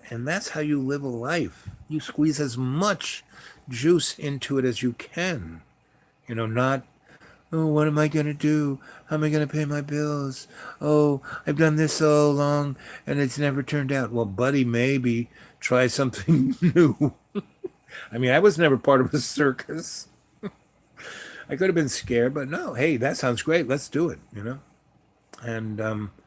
A: And that's how you live a life. You squeeze as much juice into it as you can. Not, oh, what am I going to do? How am I going to pay my bills? Oh, I've done this so long and it's never turned out. Well, buddy, maybe try something new. I mean, I was never part of a circus. I could have been scared, but no, hey, that sounds great. Let's do it, And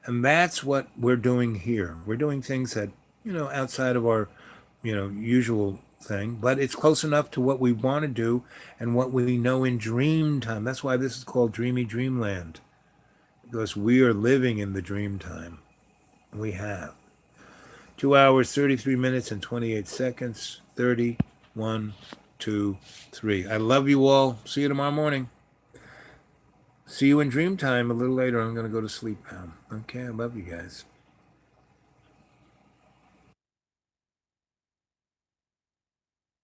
A: that's what we're doing here. We're doing things that, outside of our, usual thing, but it's close enough to what we want to do and what we know in dream time. That's why this is called Dreamy Dreamland, because we are living in the dream time. We have 2 hours, 33 minutes, and 28 seconds. 30, 1, 2, 3. I love you all. See you tomorrow morning. See you in dream time a little later. I'm going to go to sleep now. Okay, I love you guys.